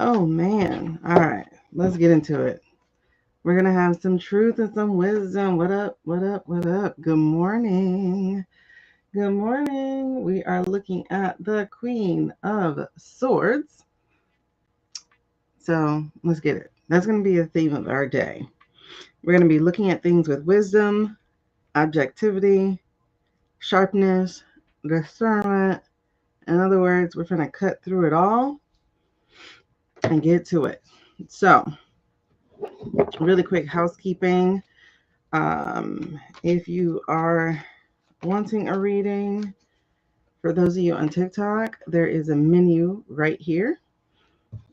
Oh man. All right. Let's get into it. We're going to have some truth and some wisdom. What up? What up? What up? Good morning. Good morning. We are looking at the Queen of Swords. So let's get it. That's going to be the theme of our day. We're going to be looking at things with wisdom, objectivity, sharpness, discernment. In other words, we're trying to cut through it all and get to it. So, really quick housekeeping. If you are wanting a reading, for those of you on TikTok, there is a menu right here.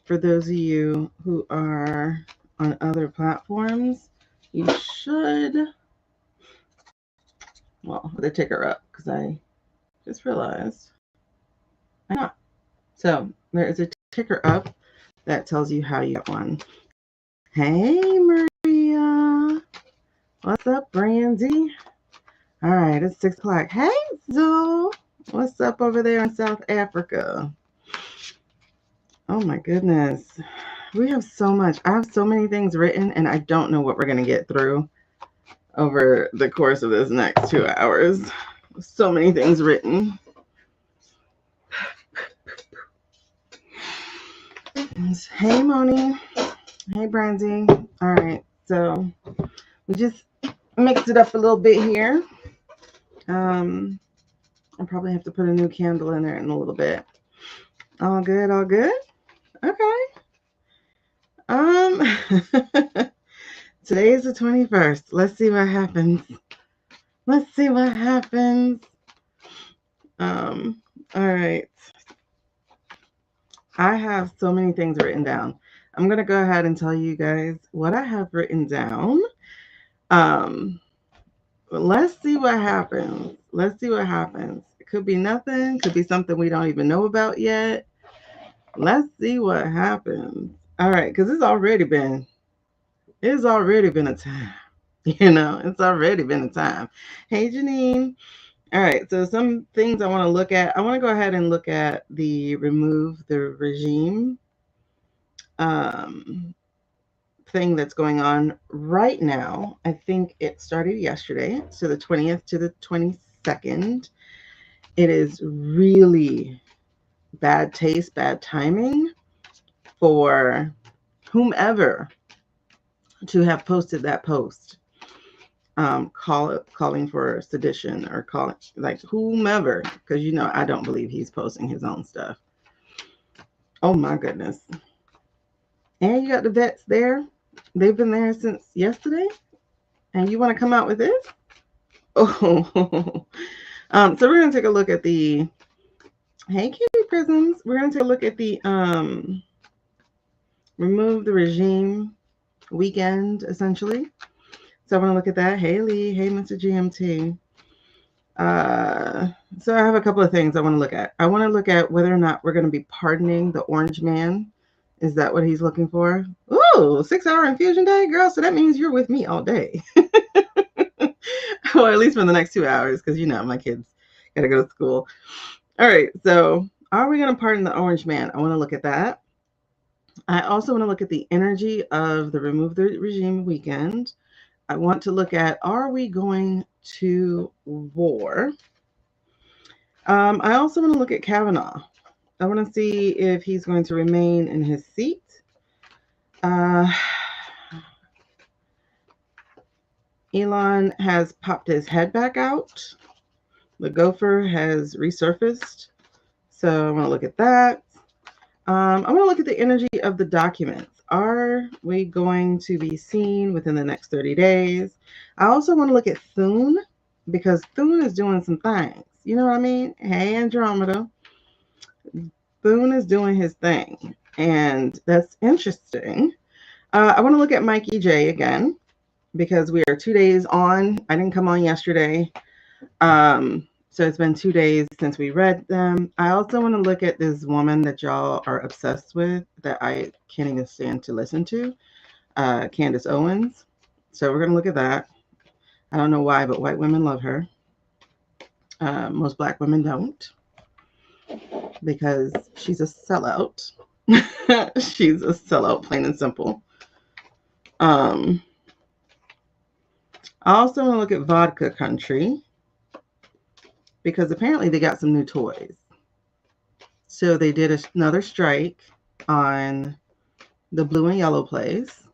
For those of you who are on other platforms, you should, well, the ticker up because I just realized I'm not. So there is a ticker up that tells you how you get one. Hey, Maria. What's up, Brandy? All right, it's 6 o'clock. Hey, Zoe. What's up over there in South Africa? Oh my goodness. We have so much. I have so many things written, and I don't know what we're going to get through over the course of this next 2 hours. So many things written. Hey, Moni. Hey, Brandy. All right, so we just mixed it up a little bit here. I'll probably have to put a new candle in there in a little bit. All good, all good? Okay. Today is the 21st. Let's see what happens. Let's see what happens. All right. I have so many things written down. I'm going to go ahead and tell you guys what I have written down. Let's see what happens. Let's see what happens. It could be nothing, could be something we don't even know about yet. Let's see what happens. All right, because it's already been a time. It's already been a time. Hey, Janine. All right, so some things I want to look at. I want to go ahead and look at the remove the regime um, thing that's going on right now. I think it started yesterday, so the 20th to the 22nd. It is really bad taste, bad timing for whomever to have posted that post, calling for sedition or calling like whomever, because I don't believe he's posting his own stuff. Oh my goodness! And you got the vets there; they've been there since yesterday, and you want to come out with this? Oh, so we're gonna take a look at the Cutie Prisms. We're gonna take a look at the remove the regime weekend essentially. So I want to look at that. Hey Lee, hey Mr. GMT. So I have a couple of things I want to look at. I want to look at whether or not we're going to be pardoning the orange man. Is that what he's looking for? Ooh, 6 hour infusion day, girl. So that means you're with me all day. Well, at least for the next 2 hours, because my kids got to go to school. All right. So are we going to pardon the orange man? I want to look at that. I also want to look at the energy of the remove the regime weekend. I want to look at, are we going to war? I also want to look at Kavanaugh. I want to see if he's going to remain in his seat. Elon has popped his head back out. The gopher has resurfaced. So I want to look at that. I want to look at the energy of the documents. Are we going to be seen within the next 30 days? I also want to look at Thune, because Thune is doing some things. You know what I mean? Hey, Andromeda. Thune is doing his thing, and that's interesting. I want to look at Mikey J again, because we are 2 days on. I didn't come on yesterday. So it's been 2 days since we read them. I also want to look at this woman that y'all are obsessed with that I can't even stand to listen to, Candace Owens. So we're going to look at that. I don't know why, but white women love her. Most black women don't, because she's a sellout. She's a sellout, plain and simple. I also want to look at Vodka Country because apparently they got some new toys. So they did another strike on the blue and yellow plays.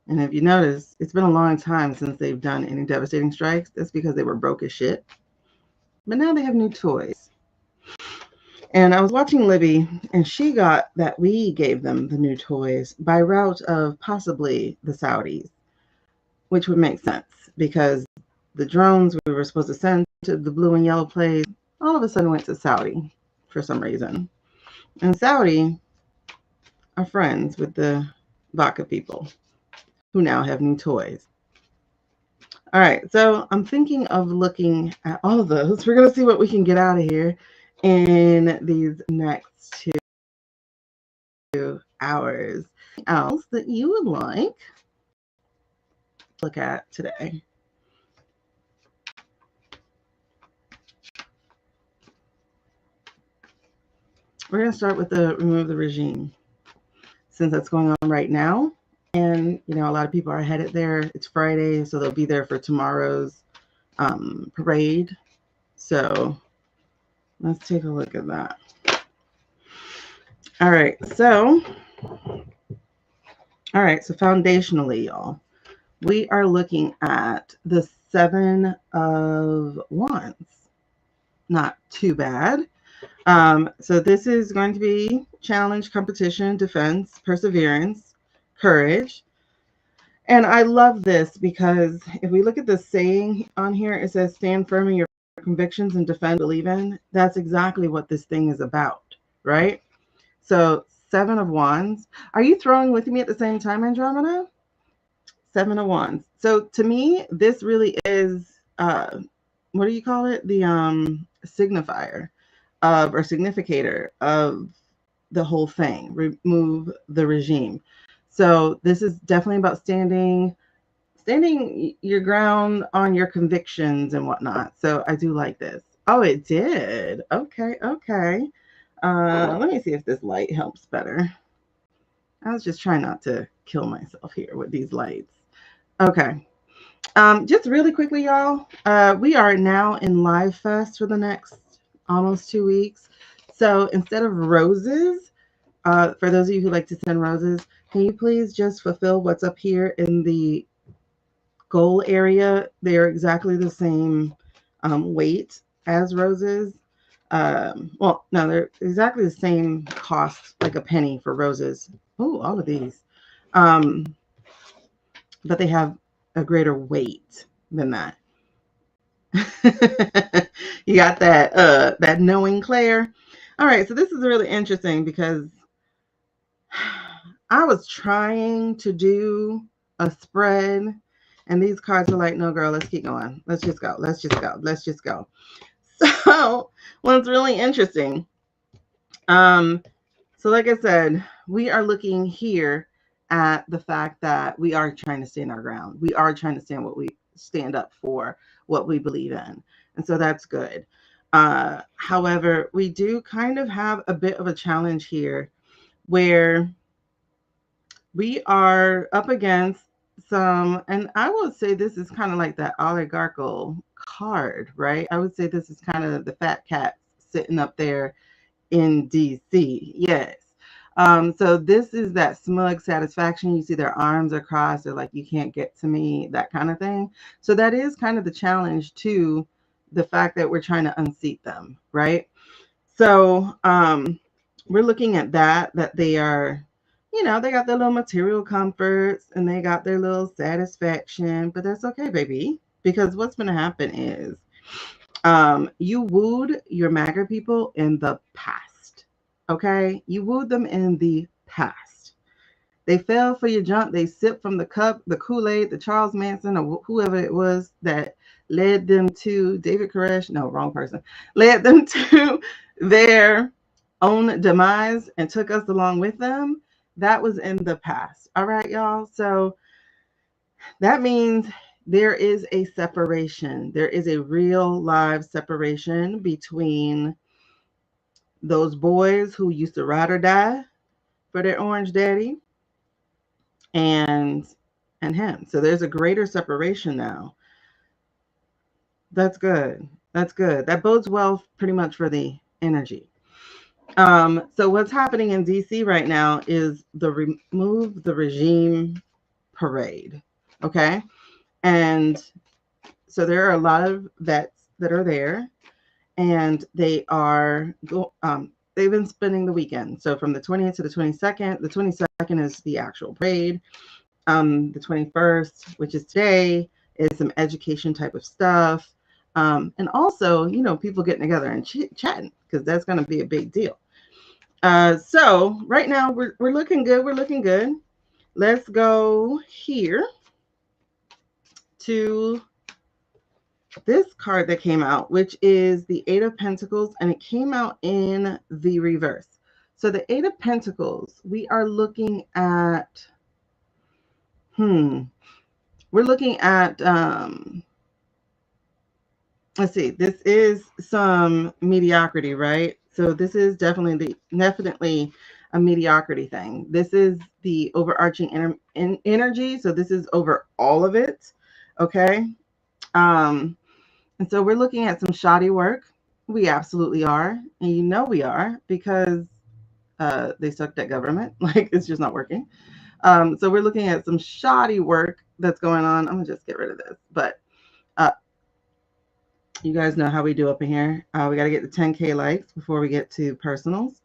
And if you notice, it's been a long time since they've done any devastating strikes. That's because they were broke as shit. But now they have new toys. And I was watching Libby, and she got that we gave them the new toys by route of possibly the Saudis, which would make sense because the drones we were supposed to send to the blue and yellow plays all of a sudden went to Saudi for some reason. And Saudi are friends with the vodka people who now have new toys. All right, so I'm thinking of looking at all of those. We're going to see what we can get out of here in these next 2 hours. Else that you would like to look at today? We're going to start with the remove the regime, since that's going on right now. And, you know, a lot of people are headed there. It's Friday, so they'll be there for tomorrow's parade. So let's take a look at that. All right, so foundationally, y'all, we are looking at the 7 of Wands. Not too bad. So this is going to be challenge, competition, defense, perseverance, courage. And I love this because if we look at the saying on here, it says stand firm in your convictions and defend, believe in. That's exactly what this thing is about, right? So 7 of Wands. Are you throwing with me at the same time, Andromeda? 7 of Wands. So to me, this really is, what do you call it? The signifier of, or significator of the whole thing. Remove the regime. So this is definitely about standing your ground on your convictions and whatnot. So I do like this. Oh, it did. Okay. Let me see if this light helps better. I was just trying not to kill myself here with these lights. Okay. Just really quickly, y'all. We are now in Live Fest for the next almost 2 weeks. So instead of roses, for those of you who like to send roses, can you please just fulfill what's up here in the goal area? They're exactly the same weight as roses. Well, no, they're exactly the same cost, like a penny for roses. Oh, all of these. But they have a greater weight than that. You got that knowing, Claire. All right, so this is really interesting because I was trying to do a spread, and these cards are like, no, girl, let's keep going. Let's just go. So, what's really interesting, so like I said, we are looking here at the fact that we are trying to stand our ground. We are trying to stand up for what we believe in. And so that's good. However, we do kind of have a bit of a challenge here where we are up against some, and I would say this is kind of like that oligarchical card, right? I would say this is kind of the fat cat sitting up there in DC. Yes. So this is that smug satisfaction. You see their arms are crossed. They're like, you can't get to me, that kind of thing. So that is kind of the challenge to the fact that we're trying to unseat them, right? So we're looking at that they are, you know, they got their little material comforts and they got their little satisfaction, but that's okay, baby. Because what's going to happen is you wooed your MAGA people in the past. Okay? You wooed them in the past. They fell for your junk. They sipped from the cup, the Kool-Aid, the Charles Manson, or whoever it was that led them to David Koresh. No, wrong person. Led them to their own demise and took us along with them. That was in the past. All right, y'all. So that means there is a separation. There is a real live separation between those boys who used to ride or die for their orange daddy and him. So there's a greater separation now. That's good. That's good. That bodes well pretty much for the energy. So what's happening in DC right now is the remove the regime parade. Okay. And so there are a lot of vets that are there, and they've been spending the weekend. So from the 20th to the 22nd, the 22nd is the actual parade. The 21st, which is today, is some education type of stuff. And also, people getting together and chatting, because that's going to be a big deal. So right now we're looking good. We're looking good. Let's go here to this card that came out, which is the Eight of Pentacles, and it came out in the reverse. So the Eight of Pentacles, we are looking at, we're looking at, let's see, this is some mediocrity, right? So this is definitely a mediocrity thing. This is the overarching energy. So this is over all of it. Okay. And so we're looking at some shoddy work. We absolutely are. And we are, because they sucked at government. Like, it's just not working. So we're looking at some shoddy work that's going on. I'm going to just get rid of this. But you guys know how we do up in here. We got to get the 10K likes before we get to personals.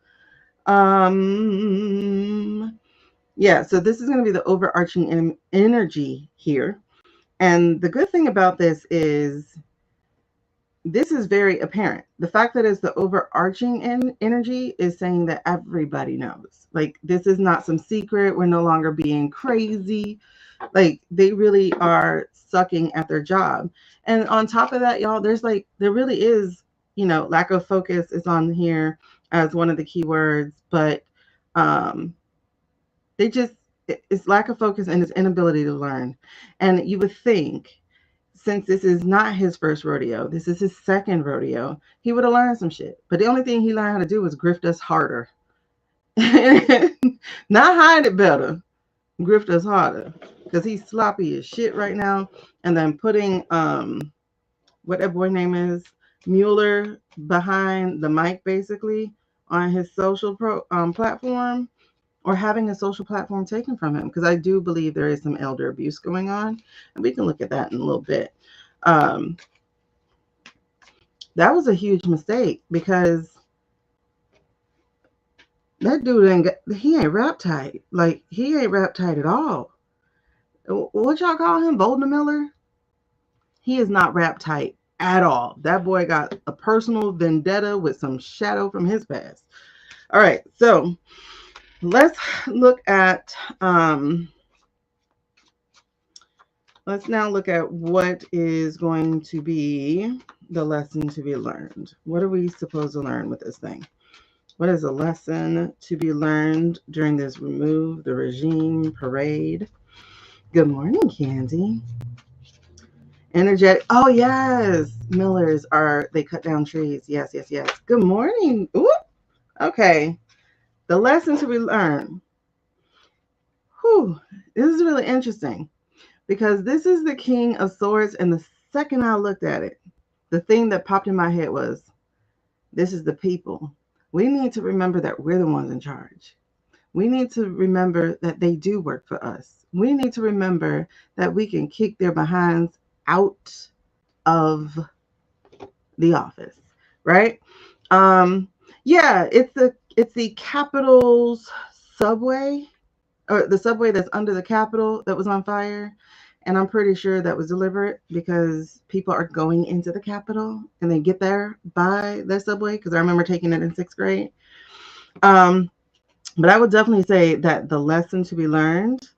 Yeah, so this is going to be the overarching energy here. And the good thing about this is very apparent. The fact that it's the overarching energy is saying that everybody knows. Like, this is not some secret. We're no longer being crazy. Like, they really are sucking at their job. And on top of that, y'all, there really is, lack of focus is on here as one of the key words, but it's lack of focus and its inability to learn. And you would think, since this is not his first rodeo, this is his second rodeo, he would have learned some shit. But the only thing he learned how to do was grift us harder. Not hide it better, grift us harder. Because he's sloppy as shit right now. And then putting, what that boy name is, Mueller, behind the mic, basically, on his social platform, or having a social platform taken from him, because I do believe there is some elder abuse going on, and we can look at that in a little bit. That was a huge mistake, because that dude he ain't rap tight. Like, he ain't rap tight at all. What y'all call him, Boulder Miller? He is not rap tight at all. That boy got a personal vendetta with some shadow from his past. All right, so let's look at let's now look at what is going to be the lesson to be learned. What are we supposed to learn with this thing? What is a lesson to be learned during this remove the regime parade? Good morning, Candy. Energetic. Oh, yes. Millers they cut down trees. Yes, yes, yes. Good morning. Ooh. Okay. The lesson to be learned. Whew. This is really interesting, because this is the King of Swords. And the second I looked at it, the thing that popped in my head was, this is the people. We need to remember that we're the ones in charge. We need to remember that they do work for us. We need to remember that we can kick their behinds out of the office, right? Yeah, it's the Capitol's subway, or the subway that's under the Capitol, that was on fire. And I'm pretty sure that was deliberate, because people are going into the Capitol and they get there by the subway, because I remember taking it in 6th grade. But I would definitely say that the lesson to be learned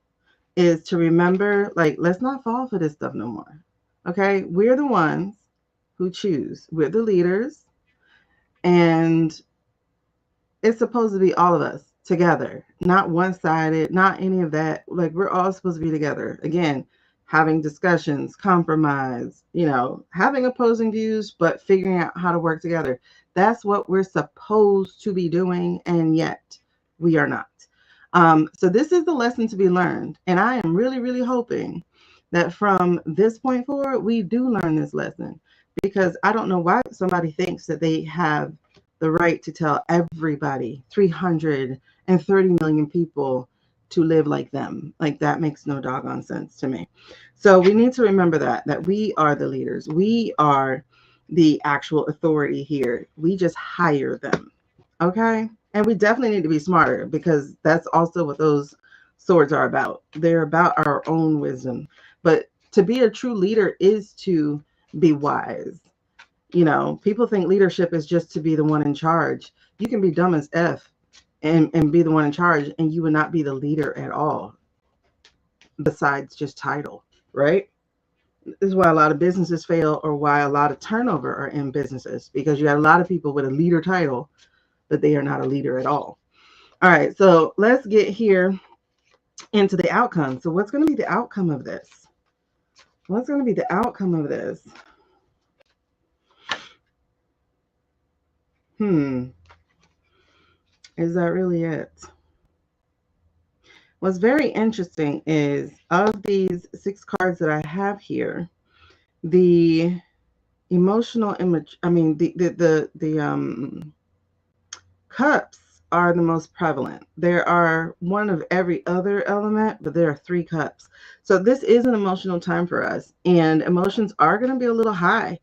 is to remember, like, let's not fall for this stuff no more. Okay? We're the ones who choose. We're the leaders. And it's supposed to be all of us together, not one-sided, not any of that. Like, we're all supposed to be together. Again, having discussions, compromise, having opposing views, but figuring out how to work together. That's what we're supposed to be doing, and yet we are not. So this is the lesson to be learned. And I am really, really hoping that from this point forward, we do learn this lesson, because I don't know why somebody thinks that they have the right to tell everybody, 330 million people, to live like them. Like, that makes no doggone sense to me. So we need to remember that we are the leaders. We are the actual authority here. We just hire them. Okay? And we definitely need to be smarter, because that's also what those swords are about. They're about our own wisdom. But to be a true leader is to be wise. You know, people think leadership is just to be the one in charge. You can be dumb as F and be the one in charge, and you would not be the leader at all, besides just title, right? This is why a lot of businesses fail, or why a lot of turnover are in businesses, because you have a lot of people with a leader title, but they are not a leader at all. All right, so let's get here into the outcome. So what's going to be the outcome of this? What's going to be the outcome of this? Is that really it? What's very interesting is, of these 6 cards that I have here, the emotional image, I mean, the cups are the most prevalent. There are one of every other element, but there are 3 cups. So this is an emotional time for us, and emotions are going to be a little high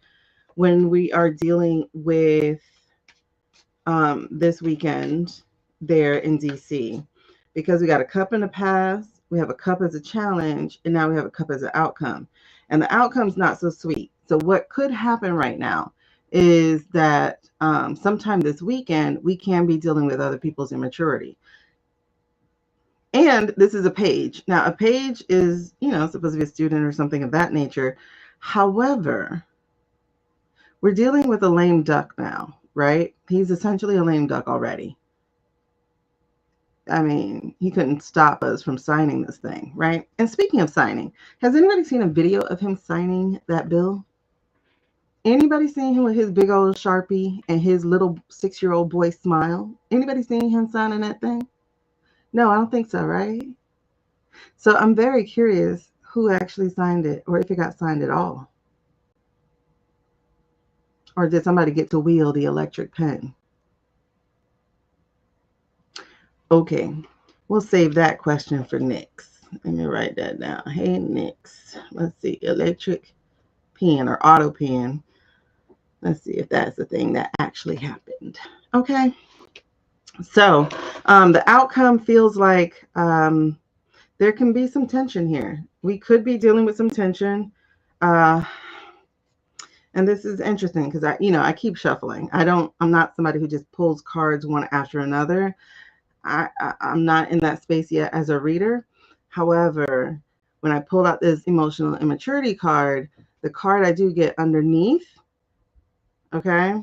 when we are dealing with this weekend there in DC, because we got a cup in the past, we have a cup as a challenge, and now we have a cup as an outcome. And the outcome's not so sweet. So what could happen right now is that sometime this weekend, we can be dealing with other people's immaturity. And this is a page. Now, a page is, supposed to be a student or something of that nature. However, we're dealing with a lame duck now, right? He's essentially a lame duck already. I mean, he couldn't stop us from signing this thing, right? And speaking of signing, has anybody seen a video of him signing that bill? Anybody seen him with his big old Sharpie and his little 6-year-old boy smile? Anybody seen him signing that thing? No, I don't think so, right? So I'm very curious who actually signed it, or if it got signed at all. Or did somebody get to wield the electric pen? Okay, we'll save that question for next. Let me write that down. Hey, next. Let's see, electric pen or auto pen. Let's see if that's the thing that actually happened. Okay. So the outcome feels like there can be some tension here. We could be dealing with some tension. And this is interesting because I keep shuffling. I'm not somebody who just pulls cards one after another. I'm not in that space yet as a reader. However, when I pulled out this emotional immaturity card, the card I do get underneath, okay,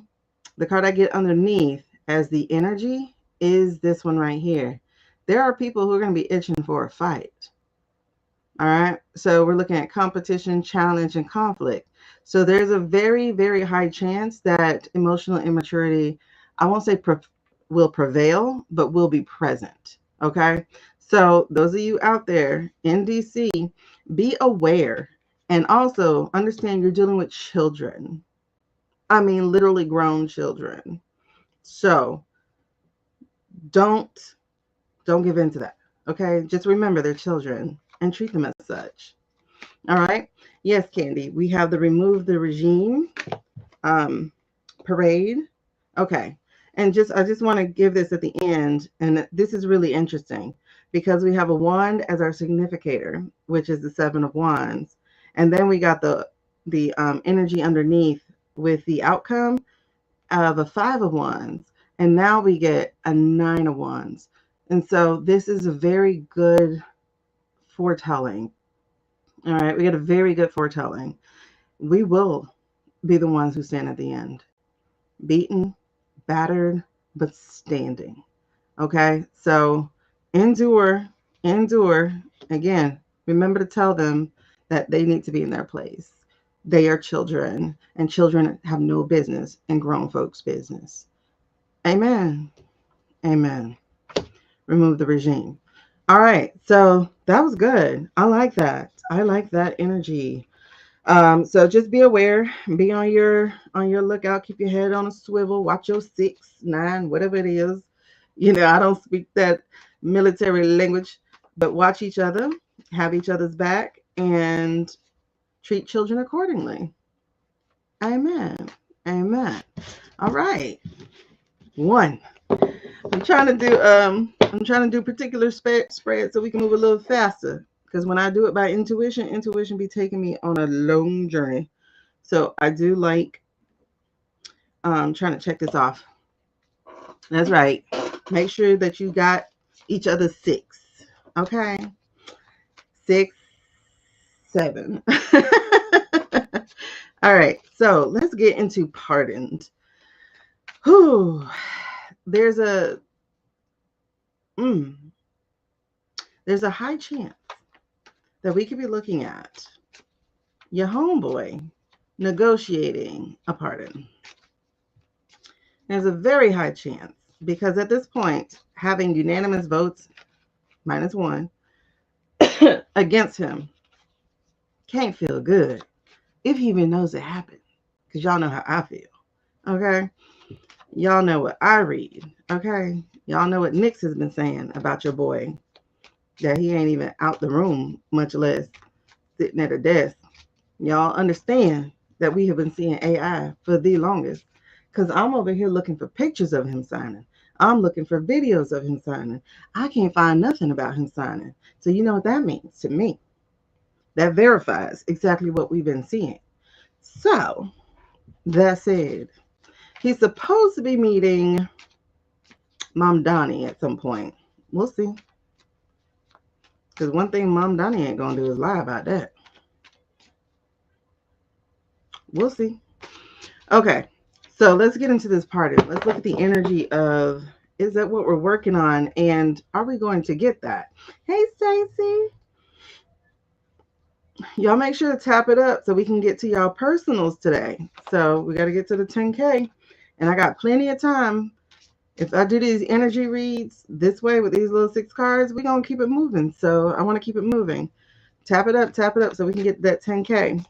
the card I get underneath as the energy is this one right here. There are people who are going to be itching for a fight. All right. So we're looking at competition, challenge, and conflict. So there's a very, very high chance that emotional immaturity, I won't say will prevail, but will be present. Okay. So those of you out there in DC, be aware and also understand you're dealing with children. I mean, literally grown children. So don't give in to that. Okay. Just remember they're children and treat them as such. All right. Yes, Candy. We have the remove the regime parade. Okay. And I just want to give this at the end. And this is really interesting because we have a wand as our significator, which is the 7 of wands. And then we got the energy underneath with the outcome of a 5 of wands. And now we get a 9 of wands. And so this is a very good foretelling. All right, we get a very good foretelling. We will be the ones who stand at the end. Beaten, battered, but standing. Okay, so endure. Again, remember to tell them that they need to be in their place. They are children, and children have no business in grown folks' business. Amen. Amen. Remove the regime. All right. So that was good. I like that. I like that energy. So just be aware, be on your lookout, keep your head on a swivel, watch your 6, 9, whatever it is. I don't speak that military language, but watch each other, have each other's back, and treat children accordingly. Amen. Amen. All right. One. I'm trying to do particular spread so we can move a little faster. Because when I do it by intuition be taking me on a long journey. So I do like trying to check this off. That's right. Make sure that you got each other's 6. Okay. 6, 7. All right. So let's get into pardoned. Whew. There's a there's a high chance that we could be looking at your homeboy negotiating a pardon. There's a very high chance because at this point, having unanimous votes -1 against him can't feel good if he even knows it happened. Because y'all know how I feel. Okay? Y'all know what I read. Okay? Y'all know what Nix has been saying about your boy. That he ain't even out the room, much less sitting at a desk. Y'all understand that we have been seeing AI for the longest. Because I'm over here looking for pictures of him signing. I'm looking for videos of him signing. I can't find nothing about him signing. So you know what that means to me? That verifies exactly what we've been seeing. So, that said, he's supposed to be meeting Mom Donnie at some point. We'll see. Because one thing Mom Donnie ain't going to do is lie about that. We'll see. Okay. So let's get into this party. Let's look at the energy of, is that what we're working on? And are we going to get that? Hey, Stacey. Y'all make sure to tap it up so we can get to y'all personals today. So we got to get to the 10K. And I got plenty of time. If I do these energy reads this way with these little 6 cards, we're going to keep it moving. So I want to keep it moving. Tap it up so we can get that 10K.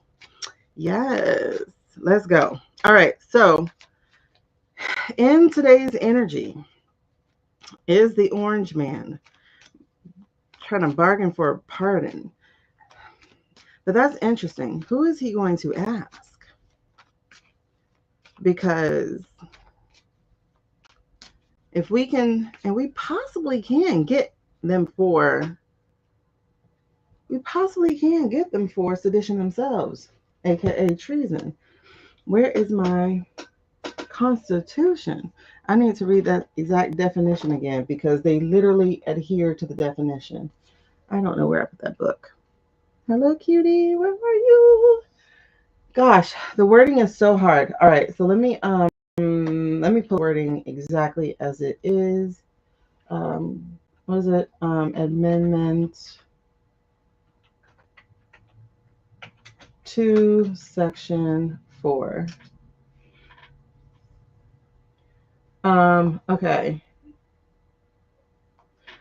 Yes. Let's go. All right. So in today's energy is the orange man trying to bargain for a pardon. But that's interesting. Who is he going to ask? Because if we can, and we possibly can get them for sedition themselves, aka treason. Where is my Constitution? I need to read that exact definition again because they literally adhere to the definition. I don't know where I put that book. Hello, cutie. Where are you? Gosh, the wording is so hard. All right, so let me pull wording exactly as it is. What is it? Amendment 2, Section 4. Okay.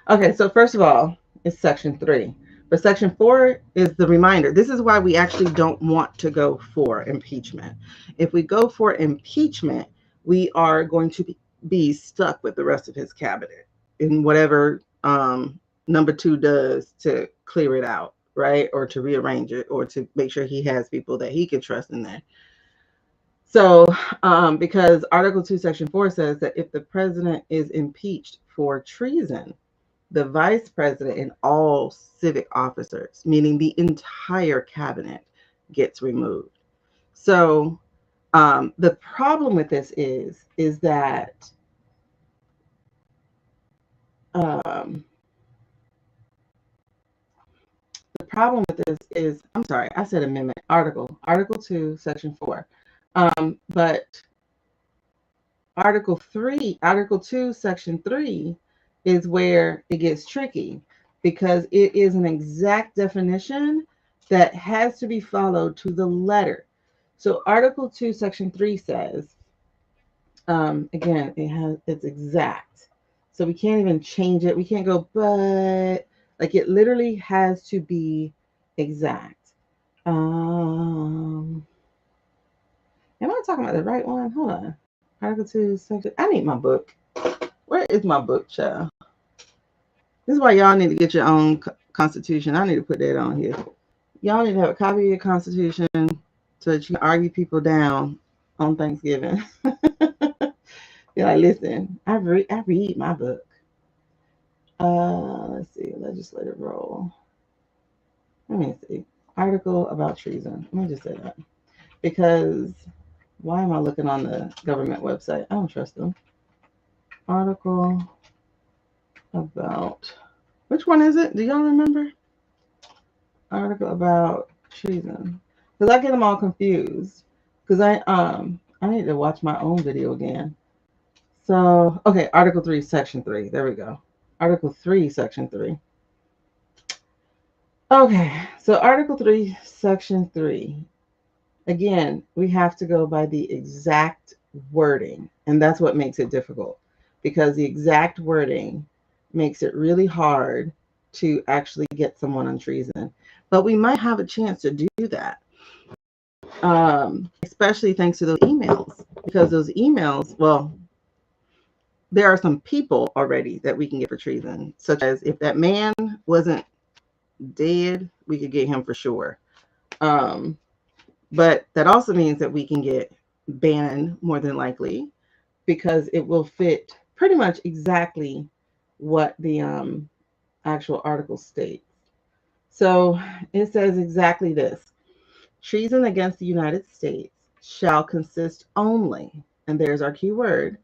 Okay, so first of all, it's Section 3. But Section 4 is the reminder. This is why we actually don't want to go for impeachment. If we go for impeachment, we are going to be stuck with the rest of his cabinet in whatever number 2 does to clear it out, right? Or to rearrange it, or to make sure he has people that he can trust in there. So, because Article 2, Section 4 says that if the president is impeached for treason, the vice president and all civic officers, meaning the entire cabinet, gets removed. So the problem with this is that the problem with this is, I'm sorry, I said amendment, Article 2, Section 4. But Article 2, Section 3 is where it gets tricky because it is an exact definition that has to be followed to the letter. So Article 2, Section 3 says, again, it's exact. So we can't even change it. We can't go, but Like it literally has to be exact. Am I talking about the right one? Hold on. Article 2, section. I need my book. Where is my book, child? This is why y'all need to get your own constitution. I need to put that on here. Y'all need to have a copy of your constitution so that you can argue people down on Thanksgiving. You're like, listen, I read my book. Let's see, legislative role. Let me see. Article about treason. Let me just say that. Because why am I looking on the government website? I don't trust them. Article about, which one is it? Do y'all remember? Article about treason. Because I get them all confused. Because I need to watch my own video again. So okay, Article 3, Section 3. There we go. Article 3, Section 3. Okay, so Article 3, Section 3. Again, we have to go by the exact wording, and that's what makes it difficult, because the exact wording makes it really hard to actually get someone on treason. But we might have a chance to do that, especially thanks to those emails, because those emails, well, there are some people already that we can get for treason, such as if that man wasn't dead, we could get him for sure. But that also means that we can get Bannon more than likely, because it will fit pretty much exactly what the actual article states. So it says exactly this: treason against the United States shall consist only, and there's our key word,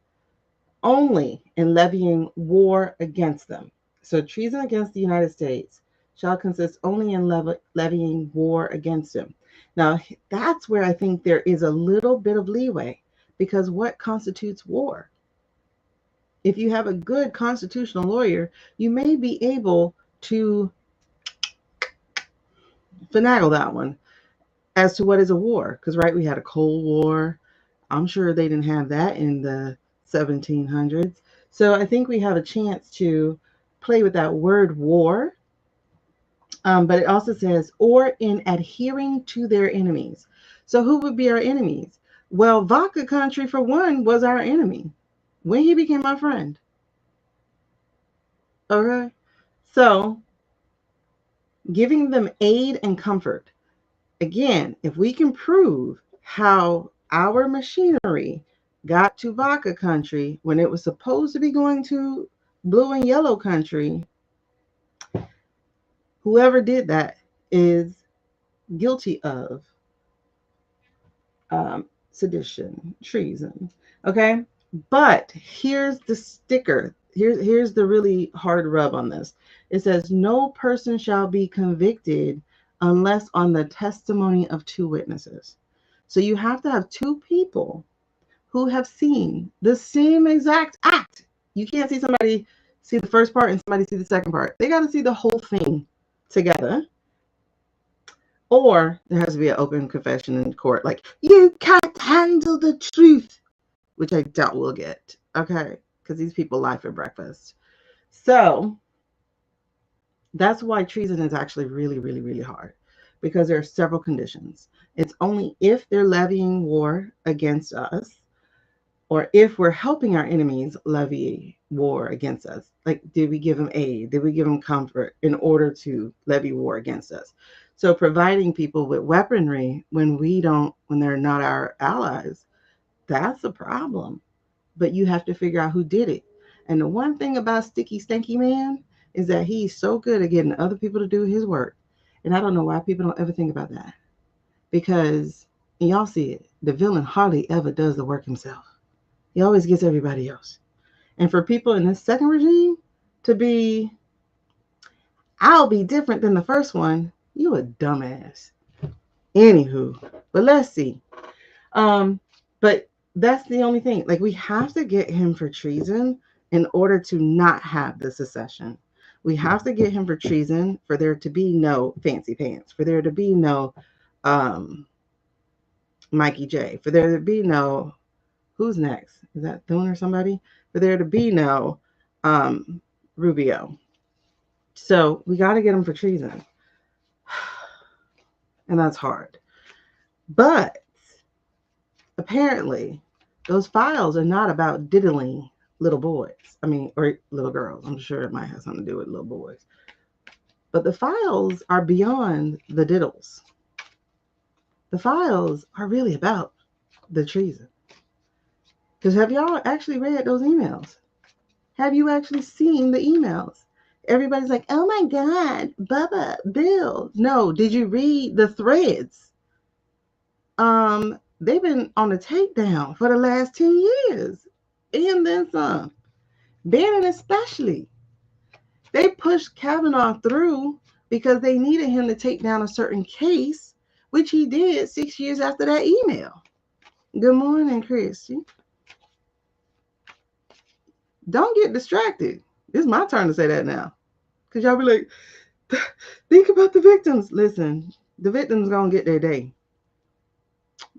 only in levying war against them. So treason against the United States shall consist only in levying war against them. Now, that's where I think there is a little bit of leeway, because what constitutes war? If you have a good constitutional lawyer, you may be able to finagle that one as to what is a war. Because, right, we had a Cold War. I'm sure they didn't have that in the 1700s. So I think we have a chance to play with that word war. But it also says, or in adhering to their enemies. So who would be our enemies? Well, Vodka Country, for one, was our enemy when he became our friend. Okay. So giving them aid and comfort. Again, if we can prove how our machinery got to Vodka Country when it was supposed to be going to Blue and Yellow Country, whoever did that is guilty of sedition, treason. Okay, but here's the sticker. Here's the really hard rub on this. It says no person shall be convicted unless on the testimony of two witnesses. So you have to have two people who have seen the same exact act. You can't see somebody see the first part and somebody see the second part. They got to see the whole thing together. Or there has to be an open confession in court, like, you can't handle the truth, which I doubt we'll get. Okay, because these people lie for breakfast. So that's why treason is actually really, really, really hard, because there are several conditions. It's only if they're levying war against us, or if we're helping our enemies levy war against us. Like, did we give them aid? Did we give them comfort in order to levy war against us? So providing people with weaponry when they're not our allies, that's a problem. But you have to figure out who did it. And the one thing about Sticky Stanky Man is that he's so good at getting other people to do his work. And I don't know why people don't ever think about that. Because, and y'all see it, the villain hardly ever does the work himself. He always gets everybody else. And for people in this second regime to be, I'll be different than the first one, you a dumbass. Anywho, but let's see. But that's the only thing. Like, we have to get him for treason in order to not have the secession. We have to get him for treason for there to be no fancy pants, for there to be no Mikey J, for there to be no, who's next? Is that Thune or somebody? For there to be no Rubio. So we got to get him for treason. And that's hard. But apparently, those files are not about diddling little boys. I mean, or little girls. I'm sure it might have something to do with little boys. But the files are beyond the diddles. The files are really about the treason. Because have y'all actually read those emails? Have you actually seen the emails? Everybody's like, oh my God, Bubba, Bill. No, did you read the threads? They've been on a takedown for the last 10 years. And then some. Bannon especially. They pushed Kavanaugh through because they needed him to take down a certain case, which he did 6 years after that email. Good morning, Christy. Don't get distracted. It's my turn to say that now. Because y'all be like, think about the victims. Listen, the victims going to get their day.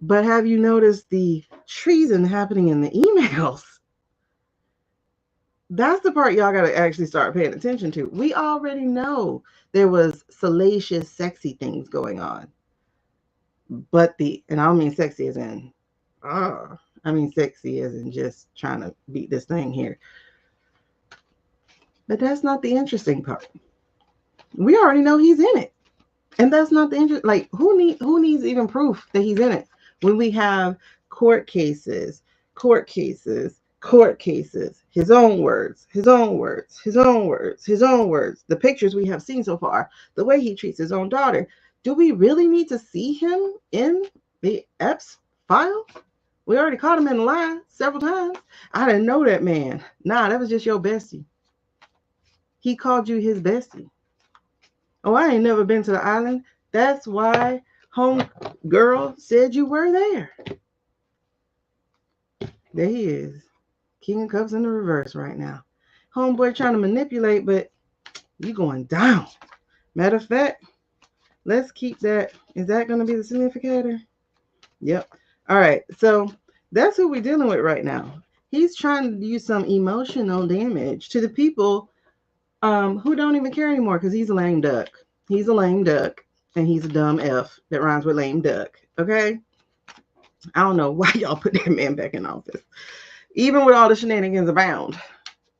But have you noticed the treason happening in the emails? That's the part y'all got to actually start paying attention to. We already know there was salacious, sexy things going on. But and I don't mean sexy as in, I mean sexy as in just trying to beat this thing here. But that's not the interesting part. We already know he's in it. And that's not the interest. Like, who needs even proof that he's in it when we have court cases, his own words, the pictures we have seen so far, the way he treats his own daughter. Do we really need to see him in the Epps file? We already caught him in lie several times. I didn't know that man. Nah, that was just your bestie. He called you his bestie. Oh, I ain't never been to the island. That's why home girl said you were there. There he is. King of Cups in the reverse right now. Homeboy trying to manipulate, but you going down. Matter of fact, let's keep that. Is that going to be the significator? Yep. All right. So that's who we're dealing with right now. He's trying to do some emotional damage to the people who don't even care anymore because he's a lame duck. He's a lame duck and he's a dumb F that rhymes with lame duck. Okay? I don't know why y'all put that man back in office. Even with all the shenanigans abound,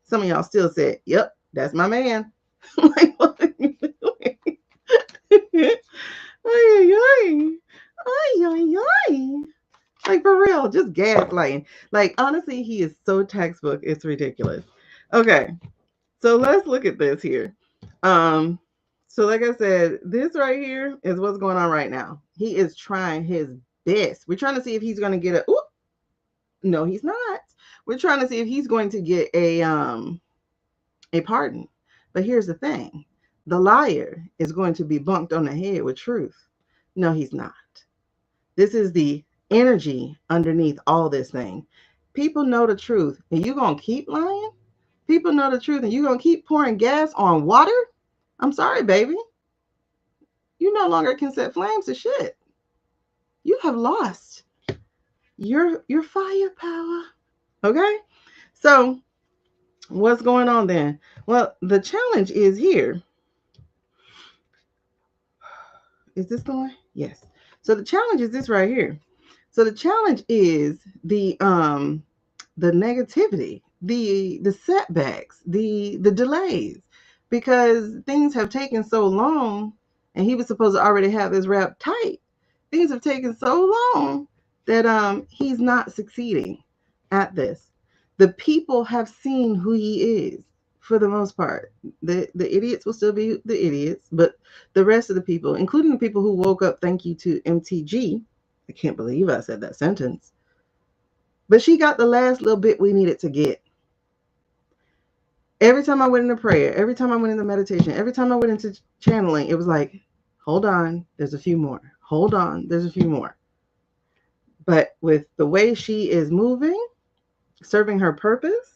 some of y'all still said, yep, that's my man. Like, what are you doing? Like, for real, just gaslighting. Like, honestly, he is so textbook, it's ridiculous. Okay, so let's look at this here. So like I said, this right here is what's going on right now. He is trying his best. We're trying to see if he's going to get no, he's not. We're trying to see if he's going to get a pardon. But here's the thing. The liar is going to be bunked on the head with truth. No, he's not. This is the energy underneath all this thing. People know the truth, and you're going to keep lying? People know the truth, and you're going to keep pouring gas on water? I'm sorry, baby. You no longer can set flames to shit. You have lost your firepower. Okay? So, what's going on then? Well, the challenge is here. Is this the one? Yes. So the challenge is this right here. So the challenge is the negativity, the setbacks, the delays, because things have taken so long, and he was supposed to already have this wrapped tight. Things have taken so long that he's not succeeding at this. The people have seen who he is for the most part. The idiots will still be the idiots, but the rest of the people, including the people who woke up, thank you to MTG. I can't believe I said that sentence. But she got the last little bit we needed to get. Every time I went into prayer, every time I went into meditation, every time I went into channeling, it was like, hold on, there's a few more. Hold on, there's a few more. But with the way she is moving, serving her purpose,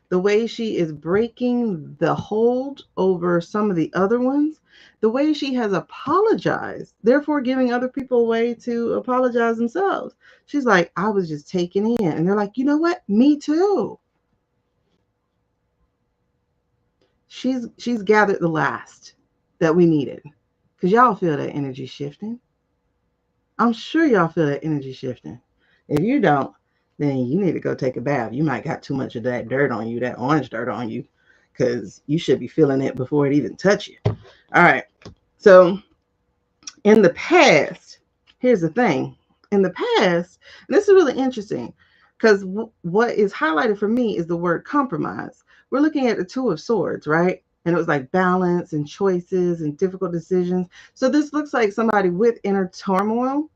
the way she is breaking the hold over some of the other ones, the way she has apologized, therefore giving other people a way to apologize themselves. She's like, I was just taken in. And they're like, you know what? Me too. She's gathered the last that we needed. Because y'all feel that energy shifting. I'm sure y'all feel that energy shifting. If you don't, then you need to go take a bath. You might got too much of that dirt on you, that orange dirt on you, because you should be feeling it before it even touch you. All right. So in the past, here's the thing. In the past, and this is really interesting because what is highlighted for me is the word compromise. We're looking at the Two of Swords, right? And it was like balance and choices and difficult decisions. So this looks like somebody with inner turmoil.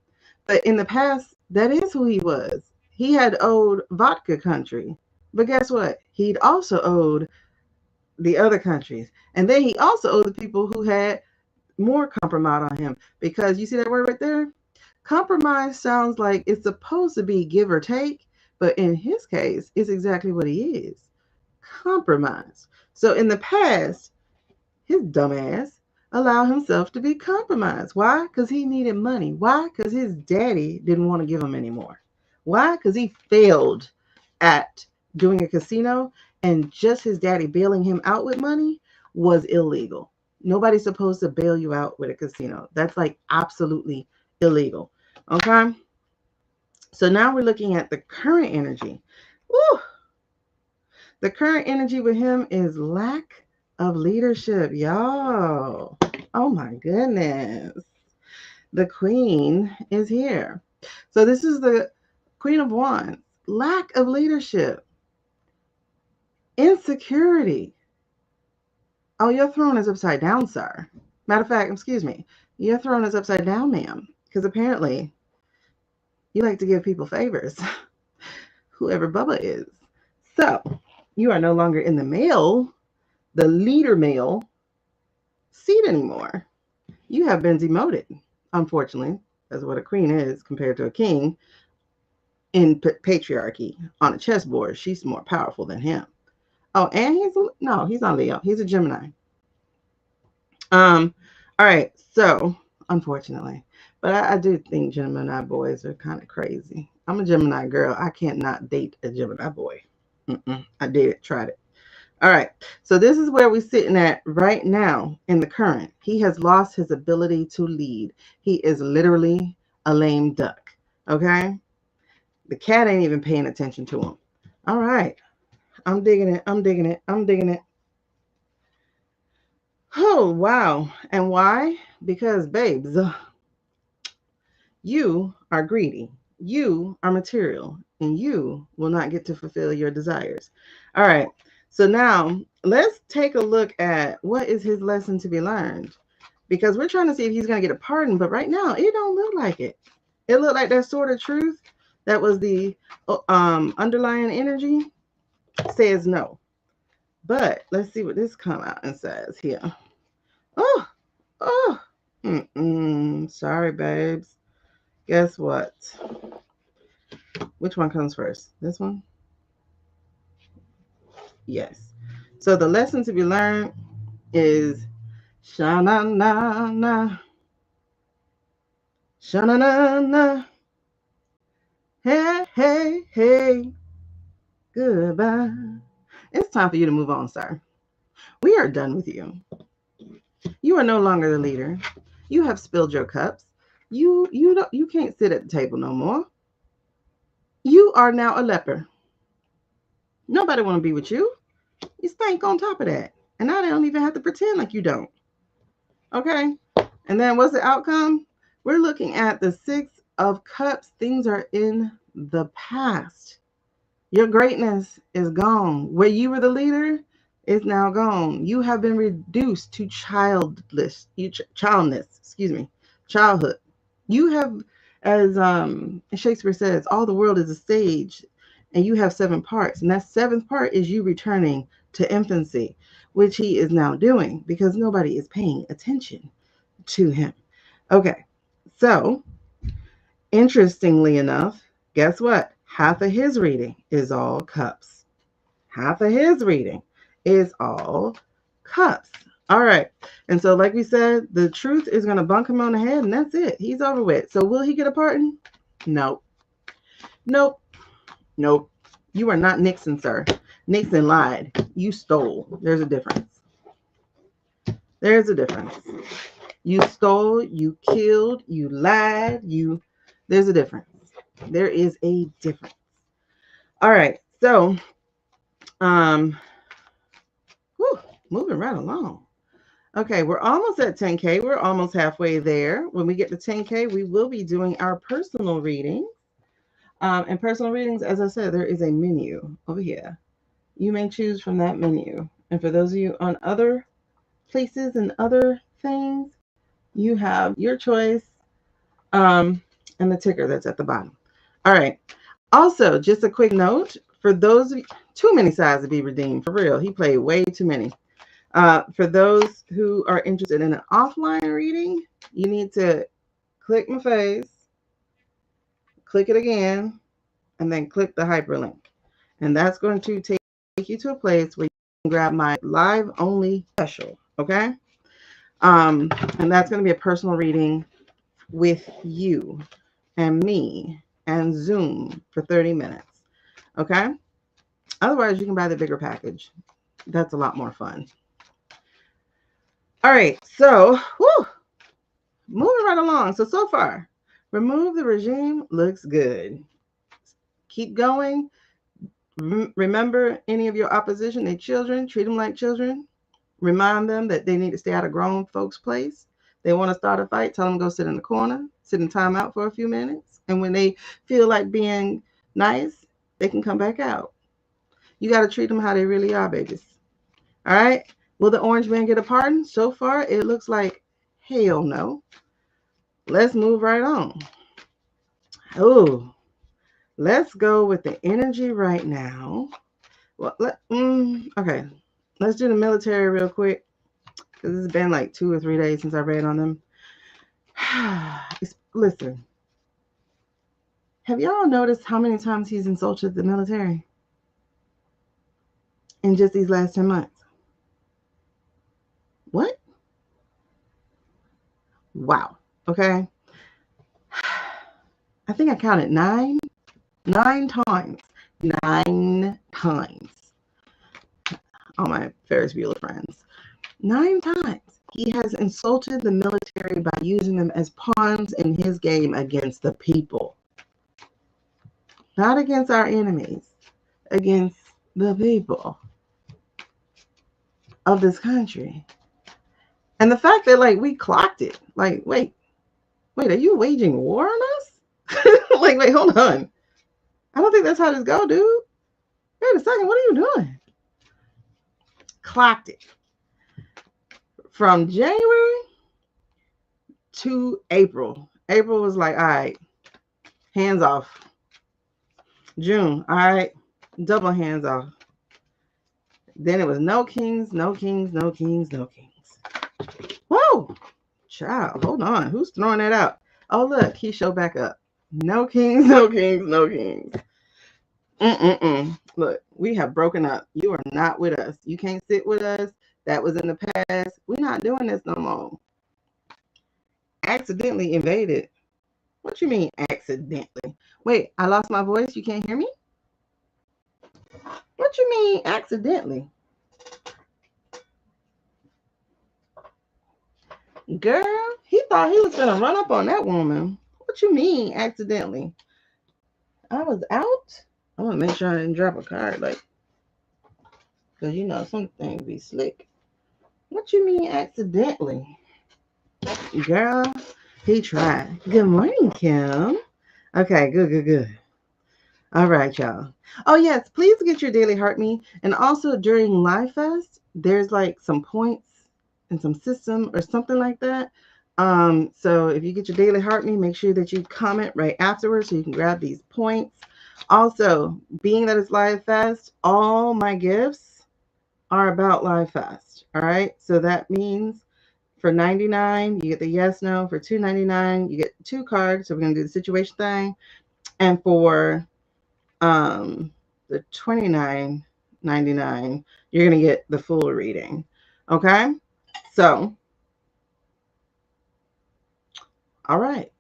But in the past, that is who he was. He had owed vodka country. But guess what? He'd also owed the other countries. And then he also owed the people who had more compromise on him. Because you see that word right there? Compromise sounds like it's supposed to be give or take. But in his case, it's exactly what he is, compromise. So in the past, his dumbass allowed himself to be compromised. Why? Because he needed money. Why? Because his daddy didn't want to give him any more. Why? Because he failed at doing a casino, and just his daddy bailing him out with money was illegal. Nobody's supposed to bail you out with a casino. That's like absolutely illegal. Okay? So now we're looking at the current energy. Woo! The current energy with him is lack of leadership, y'all. Oh my goodness. The queen is here. So this is the Queen of Wands. Lack of leadership, insecurity. Oh, your throne is upside down, sir. Matter of fact, excuse me, your throne is upside down, ma'am, because apparently you like to give people favors, whoever Bubba is. So you are no longer in the leader male seat anymore. You have been demoted, unfortunately. That's what a queen is compared to a king in patriarchy. On a chessboard, she's more powerful than him. Oh, and he's on Leo. He's a Gemini. All right. So, unfortunately, but I do think Gemini boys are kind of crazy. I'm a Gemini girl. I can't not date a Gemini boy. I did tried it. All right. So this is where we're sitting at right now in the current. He has lost his ability to lead. He is literally a lame duck. Okay. The cat ain't even paying attention to him. All right. I'm digging it. I'm digging it. I'm digging it. Oh, wow. And why? Because, babes, you are greedy. You are material. And you will not get to fulfill your desires. All right. So now let's take a look at what is his lesson to be learned. Because we're trying to see if he's going to get a pardon. But right now, it don't look like it. It looked like that sword of truth. That was the underlying energy. Says no. But let's see what this come out and says here. Oh. Sorry, babes. Guess what? Which one comes first? This one? Yes. So the lesson to be learned is sha-na-na-na. Sha-na-na-na. Hey, hey, hey. Goodbye. It's time for you to move on, sir. We are done with you. You are no longer the leader. You have spilled your cups. You can't sit at the table no more. You are now a leper. Nobody want to be with you. You stink on top of that. And now they don't even have to pretend like you don't. Okay? And then what's the outcome? We're looking at the Six of Cups. Things are in the past. Your greatness is gone. Where you were the leader is now gone. You have been reduced to childhood. You have, as Shakespeare says, all the world is a stage, and you have 7 parts. And that 7th part is you returning to infancy, which he is now doing because nobody is paying attention to him. Okay, so interestingly enough, guess what? Half of his reading is all cups. Half of his reading is all cups. All right. And so, like we said, the truth is going to bunk him on the head, and that's it. He's over with. So, will he get a pardon? Nope. Nope. Nope. You are not Nixon, sir. Nixon lied. You stole. There's a difference. There's a difference. You stole, you killed, you lied, there's a difference. There is a difference. All right. So, whew, moving right along. Okay, we're almost at 10K. We're almost halfway there. When we get to 10K, we will be doing our personal reading. And personal readings, as I said, there is a menu over here. You may choose from that menu. And for those of you on other places and other things, you have your choice and the ticker that's at the bottom. All right. Also, just a quick note for those of you, too many sides to be redeemed. For real, he played way too many. For those who are interested in an offline reading, you need to click my face, click it again, and then click the hyperlink. And that's going to take you to a place where you can grab my live only special. Okay. And that's going to be a personal reading with you and me and Zoom for 30 minutes. Okay. Otherwise, you can buy the bigger package. That's a lot more fun. All right. So, moving right along. So far, remove the regime looks good. Keep going. Remember, any of your opposition, they're children. Treat them like children. Remind them that they need to stay out of grown folks' place. They want to start a fight, tell them to go sit in the corner, sit in timeout for a few minutes. And when they feel like being nice, they can come back out. You got to treat them how they really are, babies. All right? Will the orange man get a pardon? So far, it looks like hell no. Let's move right on. Oh, let's go with the energy right now. Well, okay. Let's do the military real quick because it's been like 2 or 3 days since I read on them. Listen, have y'all noticed how many times he's insulted the military in just these last 10 months? What? Wow. Okay. I think I counted 9 times. 9 times. All my Ferris Bueller friends. 9 times. He has insulted the military by using them as pawns in his game against the people. Not against our enemies, against the people of this country. And the fact that, like, we clocked it. Like, wait, are you waging war on us? Like, wait, hold on. I don't think that's how this go, dude. Wait a second, what are you doing? Clocked it. From January to April. April was like, all right, hands off. June, all right, double hands off. Then it was no kings, no kings, no kings, no kings. Whoa, child, hold on. Who's throwing that out? Oh, look, he showed back up. No kings, no kings, no kings. Look, we have broken up. You are not with us. You can't sit with us. That was in the past. We're not doing this no more. Accidentally invaded. What you mean accidentally? Wait, I lost my voice. You can't hear me? What you mean accidentally? Girl, he thought he was going to run up on that woman. What you mean accidentally? I was out. I want to make sure I didn't drop a card, like, because you know some things be slick. What you mean accidentally? Girl, he tried. Good morning, Kim. Okay, good. All right, y'all. Oh, yes, please get your daily heart me. And also during Live Fest, there's like some points and some system or something like that. So if you get your daily heart me, make sure that you comment right afterwards so you can grab these points. Also, being that it's Live Fest, all my gifts are about Live Fest. All right. So that means for $99, you get the yes, no. For $2.99, you get 2 cards. So we're going to do the situation thing. And for the $29.99, you're going to get the full reading. Okay. So, all right.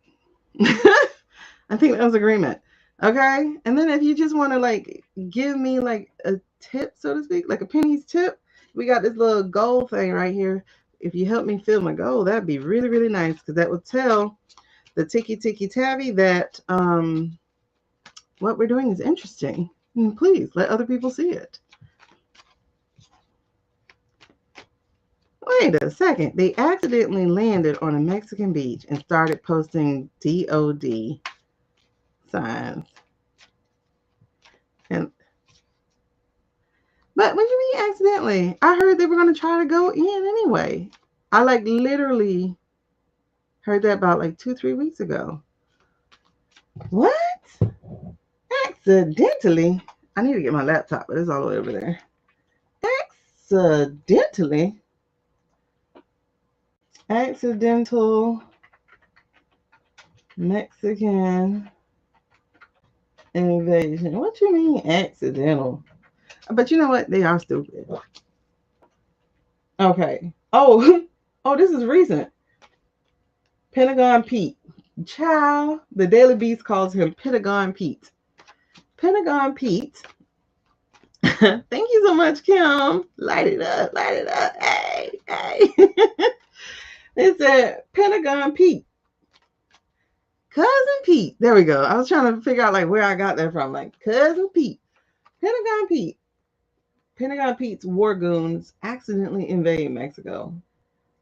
I think that was agreement. Okay. And then if you just want to like give me like a tip, so to speak, like a penny's tip, we got this little gold thing right here. if you help me fill my goal, that'd be really, really nice, because that would tell the Tiki Tiki Tabby that what we're doing is interesting. And please let other people see it. Wait a second. They accidentally landed on a Mexican beach and started posting DOD signs. And but what do you mean accidentally? I heard they were going to try to go in anyway. I like literally heard that about like 2-3 weeks ago. What? Accidentally? I need to get my laptop, but it's all the way over there. Accidentally? Accidental Mexican invasion. What you mean accidental? But you know what? They are stupid. Okay. Oh, oh, this is recent. Pentagon Pete. Child. The Daily Beast calls him Pentagon Pete. Pentagon Pete. Thank you so much, Kim. Light it up. Light it up. Hey, hey. It said Pentagon Pete. Cousin Pete. There we go. I was trying to figure out like where I got that from. Like Cousin Pete. Pentagon Pete. Pentagon Pete's war goons accidentally invade Mexico.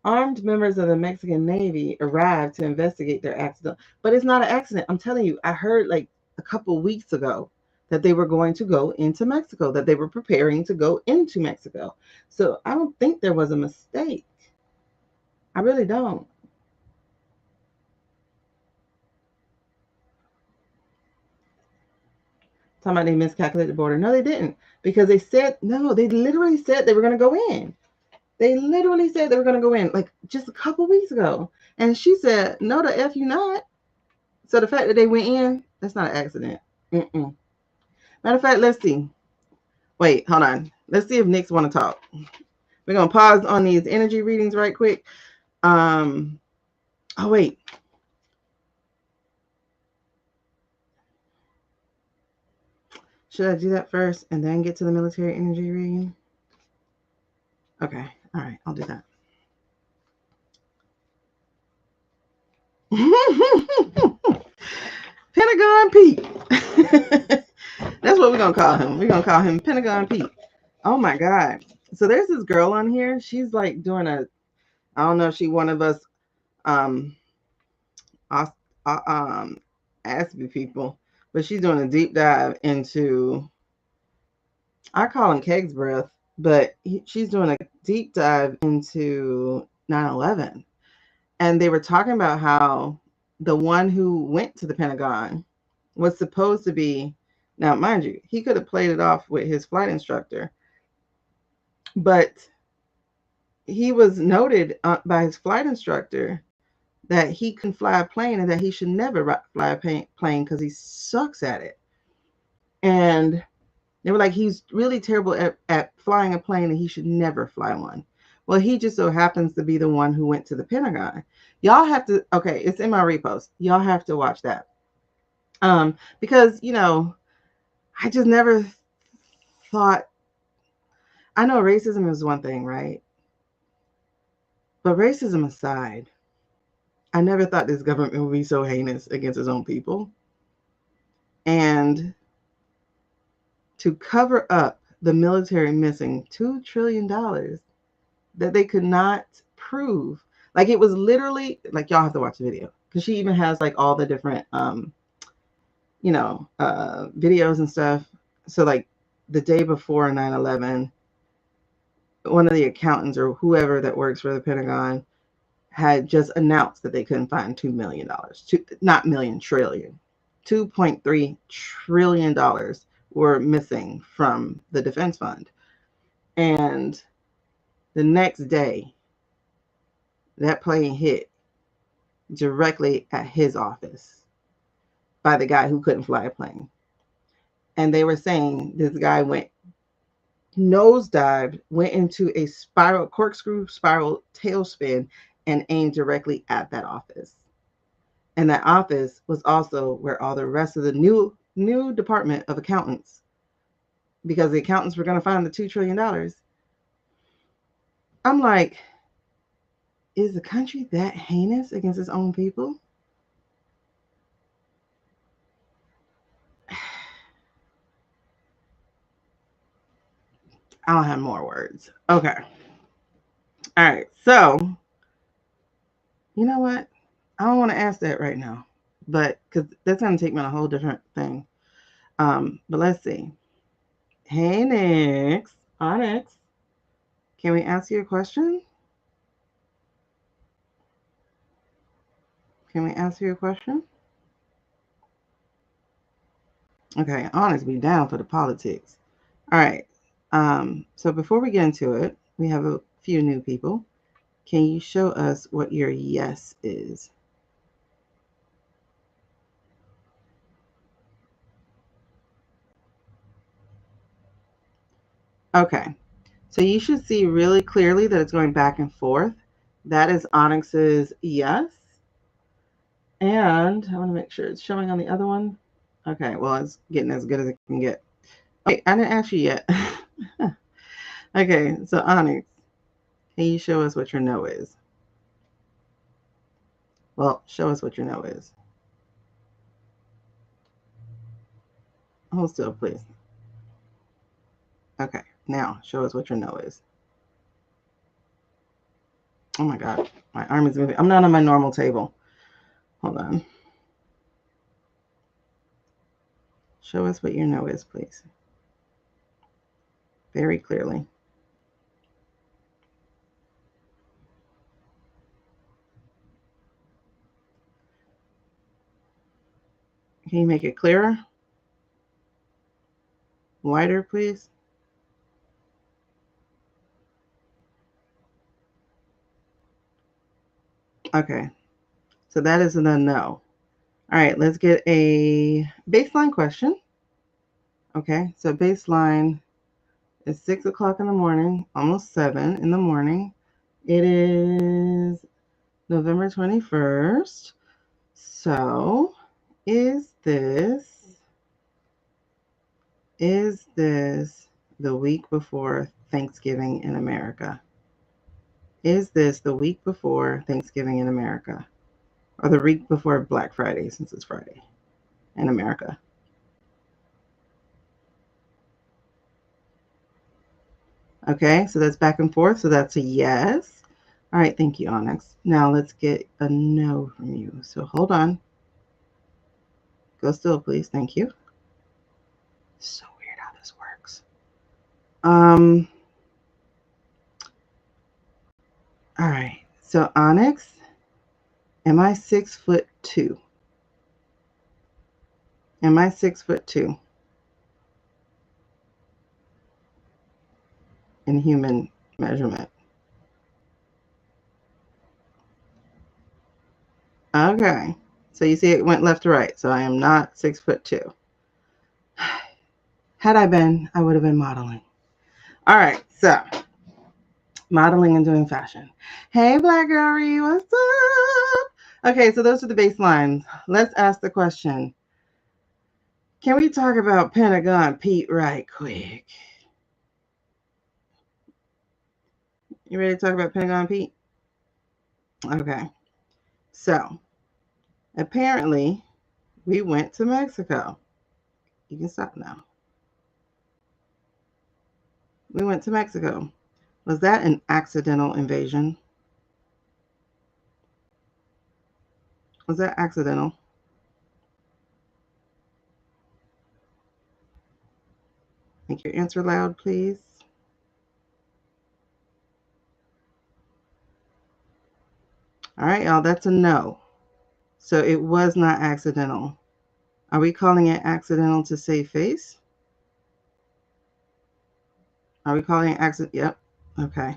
Armed members of the Mexican Navy arrived to investigate their accident. But it's not an accident. I'm telling you, I heard like a couple weeks ago that they were going to go into Mexico, that they were preparing to go into Mexico. So I don't think there was a mistake. I really don't. Talking about they miscalculated the border. No, they didn't. Because they said, no, they literally said they were going to go in. They literally said they were going to go in like just a couple weeks ago. And she said, no, the F you not. So the fact that they went in, that's not an accident. Mm-mm. Matter of fact, let's see. Wait, hold on. Let's see if Nick's want to talk. We're going to pause on these energy readings right quick. Oh, wait. Should I do that first and then get to the military energy reading? Okay. All right. I'll do that. Pentagon Pete. That's what we're going to call him. We're going to call him Pentagon Pete. Oh, my God. So there's this girl on here. She's like doing a, I don't know if she's one of us Aspie people, but she's doing a deep dive into, I call him Keg's breath, but she's doing a deep dive into 9/11. And they were talking about how the one who went to the Pentagon was supposed to be, now mind you, he could have played it off with his flight instructor, but he was noted by his flight instructor that he can fly a plane and that he should never fly a plane because he sucks at it. And they were like, he's really terrible at flying a plane and he should never fly one. Well, he just so happens to be the one who went to the Pentagon. Y'all have to, okay, it's in my repost. Y'all have to watch that. Because, you know, I just never thought, I know racism is one thing, right? But racism aside, I never thought this government would be so heinous against its own people. And to cover up the military missing $2 trillion that they could not prove. Like it was literally, like y'all have to watch the video. Because she even has like all the different, videos and stuff. So like the day before 9/11, one of the accountants or whoever that works for the Pentagon had just announced that they couldn't find $2 million, not million, trillion, $2.3 trillion were missing from the defense fund. And the next day, that plane hit directly at his office by the guy who couldn't fly a plane. And they were saying this guy went nosedived, went into a corkscrew spiral tailspin and aimed directly at that office. And that office was also where all the rest of the new department of accountants, because the accountants were going to find the $2 trillion. I'm like, Is the country that heinous against its own people? I don't have more words. Okay. All right. So, you know what? I don't want to ask that right now, but because that's going to take me on a whole different thing. But let's see. Hey, Nix. Onyx. Can we ask you a question? Can we ask you a question? Okay, Onyx be down for the politics. All right. So before we get into it, we have a few new people. Can you show us what your yes is? Okay. So you should see really clearly that it's going back and forth. That is Onyx's yes. And I want to make sure it's showing on the other one. Okay, well, it's getting as good as it can get. Wait, I didn't ask you yet. Okay, so Onyx, can you show us what your no is? Well, show us what your no is. Hold still, please. Okay, now show us what your no is. Oh my God, my arm is moving. I'm not on my normal table. Hold on. Show us what your no is, please. Very clearly. Can you make it clearer? Wider, please. Okay, so that is a no. All right, let's get a baseline question. Okay, so baseline is 6 o'clock in the morning, almost 7 in the morning. It is November 21st. So, is this the week before Thanksgiving in America? Is this the week before Thanksgiving in America? Or the week before Black Friday, since it's Friday in America? Okay, so that's back and forth. So that's a yes. All right, thank you, Onyx. Now let's get a no from you. So hold on. Go still, please. Thank you. So weird how this works. All right. So Onyx, am I 6'2"? Am I 6'2" in human measurement? Okay. So you see it went left to right. So I am not 6'2". Had I been, I would have been modeling. All right. So modeling and doing fashion. Hey, Black Girlie, what's up? Okay, so those are the baselines. Let's ask the question. Can we talk about Pentagon Pete right quick? You ready to talk about Pentagon Pete? Okay. So, apparently, we went to Mexico. You can stop now. We went to Mexico. Was that an accidental invasion? Was that accidental? Make your answer loud, please. All right, y'all, that's a no. So it was not accidental. Are we calling it accidental to save face? Are we calling it accident? Yep. Okay.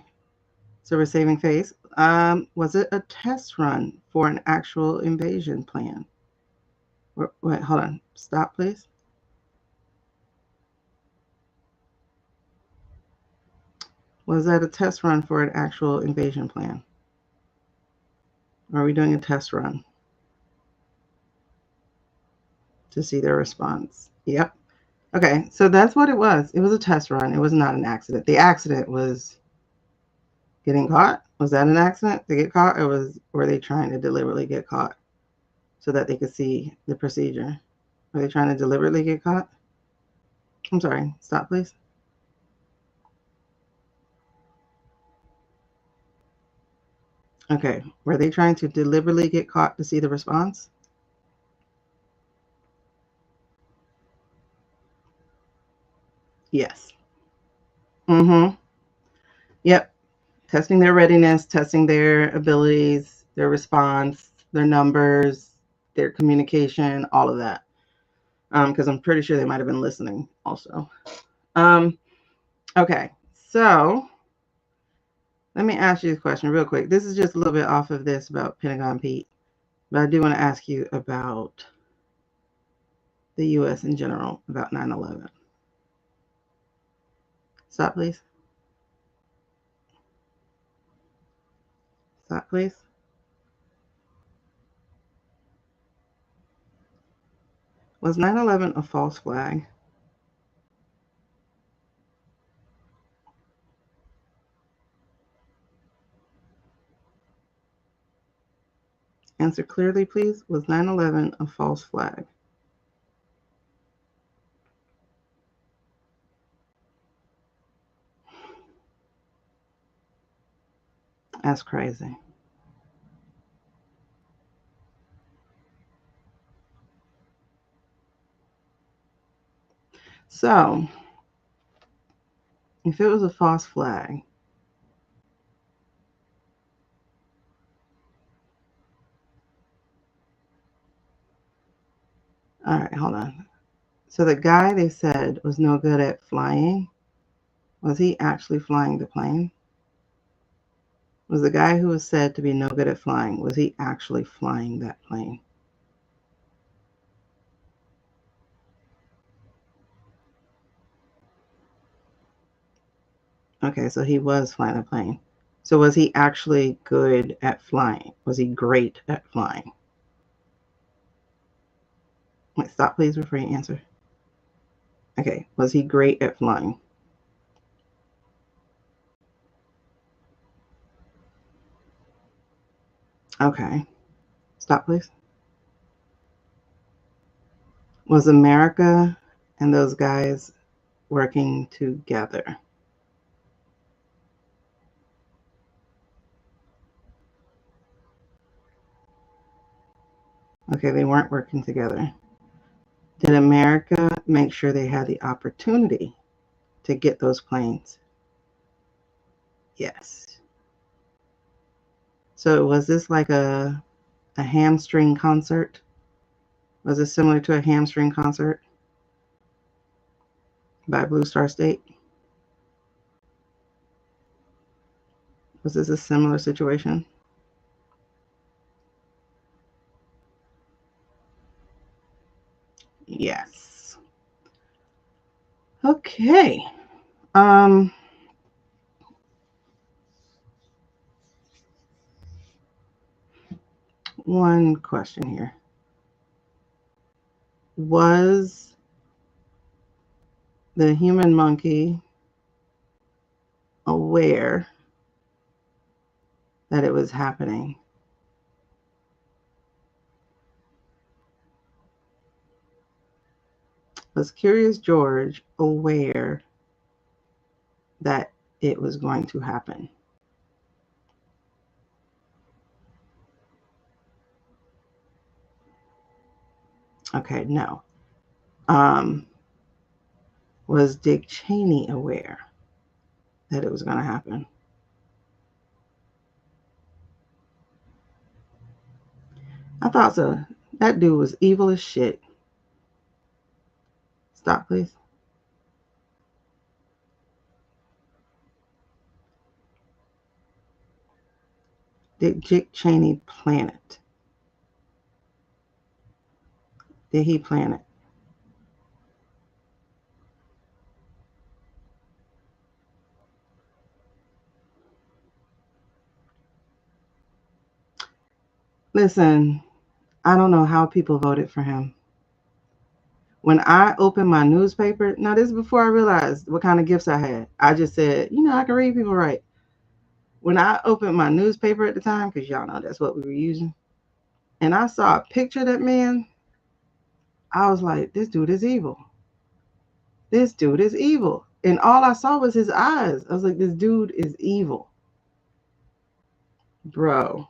So we're saving face. Was it a test run for an actual invasion plan? Wait, hold on. Stop, please. Was that a test run for an actual invasion plan? Or are we doing a test run to see their response? Yep. Okay, so that's what it was. It was a test run. It was not an accident. The accident was Getting caught? Was that an accident to get caught, or were they trying to deliberately get caught so that they could see the procedure? Were they trying to deliberately get caught? I'm sorry. Stop, please. Okay. Were they trying to deliberately get caught to see the response? Yes. Mm-hmm. Yep. Testing their readiness, testing their abilities, their response, their numbers, their communication, all of that. Because I'm pretty sure they might have been listening also. Um, okay. So let me ask you a question real quick. This is just a little bit off of this about Pentagon Pete, but I do want to ask you about the U.S. in general, about 9/11. Stop, please. Stop, please. Was 9/11 a false flag? Answer clearly, please. Was 9/11 a false flag? That's crazy. So, if it was a false flag, all right, hold on. So the guy they said was no good at flying, was he actually flying the plane? Was the guy who was said to be no good at flying, was he actually flying that plane? Okay, so he was flying a plane. So was he actually good at flying? Was he great at flying? Wait, stop, please, before you answer. Okay, was he great at flying? Okay, stop, please. Was America and those guys working together? Okay, they weren't working together. Did America make sure they had the opportunity to get those planes? Yes. So was this like a hamstring concert? Was it similar to a hamstring concert by Blue Star State? Was this a similar situation? Yes. Okay. Um, one question here. Was the human monkey aware that it was happening? Was Curious George aware that it was going to happen? Okay, no. Um, was Dick Cheney aware that it was going to happen? I thought so. That dude was evil as shit. Stop, please. Did Dick Cheney plan it? Did he plan it? Listen, I don't know how people voted for him. When I opened my newspaper, now this is before I realized what kind of gifts I had. I just said, I can read people right. when I opened my newspaper at the time, because y'all know that's what we were using, and I saw a picture of that man, I was like, this dude is evil. This dude is evil. And all I saw was his eyes. I was like, this dude is evil. Bro.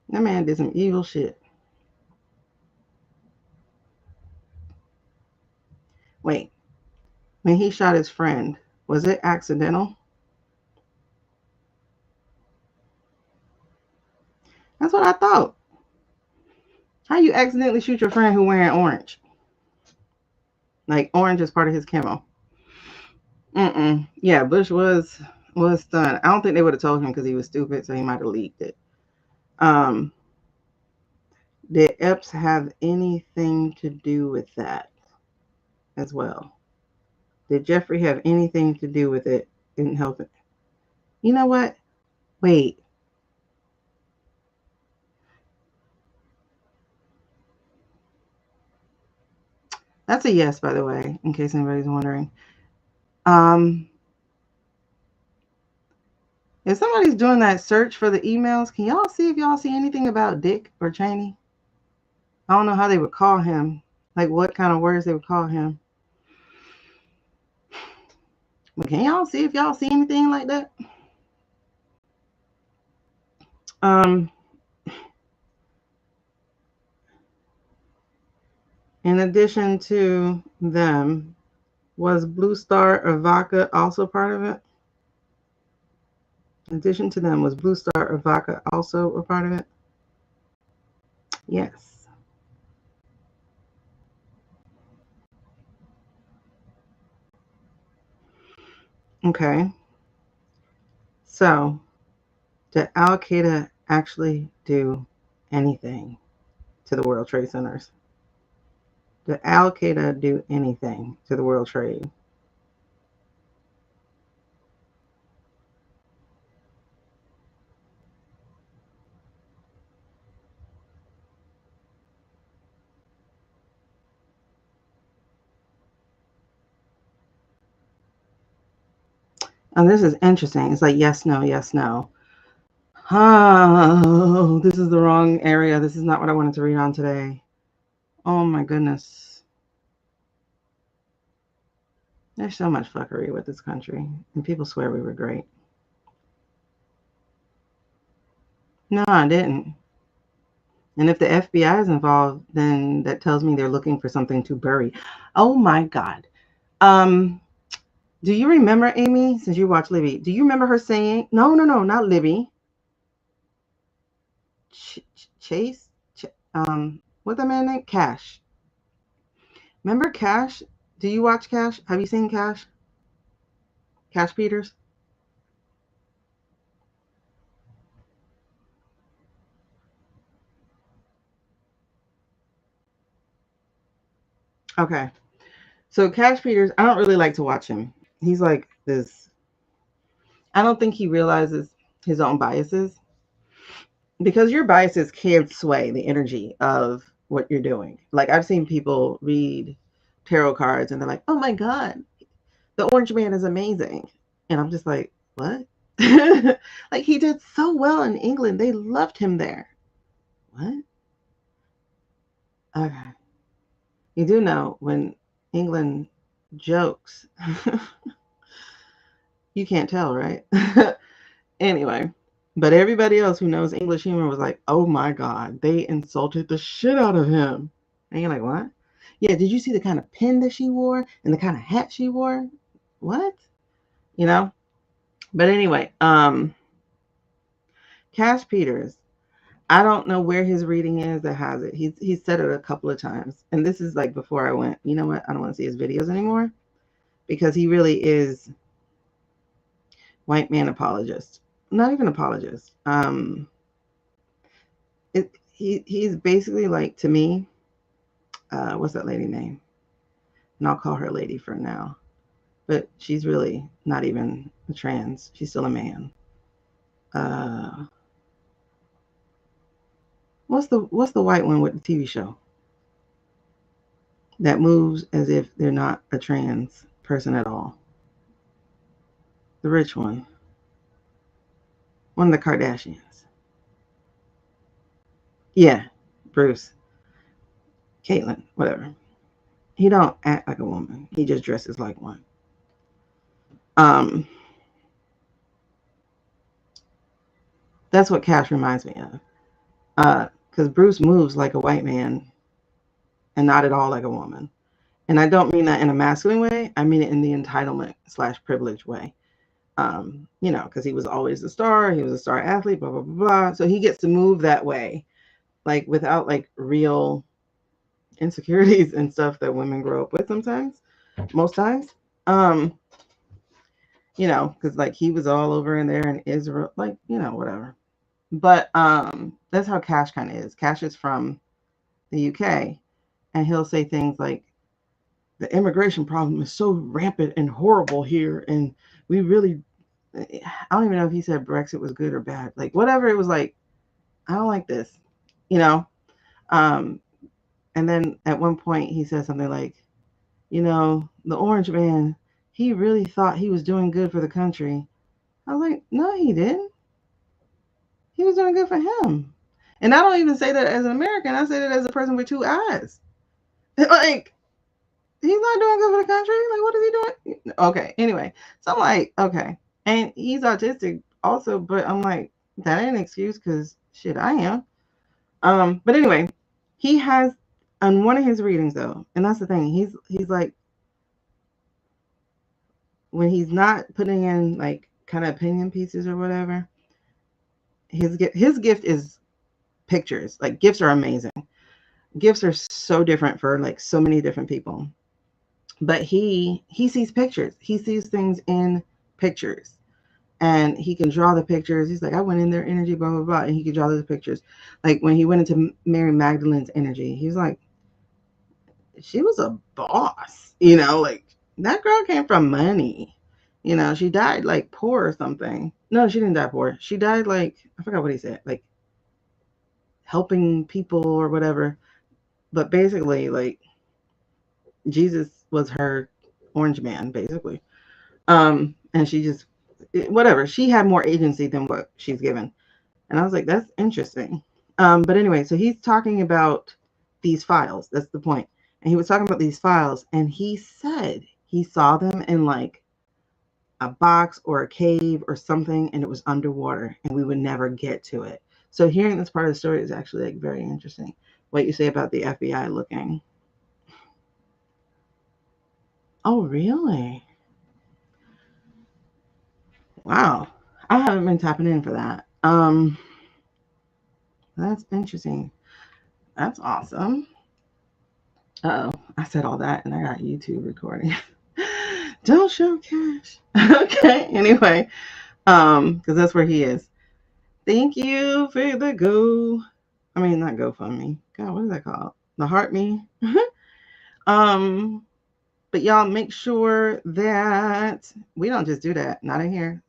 That man did some evil shit. Wait, when he shot his friend, was it accidental? That's what I thought. How you accidentally shoot your friend who wearing orange? Like orange is part of his camo. Yeah, Bush was stunned. I don't think they would have told him because he was stupid, so he might have leaked it. Um, did Epps have anything to do with that as well? Did Jeffrey have anything to do with it in helping? You know what? Wait. That's a yes, by the way, in case anybody's wondering. Um, if somebody's doing that search for the emails, can y'all see if y'all see anything about Dick or Cheney? I don't know how they would call him, like what kind of words they would call him. But can y'all see if y'all see anything like that? Um, in addition to them, was Blue Star or Vodka also part of it? In addition to them, was Blue Star or Vodka also a part of it? Yes. Okay. So, did Al Qaeda actually do anything to the World Trade Centers? Did Al Qaeda do anything to the World Trade? And this is interesting. It's like yes, no, yes, no. Oh, this is the wrong area. This is not what I wanted to read on today. Oh my goodness. There's so much fuckery with this country, and people swear we were great. No, I didn't. And if the FBI is involved, then that tells me they're looking for something to bury. Oh my God. Um, do you remember Amy? Since you watch Libby, do you remember her saying, "No, no, no, not Libby. Chase, what's that man name? Cash. Remember Cash? Do you watch Cash? Have you seen Cash? Cash Peters? Okay. So Cash Peters, I don't really like to watch him. He's like this. I don't think he realizes his own biases because your biases can sway the energy of what you're doing. Like I've seen people read tarot cards and they're like, "Oh my God, the Orange Man is amazing," and I'm just like, "What?" Like he did so well in England. They loved him there. What? Okay. You do know when England jokes, you can't tell, right? Anyway, but everybody else who knows English humor was like, oh my God, they insulted the shit out of him. And you're like, what? Yeah, did you see the kind of pin that she wore and the kind of hat she wore? What? You know? But anyway, Cash Peters, I don't know where his reading is that has it. He's said it a couple of times. And this is like before I went, you know what? I don't want to see his videos anymore because he really is white man apologist. Not even apologist. He's basically like to me, what's that lady name? And I'll call her lady for now. But she's really not even a trans. She's still a man. Uh, what's the white one with the TV show that moves as if they're not a trans person at all? The rich one. One of the Kardashians. Yeah, Bruce. Caitlyn, whatever. He don't act like a woman. He just dresses like one. Um, that's what Cash reminds me of. Because Bruce moves like a white man and not at all like a woman. And I don't mean that in a masculine way. I mean it in the entitlement / privilege way. Because he was always a star. He was a star athlete, blah, blah, blah, blah. So he gets to move that way, like without like real insecurities and stuff that women grow up with sometimes, most times. Because like he was all over in there in Israel, like, whatever. But that's how Cash kind of is. Cash is from the UK, and he'll say things like, the immigration problem is so rampant and horrible here, and we really, I don't even know if he said Brexit was good or bad. Like, whatever, it was like, I don't like this, you know? And then at one point he said something like, the orange man, he really thought he was doing good for the country. I was like, no, he didn't. He was doing good for him. And I don't even say that as an American. I say that as a person with two eyes. Like, he's not doing good for the country. Like, what is he doing? Okay, anyway. So I'm like, okay. And he's autistic also, but I'm like, that ain't an excuse because shit, I am. But anyway, he has on one of his readings though, and that's the thing, he's like, when he's not putting in like kind of opinion pieces or whatever, his gift is pictures. Like, gifts are amazing. Gifts are so different for like so many different people. But he sees pictures. He sees things in pictures. And he can draw the pictures. He's like, I went in their energy, blah, blah, blah. And he could draw those pictures. Like when he went into Mary Magdalene's energy, he was like, she was a boss, like that girl came from money. She died like poor or something. No, she didn't die poor. She died like, I forgot what he said, like helping people or whatever. But basically, like, Jesus was her orange man, basically. And she just, whatever. She had more agency than what she's given. And I was like, that's interesting. But anyway, so he's talking about these files. That's the point. And he was talking about these files, and he said he saw them in like a box or a cave or something, and it was underwater, and we would never get to it. So hearing this part of the story is actually like very interesting. What you say about the FBI looking. Oh, really? Wow. I haven't been tapping in for that. That's interesting. That's awesome. Uh-oh. I said all that and I got YouTube recording. Don't show Cash. Okay. Anyway, because that's where he is. Thank you for the not GoFundMe. God, what is that called? The Heart Me. But y'all make sure that we don't just do that. Not in here.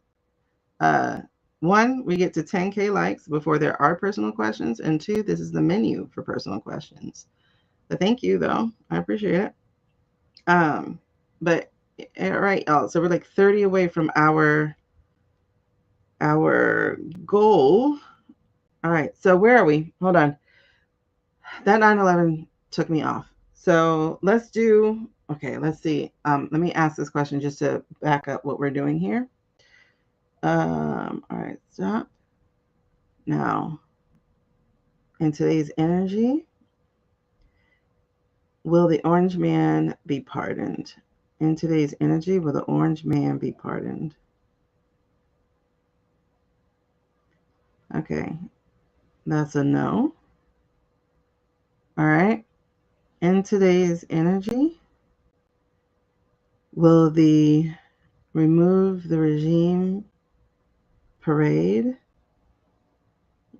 One, we get to 10K likes before there are personal questions. And two, this is the menu for personal questions. But thank you, though. I appreciate it. But all right, y'all. So we're like 30 away from our goal. All right. So where are we? Hold on. That 9/11 took me off. So let's do. Okay. Let's see. Let me ask this question just to back up what we're doing here. All right. Stop. Now, in today's energy, will the orange man be pardoned? In today's energy, will the orange man be pardoned? Okay, that's a no. All right. In today's energy, will the remove the regime parade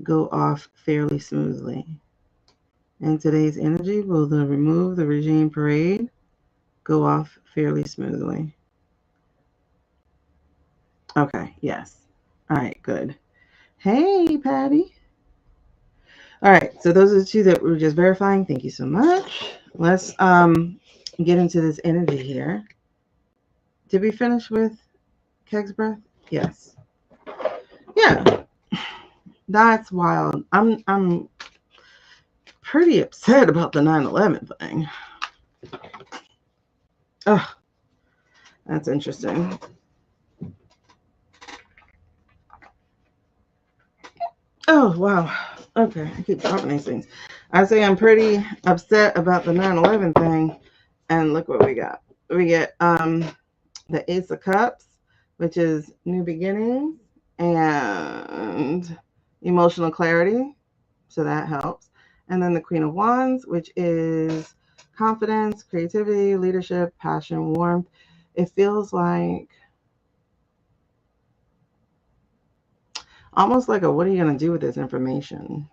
go off fairly smoothly? In today's energy, will the remove the regime parade go off fairly smoothly? Okay, yes. All right, good. Hey, Patty. All right, so those are the two that we were just verifying. Thank you so much. Let's get into this energy here. Did we finish with Keg's breath? Yes. Yeah. That's wild. I'm pretty upset about the 9/11 thing. Oh, that's interesting. Oh, wow. Okay, I keep dropping these things. I say I'm pretty upset about the 9/11 thing, and look what we got. We get the Ace of Cups, which is new beginnings and emotional clarity, so that helps. And then the Queen of Wands, which is confidence, creativity, leadership, passion, warmth. It feels like almost like a what are you going to do with this information?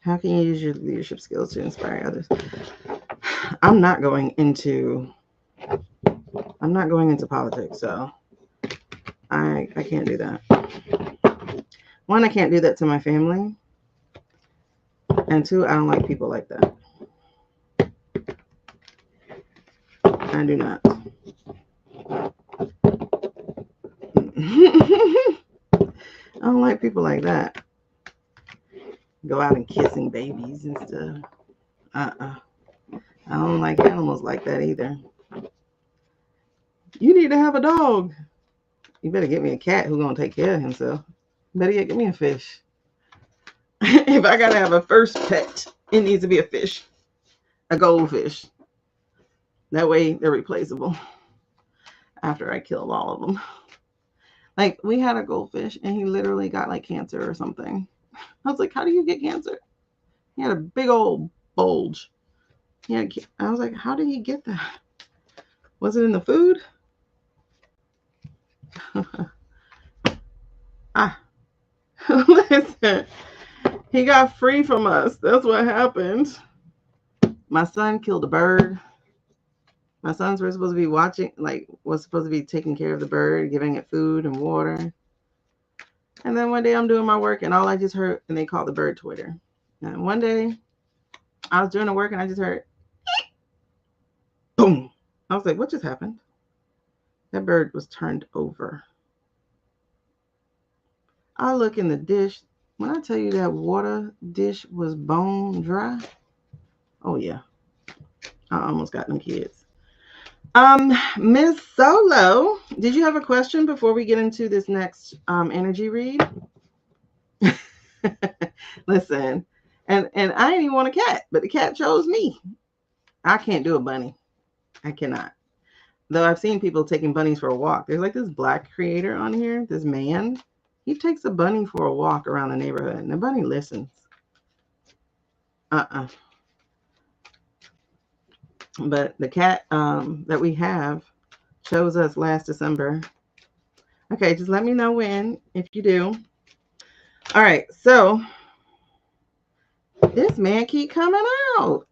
How can you use your leadership skills to inspire others? I'm not going into politics, so I can't do that. One, I can't do that to my family, and two, I don't like people like that. I do not. I don't like people like that. Go out and kissing babies and stuff. Uh-uh. I don't like animals like that either. You need to have a dog. You better get me a cat who's gonna take care of himself. Better yet, get me a fish. If I gotta have a first pet, it needs to be a fish, a goldfish. That way, they're replaceable after I kill all of them. Like we had a goldfish, and he literally got like cancer or something. I was like, "How do you get cancer?" He had a big old bulge. I was like, "How did he get that? Was it in the food?" Ah, listen, he got free from us. That's what happened. My son killed a bird. My sons were supposed to be watching, like, was supposed to be taking care of the bird, giving it food and water. And then one day I'm doing my work, and all I just heard, and they called the bird Twitter. And one day I was doing the work, and I just heard, boom. I was like, what just happened? That bird was turned over. I look in the dish. When I tell you that water dish was bone dry, oh yeah, I almost got them kids. Miss Solo, did you have a question before we get into this next energy read? Listen, and I didn't even want a cat, but the cat chose me. I can't do a bunny. I cannot. Though I've seen people taking bunnies for a walk. There's like this black creator on here, this man. He takes a bunny for a walk around the neighborhood, and the bunny listens. But the cat that we have chose us last December. Okay, just let me know when, if you do. All right, so this man keep coming out.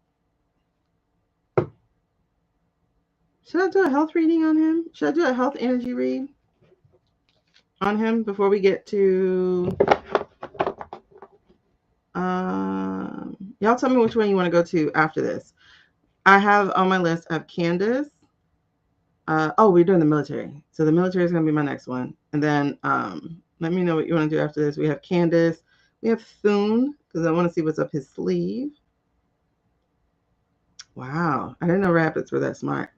Should I do a health reading on him? Should I do a health energy read on him before we get to... y'all tell me which one you want to go to after this. I have on my list, I have Candace. We're doing the military. So the military is going to be my next one. And then let me know what you want to do after this. We have Candace. We have Thune, because I want to see what's up his sleeve. Wow. I didn't know rabbits were that smart.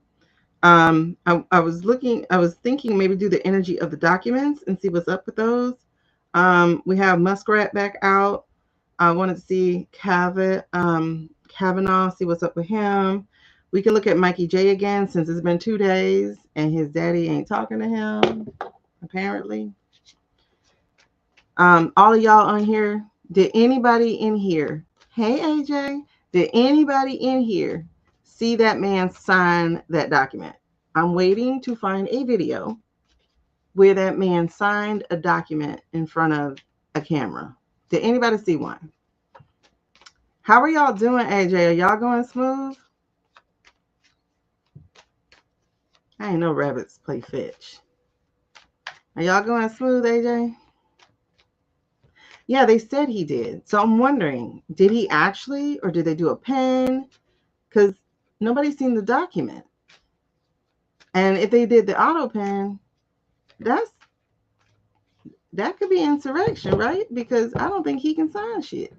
I was thinking maybe do the energy of the documents and see what's up with those. We have Muskrat back out. I wanted to see Kavanaugh, see what's up with him. We can look at Mikey J again since it's been 2 days and his daddy ain't talking to him, apparently. All of y'all on here, did anybody in here, hey AJ, did anybody in here see that man sign that document? I'm waiting to find a video where that man signed a document in front of a camera. Did anybody see one? How are y'all doing, AJ? Are y'all going smooth? I ain't know rabbits play fetch. Are y'all going smooth, AJ? Yeah, they said he did. So I'm wondering, did he actually, or did they do a pen? Because nobody's seen the document. And if they did the auto pen, That's that could be insurrection, right? Because I don't think he can sign shit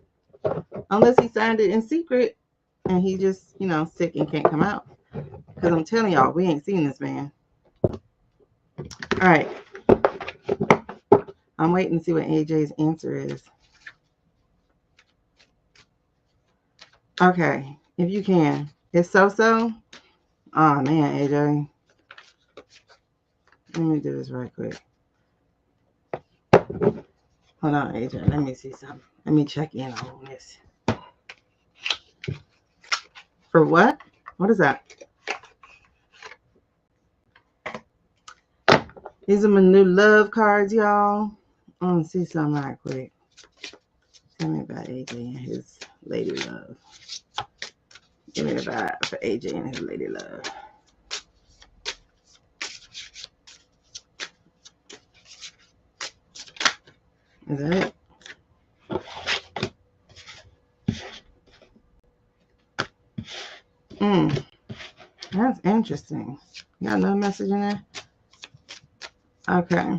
unless he signed it in secret and he just, sick and can't come out. Because I'm telling y'all, we ain't seen this man. All right. I'm waiting to see what AJ's answer is. Okay. If you can. It's so. Oh, man, AJ. Let me do this right quick. Hold on, AJ. Let me see something. Let me check in on this. For what? What is that? These are my new love cards, y'all. I want to see something right quick. Tell me about AJ and his lady love. Give me the vibe for AJ and his lady love. Is that it? That's interesting. You got another message in there? Okay.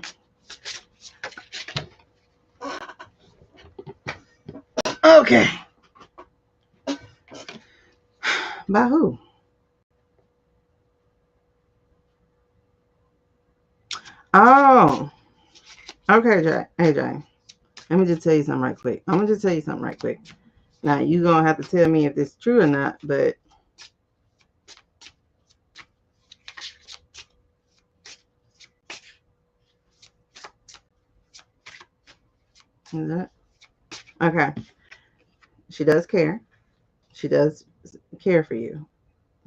Okay. By who? Oh. Okay, AJ. Let me just tell you something right quick. I'm going to just tell you something right quick. Now, you're going to have to tell me if this is true or not, but is that? Okay. She does care. She does care for you.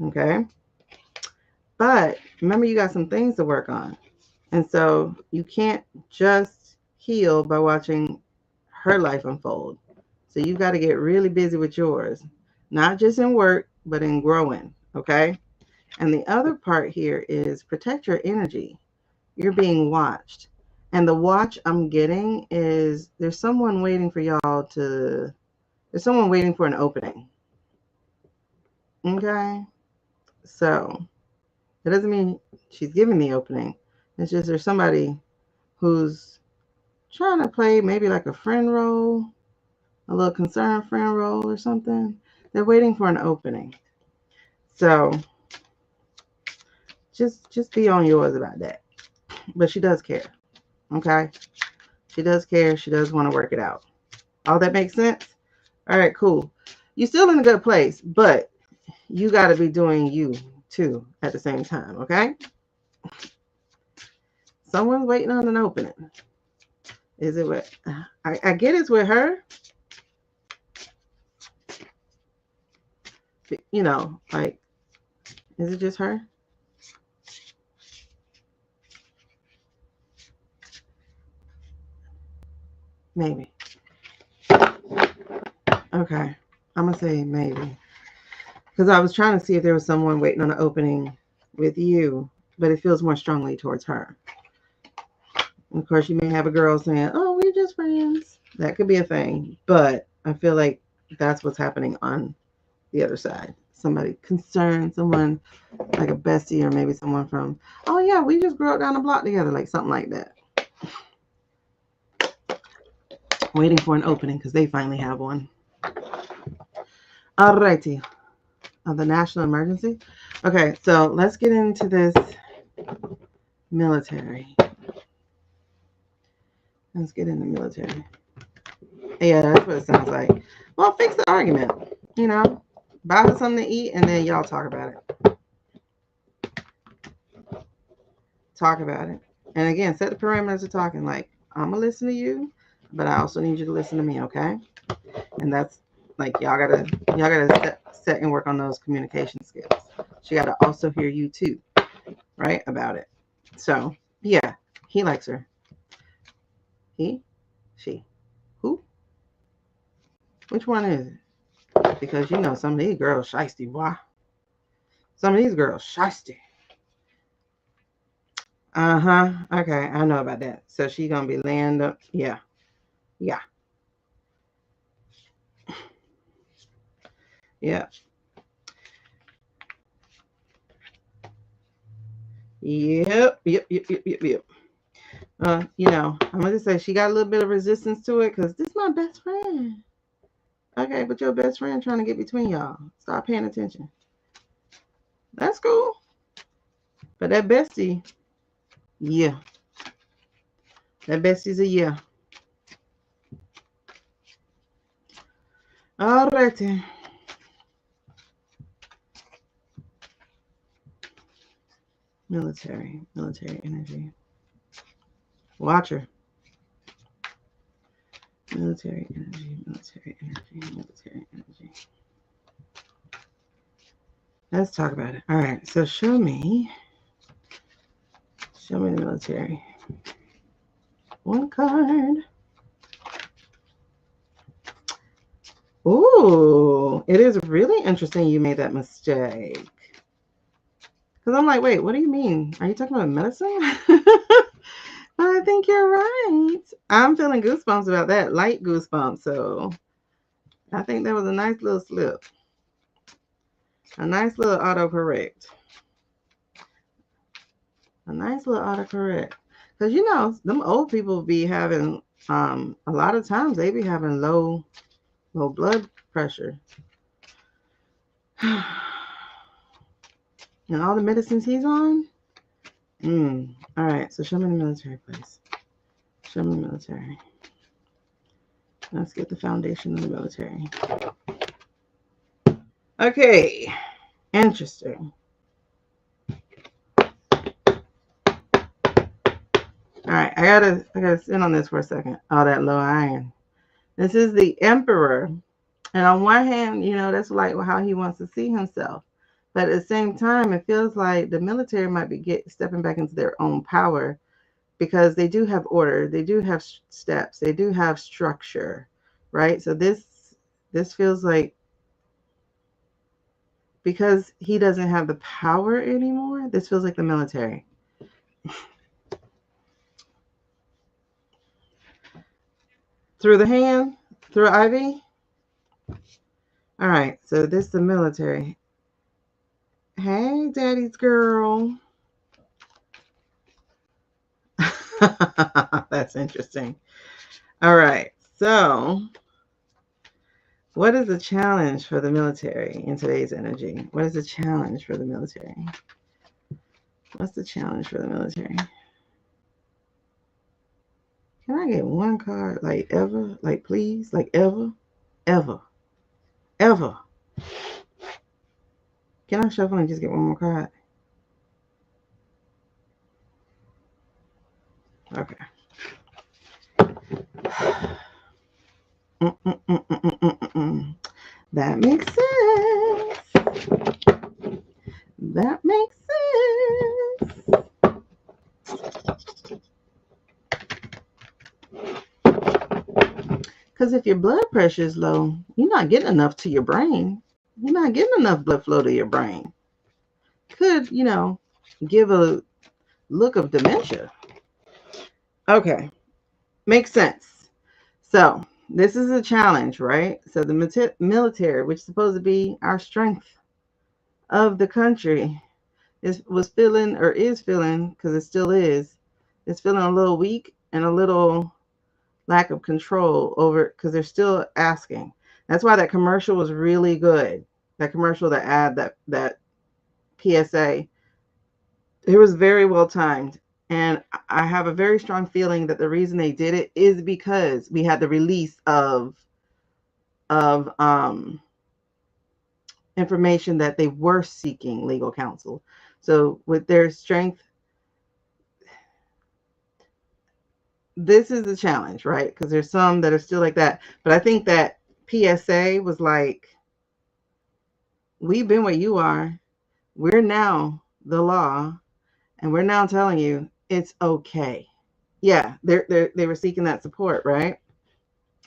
Okay. But remember, you got some things to work on. And so you can't just heal by watching her life unfold. So you got to get really busy with yours, not just in work, but in growing. Okay. And the other part here is protect your energy. You're being watched. And the watch I'm getting is there's someone waiting for there's someone waiting for an opening. Okay. So it doesn't mean she's giving the opening. It's just there's somebody who's trying to play maybe like a friend role, a little concerned friend role or something. They're waiting for an opening. So just be on yours about that. But she does care. Okay? She does care. She does want to work it out. All that makes sense? All right, cool. You're still in a good place, but you got to be doing you too at the same time, okay? Someone's waiting on an opening. Is it with, I get it's with her. Like, is it just her? Maybe. Okay. I'm going to say maybe. Because I was trying to see if there was someone waiting on an opening with you, but it feels more strongly towards her. And of course, you may have a girl saying, oh, we're just friends. That could be a thing. But I feel like that's what's happening on the other side. Somebody concerned, someone like a bestie, or maybe someone from, oh, yeah, we just grew up down the block together, like something like that. Waiting for an opening because they finally have one. Alrighty. The national emergency. Okay, so let's get into this military. Let's get into military. Yeah, that's what it sounds like. Well, fix the argument. Buy her something to eat, and then y'all talk about it. Talk about it. And again, set the parameters of talking. Like, I'm gonna listen to you, but I also need you to listen to me, okay? And that's like y'all gotta set and work on those communication skills. She gotta also hear you too, right? About it. So yeah, he likes her. He, she, who? Which one is it? Because some of these girls shiesty, boy. Some of these girls shiesty. Okay, I know about that. So she gonna be laying up. Yeah. Yeah. Yep. You know, I'm gonna just say she got a little bit of resistance to it because this is my best friend. Okay, but your best friend trying to get between y'all. Stop paying attention. That's cool. But that bestie, yeah. That bestie's a yeah. Alrighty. Military energy. Watcher. Military energy, military energy, military energy. Let's talk about it. All right, so show me the military. One card. Ooh, it is really interesting you made that mistake. Because I'm like, wait, what do you mean? Are you talking about medicine? I think you're right. I'm feeling goosebumps about that, light goosebumps. So I think that was a nice little slip. A nice little autocorrect. A nice little autocorrect. Because, you know, them old people be having, a lot of times they be having low blood pressure. And all the medicines he's on? All right, so show me the military, please. Show me the military. Let's get the foundation of the military. Okay, interesting. All right, I gotta sit on this for a second. Oh, that low iron. This is the Emperor. And on one hand, you know, that's like how he wants to see himself. But at the same time, it feels like the military might be stepping back into their own power because they do have order, they do have steps, they do have structure, right? So this feels like because he doesn't have the power anymore, this feels like the military. Through the hand, through Ivy. All right, so this is the military. Hey, daddy's girl. That's interesting. All right, so what is the challenge for the military in today's energy? What is the challenge for the military? What's the challenge for the military? Can I get one card, like ever? Like please? Like ever? Ever? Ever? Can I shuffle and just get one more card? Okay. That makes sense. That makes sense. Because if your blood pressure is low, you're not getting enough to your brain. You're not getting enough blood flow to your brain. Could, you know, give a look of dementia. Okay. Makes sense. So this is a challenge, right? So the military, which is supposed to be our strength of the country, was feeling, or is feeling, because it still is, it's feeling a little weak and a little lack of control over, because they're still asking. That's why that commercial was really good. That commercial, that ad, that PSA, it was very well timed. And I have a very strong feeling that the reason they did it is because we had the release of information that they were seeking legal counsel. So with their strength, this is the challenge, right? Because there's some that are still like that. But I think that PSA was like, we've been where you are. We're now the law, and we're now telling you it's okay. Yeah, they were seeking that support, right?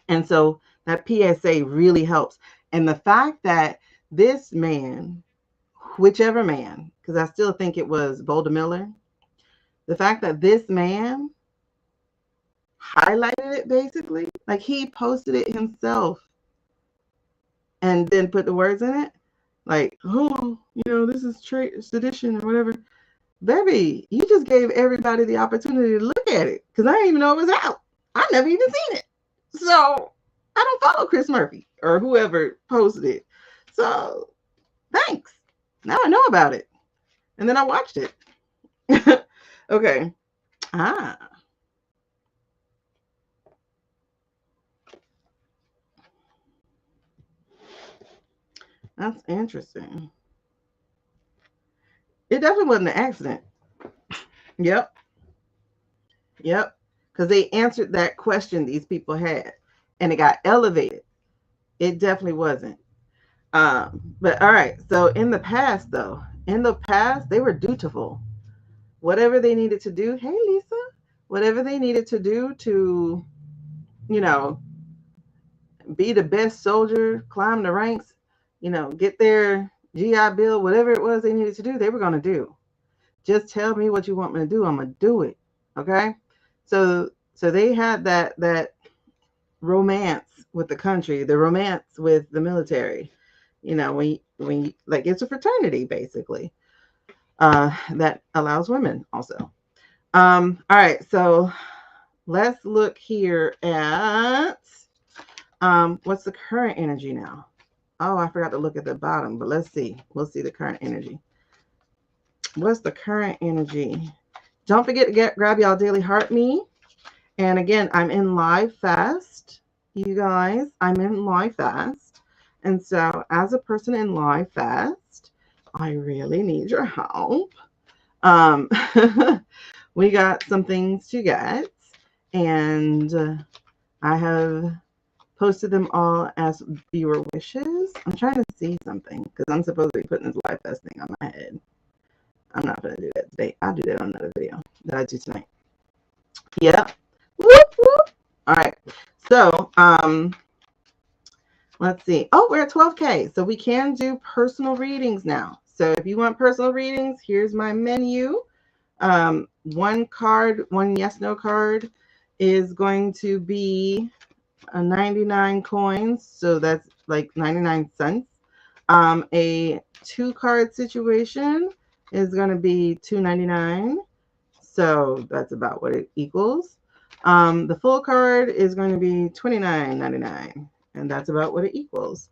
And so that PSA really helps. And the fact that this man, whichever man, because I still think it was Boulder Miller, the fact that this man highlighted it, basically, like he posted it himself and then put the words in it, like, oh, you know, this is sedition or whatever. Baby, you just gave everybody the opportunity to look at it because I didn't even know it was out. I never even seen it. So I don't follow Chris Murphy or whoever posted it. So thanks. Now I know about it. And then I watched it. Okay. Ah, that's interesting. It definitely wasn't an accident. Yep. Yep. Because they answered that question these people had and it got elevated. It definitely wasn't. But all right. So in the past, though, in the past, they were dutiful. Whatever they needed to do, hey, Lisa, whatever they needed to do to, you know, be the best soldier, climb the ranks, get their GI Bill, whatever it was they needed to do, they were going to do. Just tell me what you want me to do. I'm going to do it. Okay. So they had that romance with the country, the romance with the military. When like it's a fraternity basically that allows women also. All right, so let's look here at what's the current energy now. Oh, I forgot to look at the bottom, but let's see. We'll see the current energy. What's the current energy? Don't forget to grab y'all daily heart me. And again, I'm in live fast, you guys. I'm in live fast. And so as a person in live fast, I really need your help. Um, we got some things to get, and I have posted them all as viewer wishes. I'm trying to see something because I'm supposed to be putting this live fast thing on my head. I'm not going to do that today. I'll do that on another video that I do tonight. Yep. Whoop, whoop. All right. So, let's see. Oh, we're at 12K. So we can do personal readings now. So if you want personal readings, here's my menu. One card, one yes, no card is going to be a 99 coins. So that's like 99 cents. A 2-card situation is going to be $2.99. So that's about what it equals. The full card is going to be $29.99. And that's about what it equals.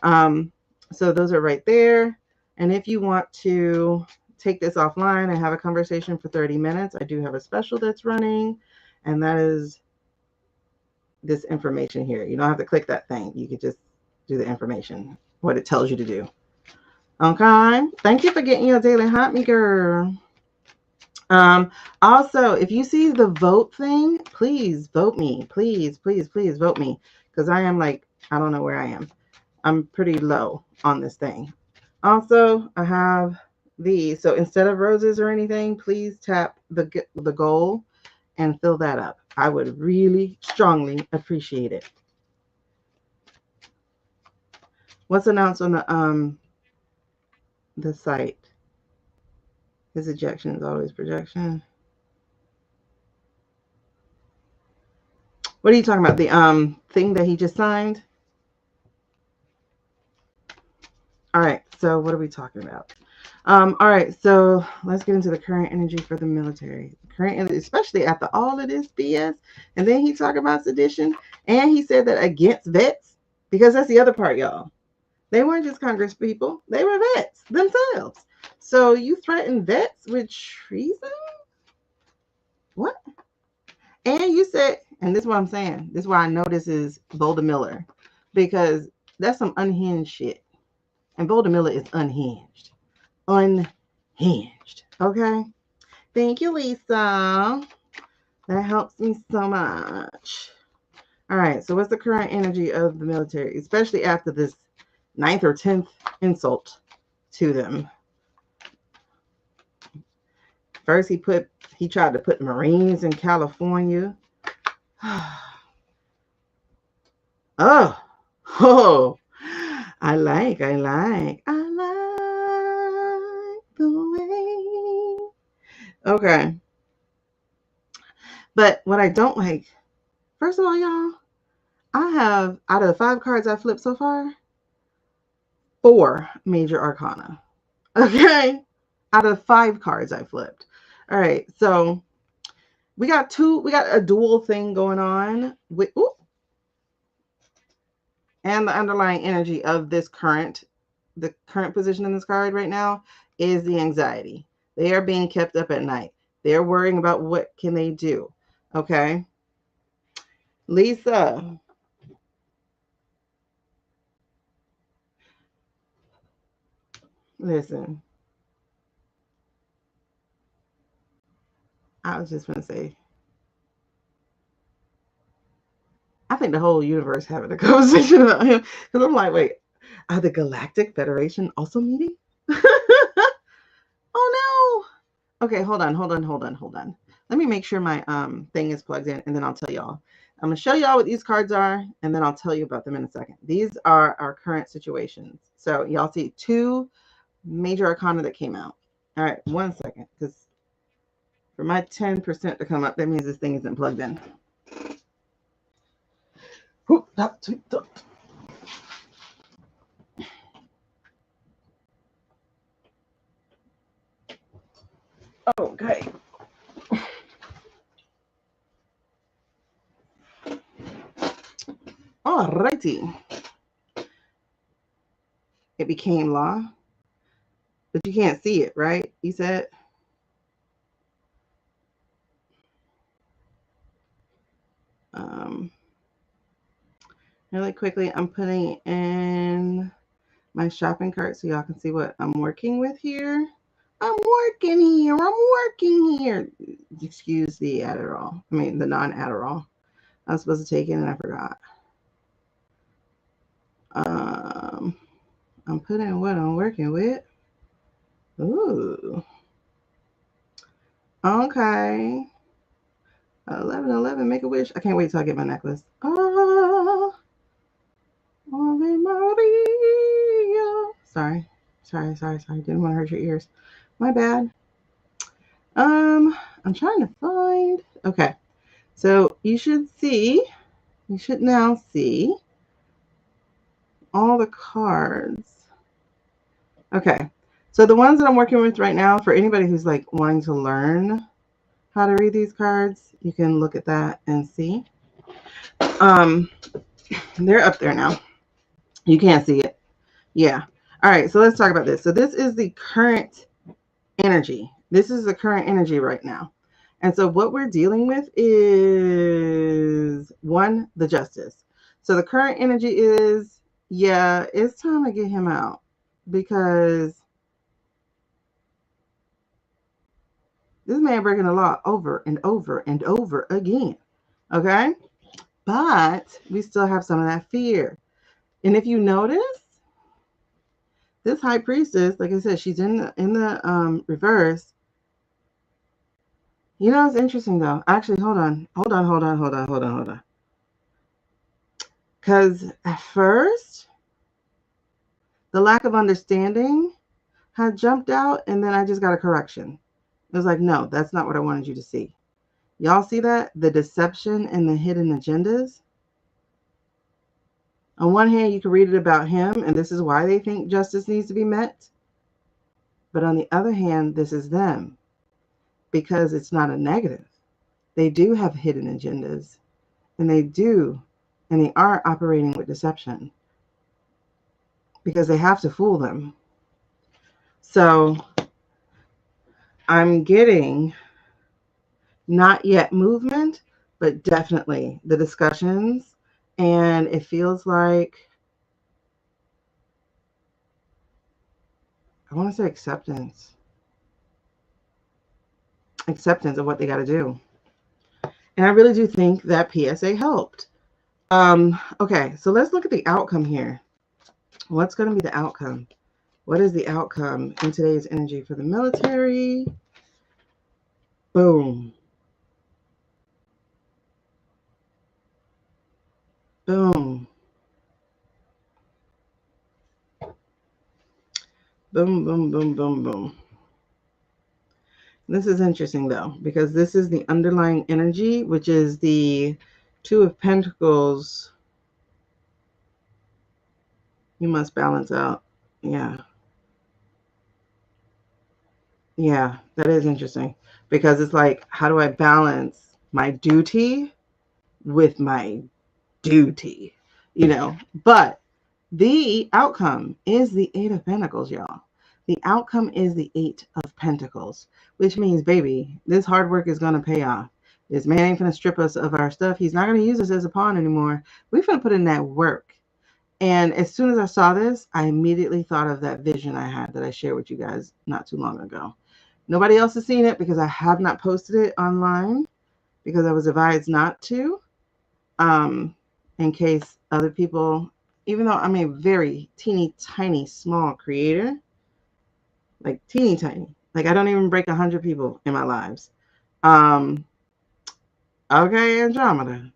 So those are right there. And if you want to take this offline and have a conversation for 30 minutes, I do have a special that's running. And that is this information here. You don't have to click that thing. You could just do the information, what it tells you to do. Okay. Thank you for getting your daily hot me, girl. Also, if you see the vote thing, please vote me. Please, please, please vote me. Because I am like, I don't know where I am. I'm pretty low on this thing. Also, I have these. So instead of roses or anything, please tap the goal and fill that up. I would really strongly appreciate it. What's announced on the site? His ejection is always projection. What are you talking about? The thing that he just signed? All right, so what are we talking about? All right, so let's get into the current energy for the military. Current energy, especially after all of this BS. And then he talked about sedition. And he said that against vets, because that's the other part, y'all. They weren't just Congress people. They were vets themselves. So you threaten vets with treason? What? And you said, and this is what I'm saying. This is why I know this is Boulder Miller. Because that's some unhinged shit. And Boulder Miller is unhinged. Unhinged. Okay? Thank you, Lisa. That helps me so much. All right. So what's the current energy of the military, especially after this 9th or 10th insult to them? First, he tried to put Marines in California. Oh, I like the way. Okay. But what I don't like, first of all, y'all, I have, out of the 5 cards I flipped so far, 4 major arcana. Okay? out of 5 cards I flipped. All right, so we got a dual thing going on with, ooh, and the underlying energy of the current position in this card right now is the anxiety. They are being kept up at night. They're worrying about what can they do. Okay. Lisa. Listen. I was just going to say, I think the whole universe having a conversation about him. Because I'm like, wait, are the Galactic Federation also meeting? Oh no. Okay, hold on. Let me make sure my thing is plugged in, and then I'll tell y'all. I'm gonna show y'all what these cards are, and then I'll tell you about them in a second. These are our current situations. So y'all see 2 major arcana that came out. All right, 1 second, because for my 10% to come up, that means this thing isn't plugged in. Okay. Alrighty. It became law, but you can't see it, right? You said. Really quickly, I'm putting in my shopping cart so y'all can see what I'm working with here. I'm working here. Excuse the Adderall. I mean, the non-Adderall. I was supposed to take it and I forgot. I'm putting what I'm working with. Ooh. Okay. 1111, make a wish. I can't wait till I get my necklace. Oh, Ave Maria. Sorry. Didn't want to hurt your ears. My bad. I'm trying to find. Okay. So you should now see all the cards. Okay. So the ones that I'm working with right now, for anybody who's like wanting to learn how to read these cards, you can look at that and see. They're up there now. You can't see it. Yeah. All right. So let's talk about this. So this is the current energy. This is the current energy right now. And so what we're dealing with is 1, the justice. So the current energy is, yeah, it's time to get him out because this man breaking the law over and over and over again. Okay. But we still have some of that fear. And if you notice, this high priestess, like I said, she's in the reverse. You know, it's interesting though. Actually, hold on. Because at first, the lack of understanding had jumped out, and then I just got a correction. It was like, no, that's not what I wanted you to see. Y'all see that? The deception and the hidden agendas. On one hand, you can read it about him, and this is why they think justice needs to be met. But on the other hand, this is them, because it's not a negative. They do have hidden agendas, and they are operating with deception because they have to fool them. So I'm getting not yet movement, but definitely the discussions. And it feels like, I want to say acceptance of what they got to do. And I really do think that PSA helped. Okay, so let's look at the outcome here. What's going to be the outcome? What is the outcome in today's energy for the military? Boom. Boom. Boom, boom, boom, boom, boom. This is interesting though, because this is the underlying energy, which is the 2 of Pentacles. You must balance out. Yeah. Yeah, that is interesting because it's like, how do I balance my duty with my duty? You know, but the outcome is the Eight of Pentacles, y'all. The outcome is the Eight of Pentacles, which means, baby, this hard work is going to pay off. This man ain't going to strip us of our stuff. He's not going to use us as a pawn anymore. We're going to put in that work. And as soon as I saw this, I immediately thought of that vision I had that I shared with you guys not too long ago. Nobody else has seen it because I have not posted it online because I was advised not to, in case other people, even though I'm a very teeny tiny small creator, like teeny tiny, like I don't even break 100 people in my lives. Um, okay, Andromeda,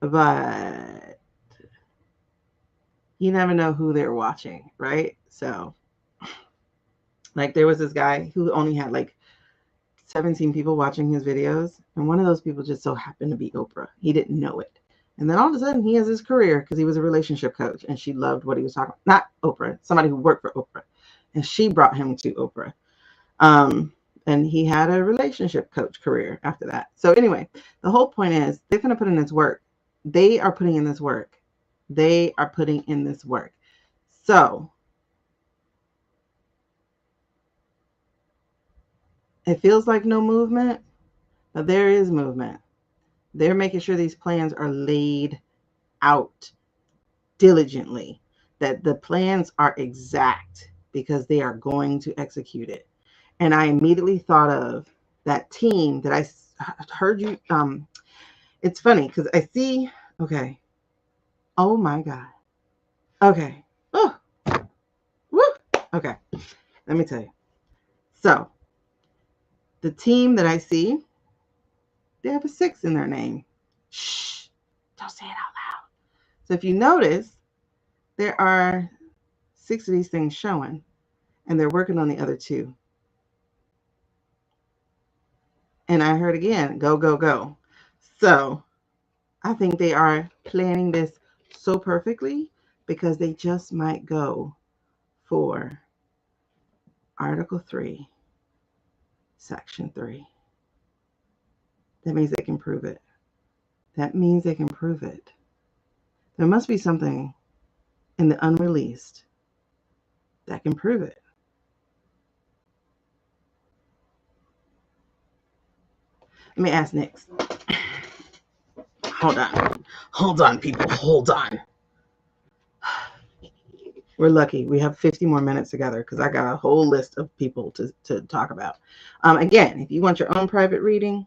but you never know who they're watching, right? So, like, there was this guy who only had like 17 people watching his videos, and one of those people just so happened to be Oprah. He didn't know it. And then all of a sudden, he has his career because he was a relationship coach, and she loved what he was talking about. Not Oprah, somebody who worked for Oprah. And she brought him to Oprah. Um, and he had a relationship coach career after that. So anyway, the whole point is they're going to put in this work. They are putting in this work. They are putting in this work. So it feels like no movement, but there is movement. They're making sure these plans are laid out diligently, that the plans are exact because they are going to execute it. And I immediately thought of that team that I heard you. It's funny because I see, okay. Oh my God. Okay. Oh, woo. Okay. Let me tell you. So the team that I see, they have a 6 in their name. Shh. Don't say it out loud. So if you notice, there are 6 of these things showing, and they're working on the other 2. And I heard again, go, go, go. So I think they are planning this so perfectly because they just might go for Article 3, Section 3. That means they can prove it. That means they can prove it. There must be something in the unreleased that can prove it. Let me ask next. Hold on. Hold on, people. Hold on. We're lucky. We have 50 more minutes together because I got a whole list of people to talk about. Again, if you want your own private reading,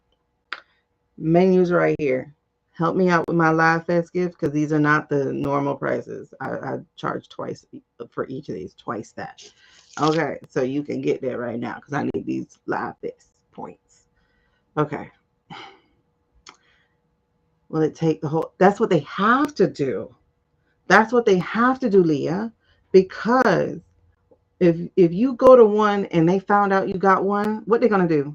menus right here. Help me out with my Live Fest gift because these are not the normal prices. I charge twice for each of these, twice that. Okay, so you can get there right now because I need these Live Fest points. Okay. Will it take the whole? That's what they have to do. That's what they have to do, Leah, because if you go to one and they found out you got one, what they're gonna do?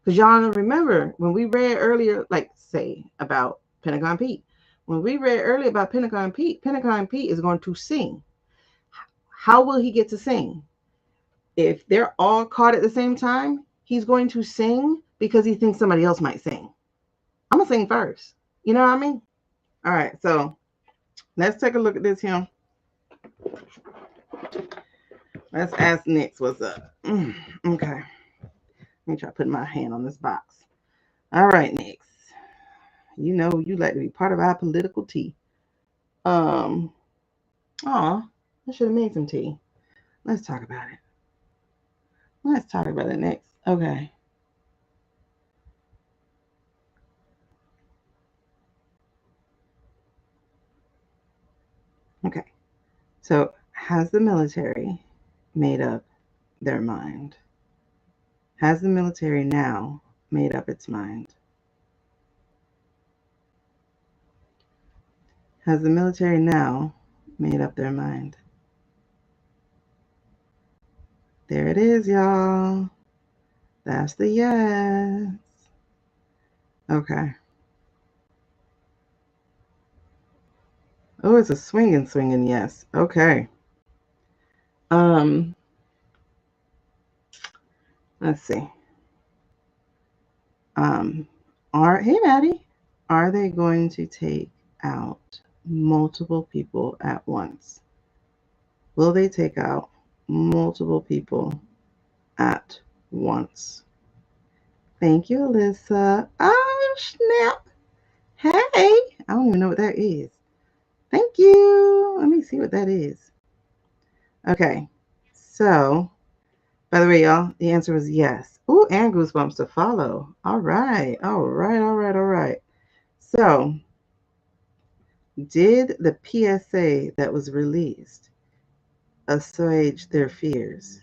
Because y'all remember when we read earlier, like say about Pentagon Pete, when we read earlier about Pentagon Pete is going to sing. How will he get to sing? If they're all caught at the same time, he's going to sing because he thinks somebody else might sing. I'm gonna sing first. You know what I mean? All right, so let's take a look at this here. Let's ask Nix what's up. Okay. Let me try putting my hand on this box. All right, Nix. You know you like to be part of our political tea. Oh, I should have made some tea. Let's talk about it. Let's talk about it next. Okay. Okay. So, has the military made up their mind? Has the military now made up its mind? Has the military now made up their mind? There it is, y'all. That's the yes. Okay. Oh, it's a swinging yes. Okay. Um, Let's see. Hey Maddie, are they going to take out multiple people at once? Will they take out multiple people at once? Thank you, Alyssa. Oh, snap. Hey, I don't even know what that is. Thank you. Let me see what that is. Okay, so, by the way, y'all, the answer was yes. Ooh, and goosebumps to follow. All right, all right, all right, all right. So, did the PSA that was released assuage their fears?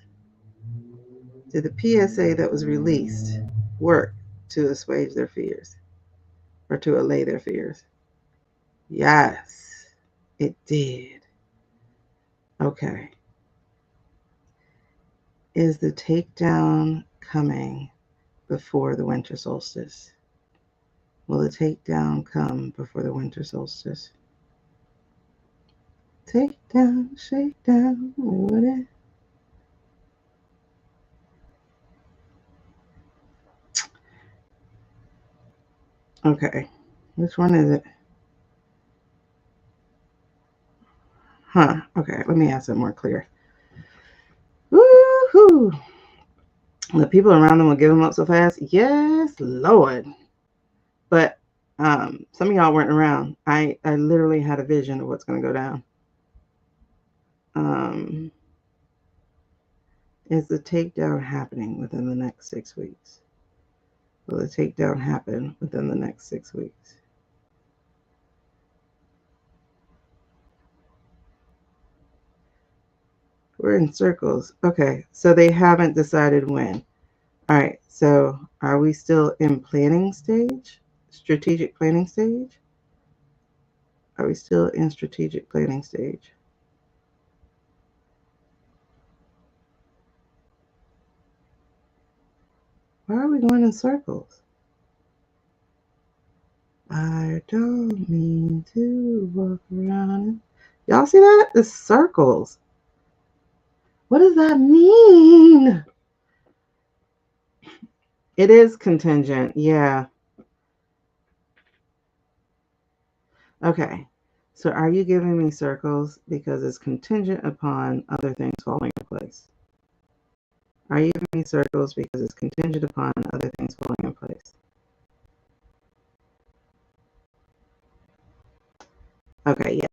Did the PSA that was released work to assuage their fears or to allay their fears? Yes, it did. Okay. Is the takedown coming before the winter solstice? Will the takedown come before the winter solstice? Take down, shake down, what it? Okay, which one is it? Huh, okay, let me ask it more clear. Woohoo! The people around them will give them up so fast. Yes, Lord. But some of y'all weren't around. I literally had a vision of what's going to go down. Is the takedown happening within the next 6 weeks? Will the takedown happen within the next 6 weeks? We're in circles. Okay, so they haven't decided when. All right, so are we still in planning stage? Strategic planning stage? Are we still in strategic planning stage? Why are we going in circles? I don't mean to walk around. Y'all see that? The circles. What does that mean? It is contingent, yeah. Okay. So are you giving me circles because it's contingent upon other things falling in place? Are you giving me circles because it's contingent upon other things falling in place? Okay, yes.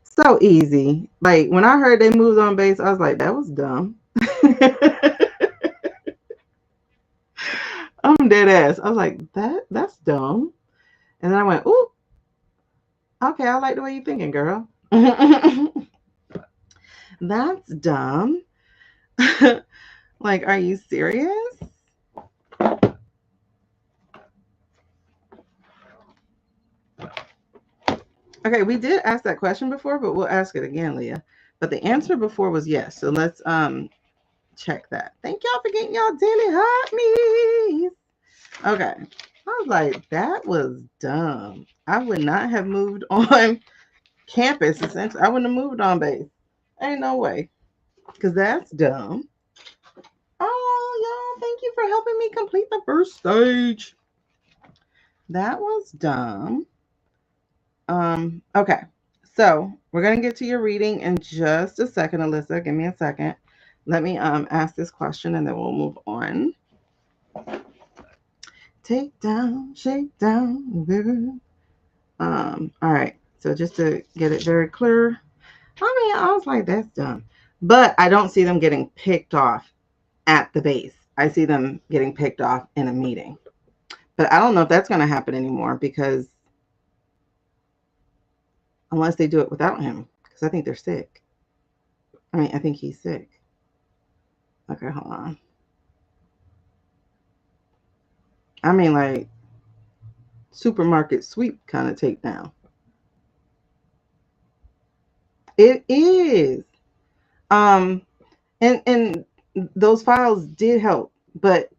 So easy. Like when I heard they moved on base, I was like, that was dumb. I'm dead ass. I was like, that's dumb. And then I went, ooh, okay, I like the way you're thinking, girl. That's dumb. Like, are you serious? Okay, we did ask that question before, but we'll ask it again, Leah. But the answer before was yes. So let's check that. Thank y'all for getting y'all daily hot me's. Okay. I was like, that was dumb. I would not have moved on campus, essentially. I wouldn't have moved on base. Ain't no way. Because that's dumb. Oh, y'all, thank you for helping me complete the first stage. That was dumb. Okay. So we're gonna get to your reading in just a second, Alyssa. Give me a second. Let me ask this question and then we'll move on. Take down, shake down, baby. All right. So just to get it very clear, I was like, that's dumb. But I don't see them getting picked off at the base. I see them getting picked off in a meeting. But I don't know if that's going to happen anymore because unless they do it without him, because I think they're sick. I think he's sick. Okay, hold on. Like supermarket sweep kind of takedown. It is. Um, and those files did help, but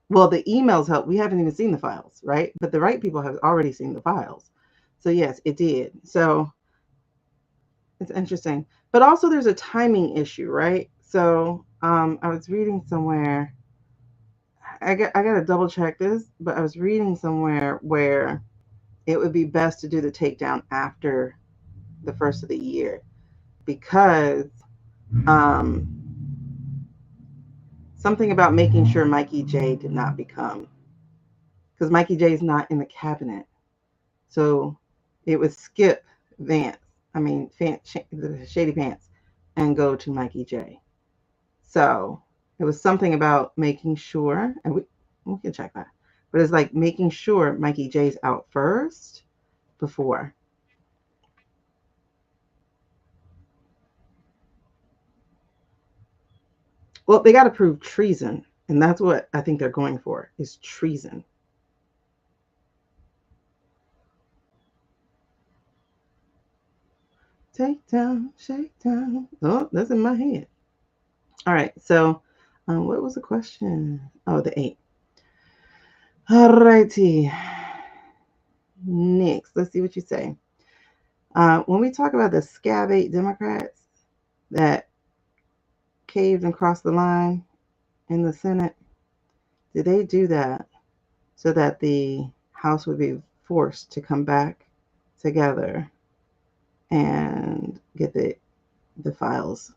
well, the emails help. We haven't even seen the files, right? But the right people have already seen the files. So yes, it did. So it's interesting. But also there's a timing issue, right? So I was reading somewhere. I got to double check this, but I was reading somewhere where it would be best to do the takedown after the first of the year because um, something about making sure Mikey J did not become, because Mikey J is not in the cabinet. So it would skip Vance, the Shady Pants, and go to Mikey J. So it was something about making sure, and we can check that, but it's like making sure Mikey J's out first before. Well, they got to prove treason, and that's what I think they're going for is treason. Take down, shake down. Oh, that's in my head. All right. So, what was the question? Oh, the 8. All righty. Next, let's see what you say. When we talk about the Scab 8 Democrats that caved and crossed the line in the Senate, did they do that so that the House would be forced to come back together and get the files?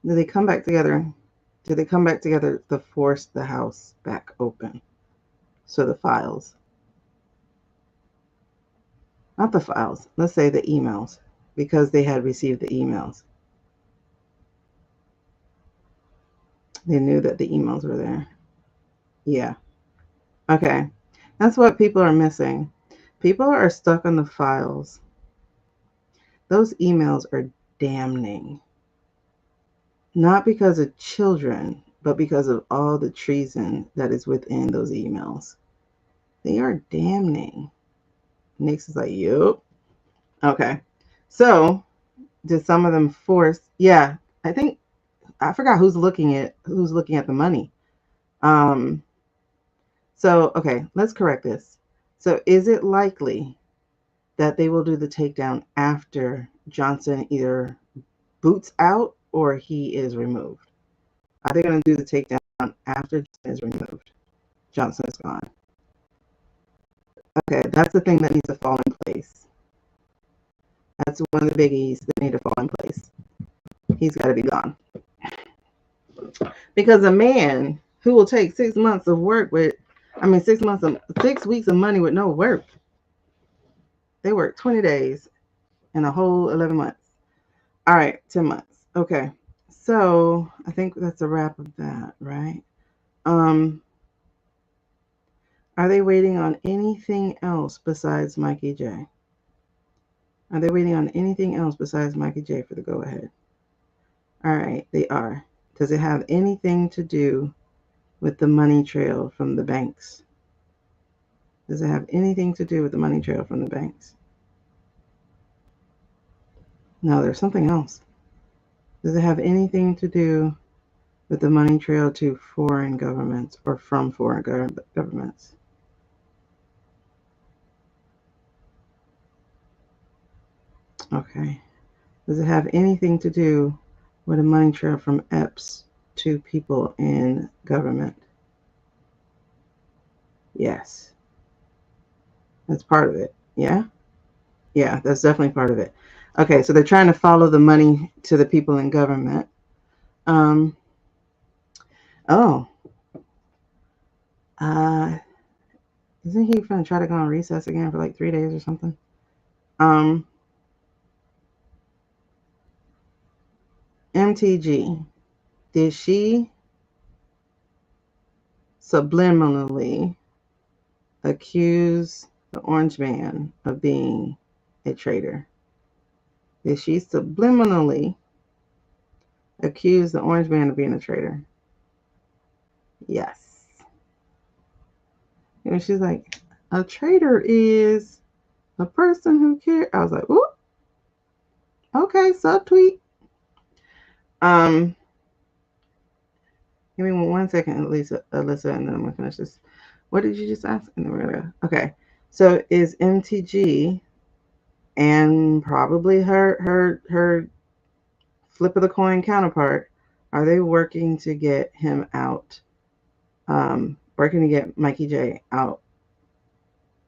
Did they come back together? Did they come back together to force the House back open? So the files, not the files, let's say the emails, because they had received the emails. They knew that the emails were there. Yeah. Okay. That's what people are missing. People are stuck on the files. Those emails are damning. Not because of children, but because of all the treason that is within those emails. They are damning. Nix is like, yup. Okay. So, did some of them force? Yeah, I think I forgot who's looking at the money. Um, so okay, let's correct this. So, is it likely that they will do the takedown after Johnson either boots out or he is removed? Are they going to do the takedown after Johnson is removed? Johnson is gone. Okay, that's the thing that needs to fall in place. That's one of the biggies that need to fall in place. He's got to be gone. Because a man who will take 6 months of work with, 6 weeks of money with no work. They work 20 days in a whole 11 months. All right, 10 months. Okay. So I think that's a wrap of that, right? Um, are they waiting on anything else besides Mikey J? Are they waiting on anything else besides Mikey J for the go ahead? All right, they are. Does it have anything to do with the money trail from the banks? Does it have anything to do with the money trail from the banks? No, there's something else. Does it have anything to do with the money trail to foreign governments or from foreign governments? Okay. Does it have anything to do with a money trail from EPS to people in government? Yes. That's part of it. Yeah? Yeah, that's definitely part of it. Okay, so they're trying to follow the money to the people in government. Um, oh, uh, isn't he going to try to go on recess again for like 3 days or something? Um, MTG, did she subliminally accuse the orange man of being a traitor? Did she subliminally accuse the orange man of being a traitor? Yes. And she's like, a traitor is a person who cares. I was like, ooh, okay, subtweet. Give me 1 second, Alyssa, and then I'm gonna finish this. What did you just ask? And then we're gonna okay. So is MTG and probably her flip of the coin counterpart, are they working to get him out? Working to get Mikey J out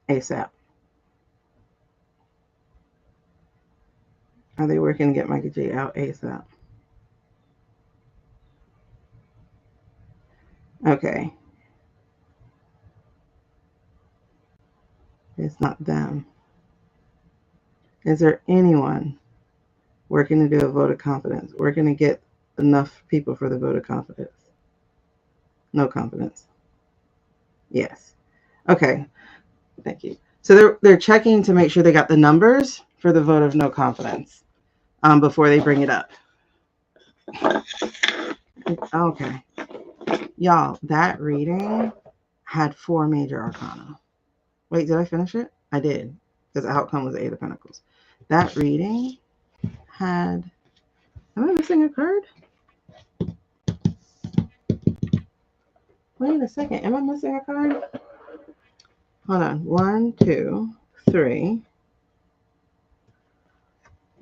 ASAP? Are they working to get Mikey J out ASAP? Okay. It's not them. Is there anyone working to do a vote of confidence? Working to get enough people for the vote of confidence? No confidence. Yes. Okay. Thank you. So they're checking to make sure they got the numbers for the vote of no confidence before they bring it up. Okay. Y'all, that reading had 4 major arcana. Wait, did I finish it? I did, because the outcome was 8 of Pentacles. That reading had... Am I missing a card? Wait a second. Am I missing a card? Hold on. 1, 2, 3.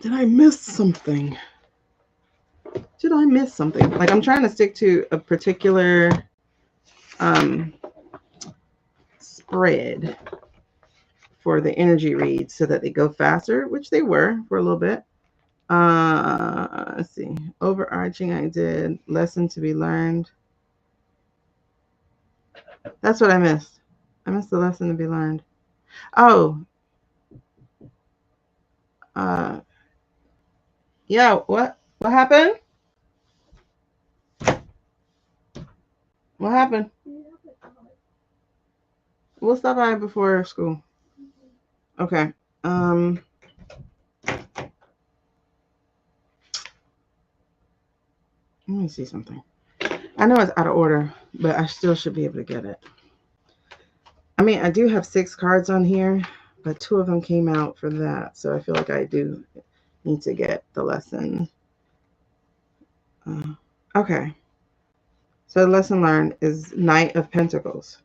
Did I miss something? Did I miss something? Like, I'm trying to stick to a particular spread for the energy reads so that they go faster, which they were for a little bit. Let's see. Overarching, I did. Lesson to be learned. That's what I missed. I missed the lesson to be learned. Oh. Yeah, what? What happened? What happened? We'll stop by before school. Okay. Let me see something. I know it's out of order, but I still should be able to get it. I mean, I do have 6 cards on here, but 2 of them came out for that. So I feel like I do need to get the lesson. Okay. So the lesson learned is Knight of Pentacles.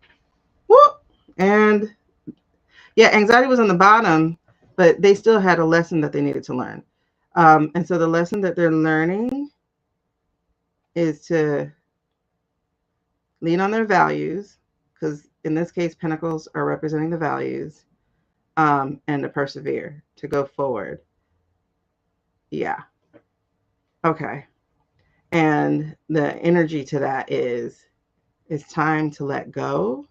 Whoop! And yeah, anxiety was on the bottom, but they still had a lesson that they needed to learn. And so the lesson that they're learning is to lean on their values, because in this case, Pentacles are representing the values, and to persevere, to go forward. Yeah. Okay. And the energy to that is it's time to let go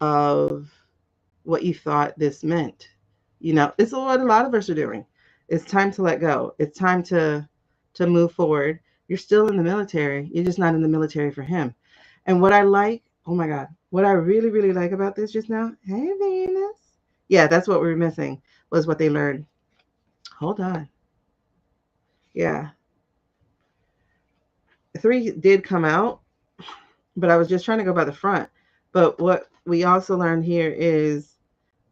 of what you thought this meant. You know, it's what a lot of us are doing. It's time to let go. It's time to move forward. You're still in the military. You're just not in the military for him. And what I like, oh my God, what I really, really like about this just now, hey, Venus. Yeah, that's what we were missing, was what they learned. Hold on. Yeah. 3 did come out, but I was just trying to go by the front. But what we also learned here is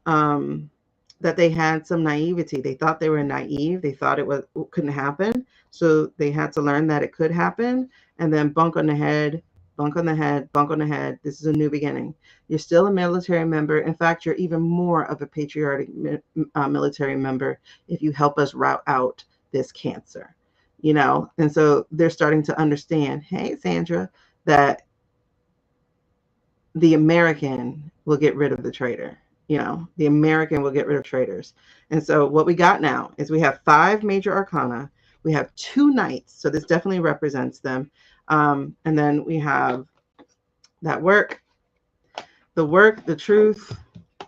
that they had some naivety. They thought they were naive. They thought it couldn't happen. So they had to learn that it could happen, and then bunk on the head, bunk on the head, bunk on the head. This is a new beginning. You're still a military member. In fact, you're even more of a patriotic military member if you help us rout out this cancer, you know? And so they're starting to understand, hey, Sandra, that the American will get rid of the traitor. You know, the American will get rid of traitors. And so what we got now is we have 5 major arcana. We have 2 knights. So this definitely represents them. And then we have that work, the truth.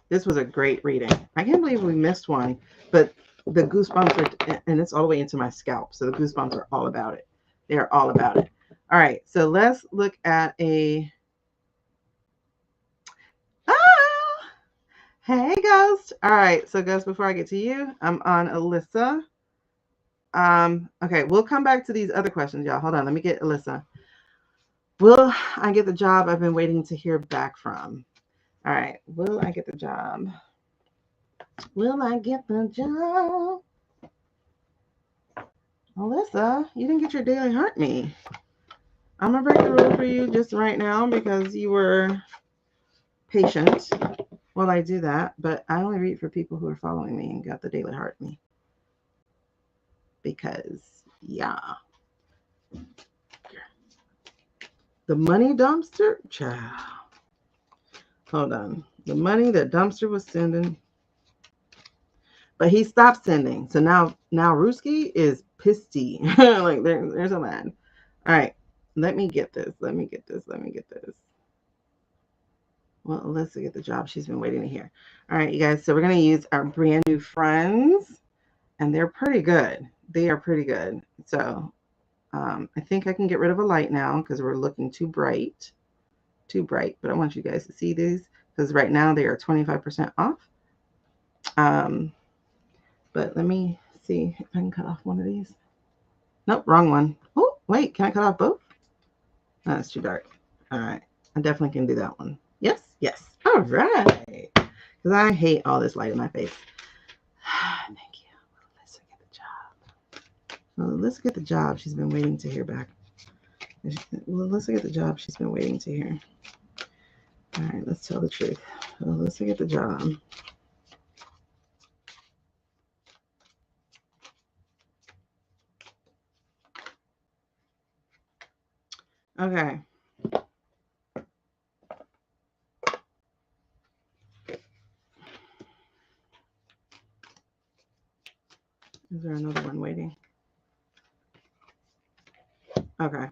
This was a great reading. I can't believe we missed one, but the goosebumps are, and it's all the way into my scalp. So the goosebumps are all about it. They are all about it. All right. So let's look at a, hey, Ghost. All right. So, Ghost, before I get to you, I'm on Alyssa. Okay. We'll come back to these other questions, y'all. Hold on. Let me get Alyssa. Will I get the job I've been waiting to hear back from? All right. Will I get the job? Will I get the job? Alyssa, you didn't get your daily heart me. I'm going to break the rule for you just right now because you were patient while I do that, but I only read for people who are following me and got the Daily Heart me. Because, yeah. The money dumpster? Child. Hold on. The money that dumpster was sending. But he stopped sending. So now Ruski is pissy. Like, they're so mad. All right. Let me get this. Well, Alyssa get the job she's been waiting to hear. All right, you guys. So we're going to use our brand new friends. And they're pretty good. They are pretty good. So I think I can get rid of a light now because we're looking too bright. But I want you guys to see these because right now they are 25% off. But let me see if I can cut off one of these. Nope, wrong one. Oh, wait, can I cut off both? No, it's too dark. All right, I definitely can do that one. Yes. All right. Because I hate all this light in my face. Thank you. Let's get the job. Well, let's get the job. She's been waiting to hear back. Well, let's get the job she's been waiting to hear. All right, let's tell the truth. Well, let's get the job. Okay. Is there another one waiting? Okay.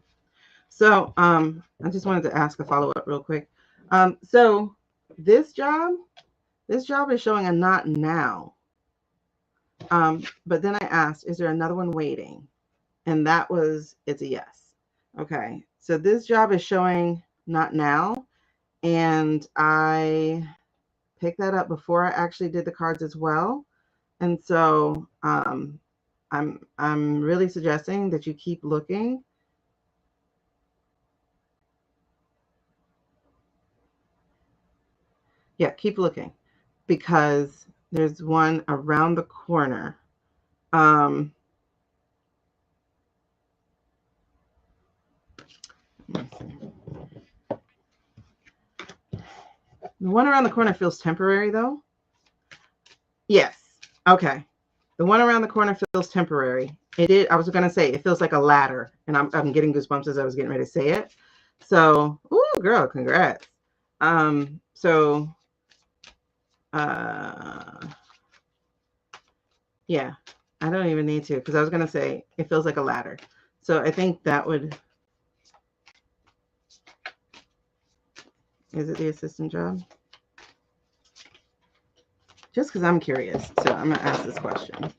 So I just wanted to ask a follow-up real quick. So this job is showing a not now. But then I asked, is there another one waiting? And it's a yes. Okay. So this job is showing not now. And I picked that up before I actually did the cards as well. And so I'm really suggesting that you keep looking. Yeah, keep looking because there's one around the corner. The one around the corner feels temporary though. Yes. Okay. The one around the corner feels temporary. I was going to say it feels like a ladder, and I'm getting goosebumps as I was getting ready to say it. So, ooh, girl, congrats. So, yeah, I don't even need to because I was going to say it feels like a ladder. So I think that would. Is it the assistant job? Just because I'm curious, so I'm going to ask this question.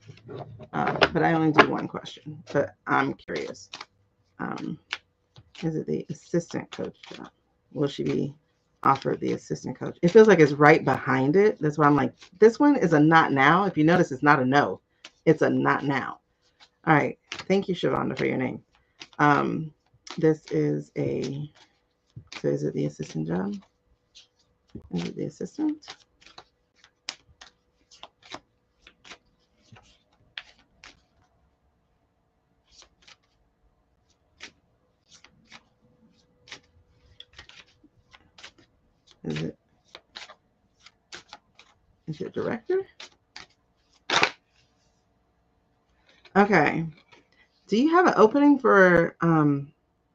But I only do one question, but I'm curious. Is it the assistant coach job? Will she be offered the assistant coach? It feels like it's right behind it. That's why I'm like, this one is a not now. If you notice, it's not a no. It's a not now. All right. Thank you, Shavonda, for your name. This is so is it the assistant job? Is it the assistant? Is it director? Okay. Do you have an opening for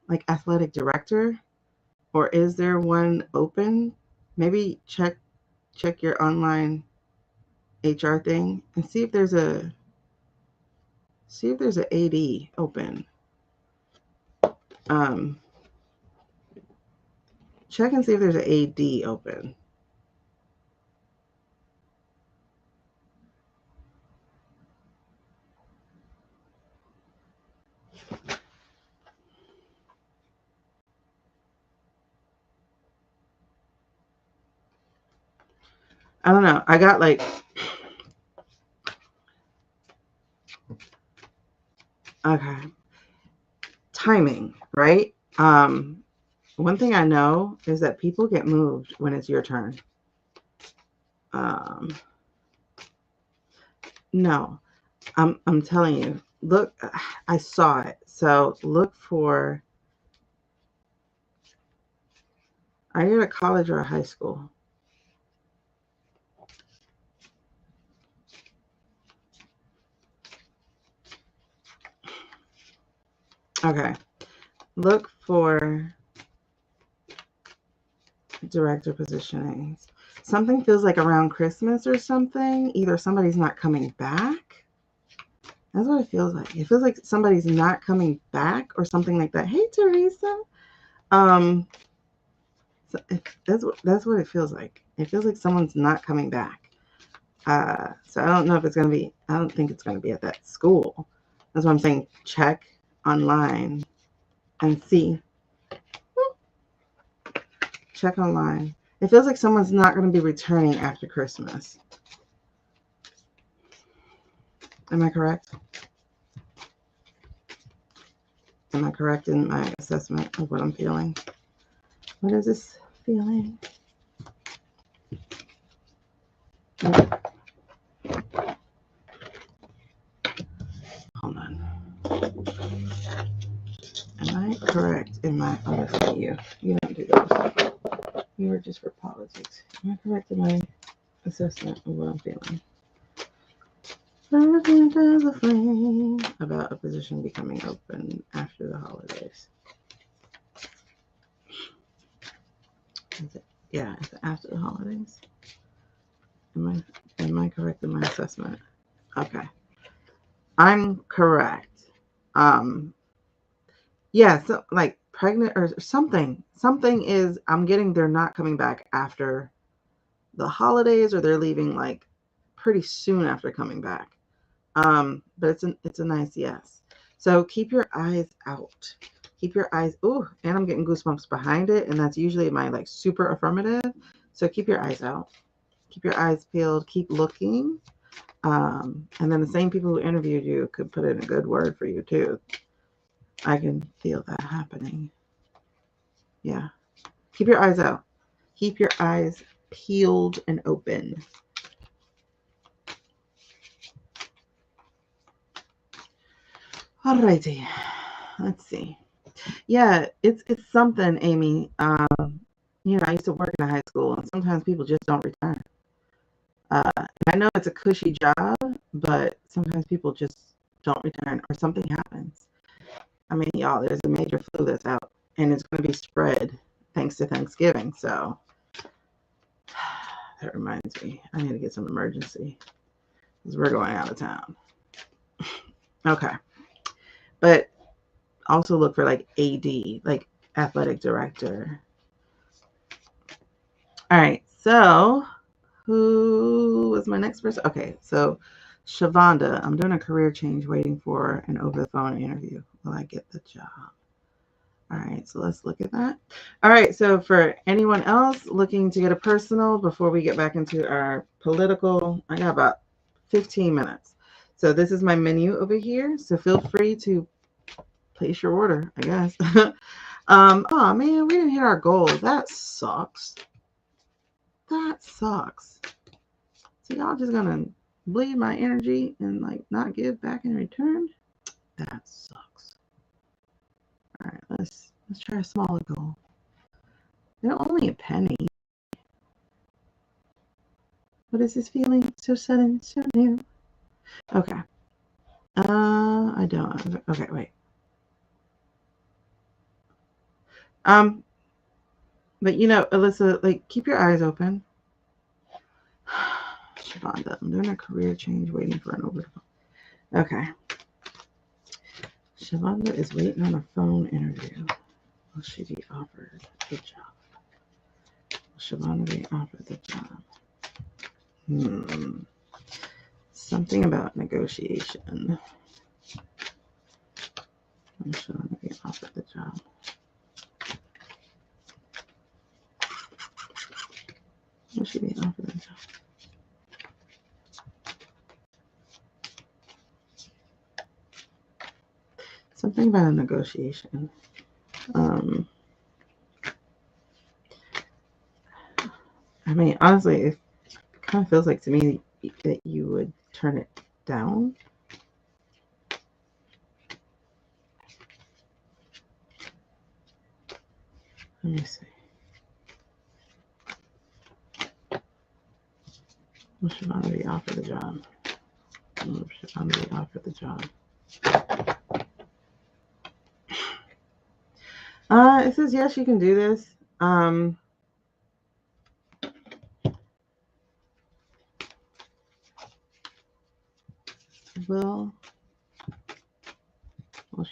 like athletic director? Or is there one open? Maybe check your online HR thing and see if there's an AD open. Check and see if there's an AD open. I don't know. I got like, okay, timing, right? One thing I know is that people get moved when it's your turn. No, I'm telling you. Look, I saw it. So look for. Are you at a college or a high school? Okay. Look for director positionings. Something feels like around Christmas or something. Either somebody's not coming back. That's what it feels like. It feels like somebody's not coming back or something like that. Hey, Teresa. So that's what it feels like. It feels like someone's not coming back. So I don't know if it's going to be, I don't think it's going to be at that school. That's what I'm saying. Check online and see. Check online. It feels like someone's not going to be returning after Christmas. Am I correct? Am I correct in my assessment of what I'm feeling? What is this feeling? Hold on. Am I correct in my, oh, that's not you. You don't do those. You were just for politics. Am I correct in my assessment of what I'm feeling? There's a flame about a position becoming open after the holidays. Is it? Yeah, is it after the holidays? Am I correct in my assessment? Okay. I'm correct. Yeah, so like pregnant or something. Something is, I'm getting they're not coming back after the holidays, or they're leaving like pretty soon after coming back. But it's a nice yes. So keep your eyes out. Keep your eyes. Oh, and I'm getting goosebumps behind it, and that's usually my like super affirmative. So keep your eyes out. Keep your eyes peeled. Keep looking. And then the same people who interviewed you could put in a good word for you too. I can feel that happening. Yeah. Keep your eyes out. Keep your eyes peeled and open. Alrighty. Let's see. Yeah, it's something, Amy. I used to work in a high school, and sometimes people just don't return. I know it's a cushy job, but sometimes people just don't return, or something happens. I mean, y'all, there's a major flu that's out, and it's going to be spread thanks to Thanksgiving. So that reminds me, I need to get some emergency because we're going out of town. Okay, but also look for like AD, like athletic director. All right, so who was my next person? Okay, so Shavonda, I'm doing a career change, waiting for an over the phone interview. Will I get the job? All right, so let's look at that. All right, so for anyone else looking to get a personal before we get back into our political, I got about 15 minutes. So this is my menu over here. So feel free to place your order, I guess. Oh man, we didn't hit our goal. That sucks. That sucks. So y'all just gonna bleed my energy and like not give back in return? That sucks. All right, let's try a smaller goal. They're only a penny. What is this feeling? So sudden, so new. Okay. I don't. Okay, wait. But Alyssa, like, keep your eyes open. Shavonda, I'm doing a career change, waiting for an overcome. Okay. Shavonda is waiting on a phone interview. Will she be offered the job? Will Shavonda be offered the job? Something about negotiation. Will Shavonda be offered the job? Will she be offered the job? Something about a negotiation. I mean, honestly, it kind of feels like to me that you would turn it down. Let me see. Will Shavonda be offered the job? Will Shavonda be offered the job? It says yes, you can do this. Will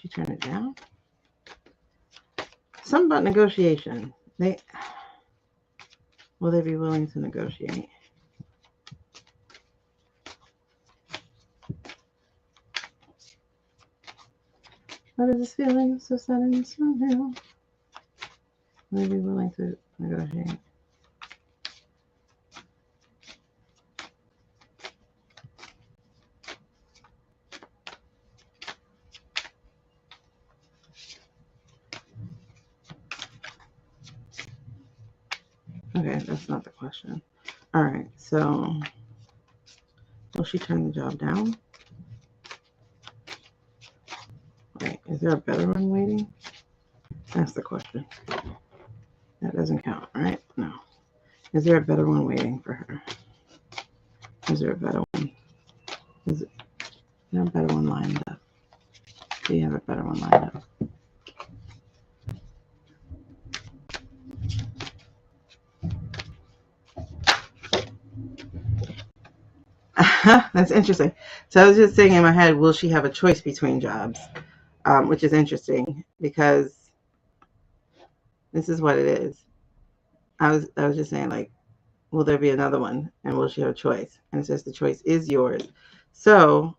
she turn it down? Something about negotiation. Will they be willing to negotiate? What is this feeling so sudden and so real? Will they be willing to negotiate? Okay, that's not the question. All right, so will she turn the job down? Wait, is there a better one waiting? That's the question. That doesn't count, right? No. Is there a better one waiting for her? Is there a better one? Is there a better one lined up? Do you have a better one lined up? That's interesting. So I was just saying in my head, will she have a choice between jobs? Which is interesting because this is what it is. I was just saying, like, will there be another one, and will she have a choice? And it says the choice is yours. So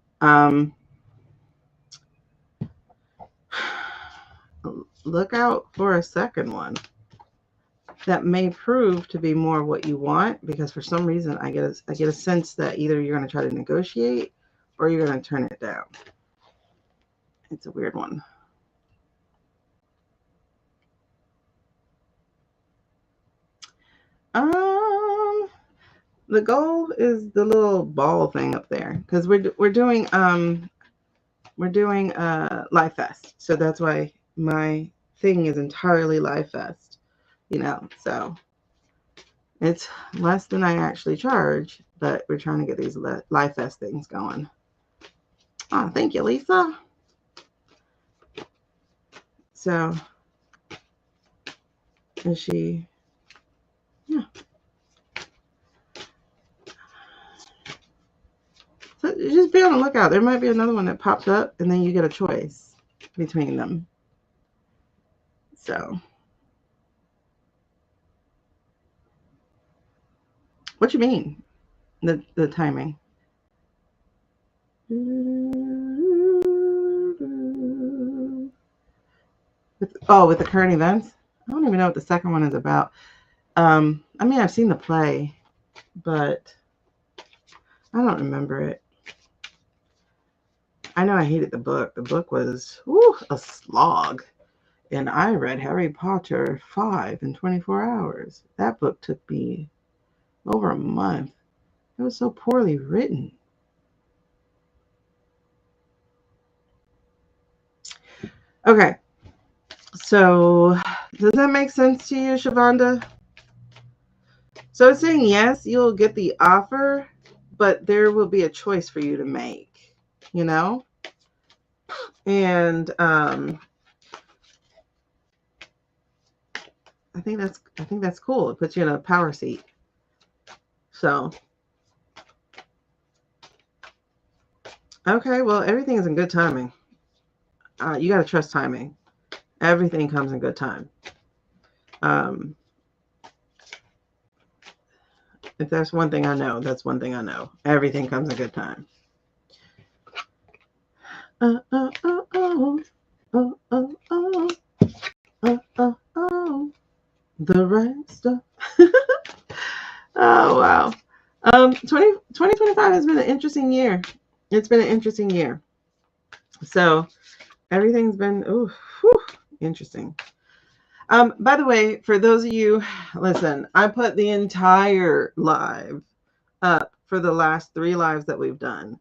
look out for a second one that may prove to be more what you want, because for some reason I get a sense that either you're going to try to negotiate or you're going to turn it down. It's a weird one. The goal is the little ball thing up there because we're doing Live Fest, so that's why my thing is entirely Live Fest. So it's less than I actually charge, but we're trying to get these Live Fest things going. Oh, thank you, Lisa. So is she? Yeah. So just be on the lookout. There might be another one that pops up, and then you get a choice between them. So, what you mean? The timing? With the current events? I don't even know what the second one is about. I mean, I've seen the play, but I don't remember it. I know I hated the book. The book was a slog. And I read Harry Potter 5 in 24 hours. That book took me over a month. It was so poorly written. Okay. So, does that make sense to you, Shavonda? So it's saying yes, you'll get the offer, but there will be a choice for you to make, And I think that's cool. It puts you in a power seat. So okay, well, everything is in good timing. You got to trust timing. Everything comes in good time. If there's one thing I know, that's one thing I know. Everything comes in good time. Oh, oh, oh, oh, oh, oh, oh, oh, oh, oh, the right stuff. Oh, wow. 2025 has been an interesting year. It's been an interesting year. So everything's been interesting. By the way, for those of you, listen, I put the entire live up for the last 3 lives that we've done.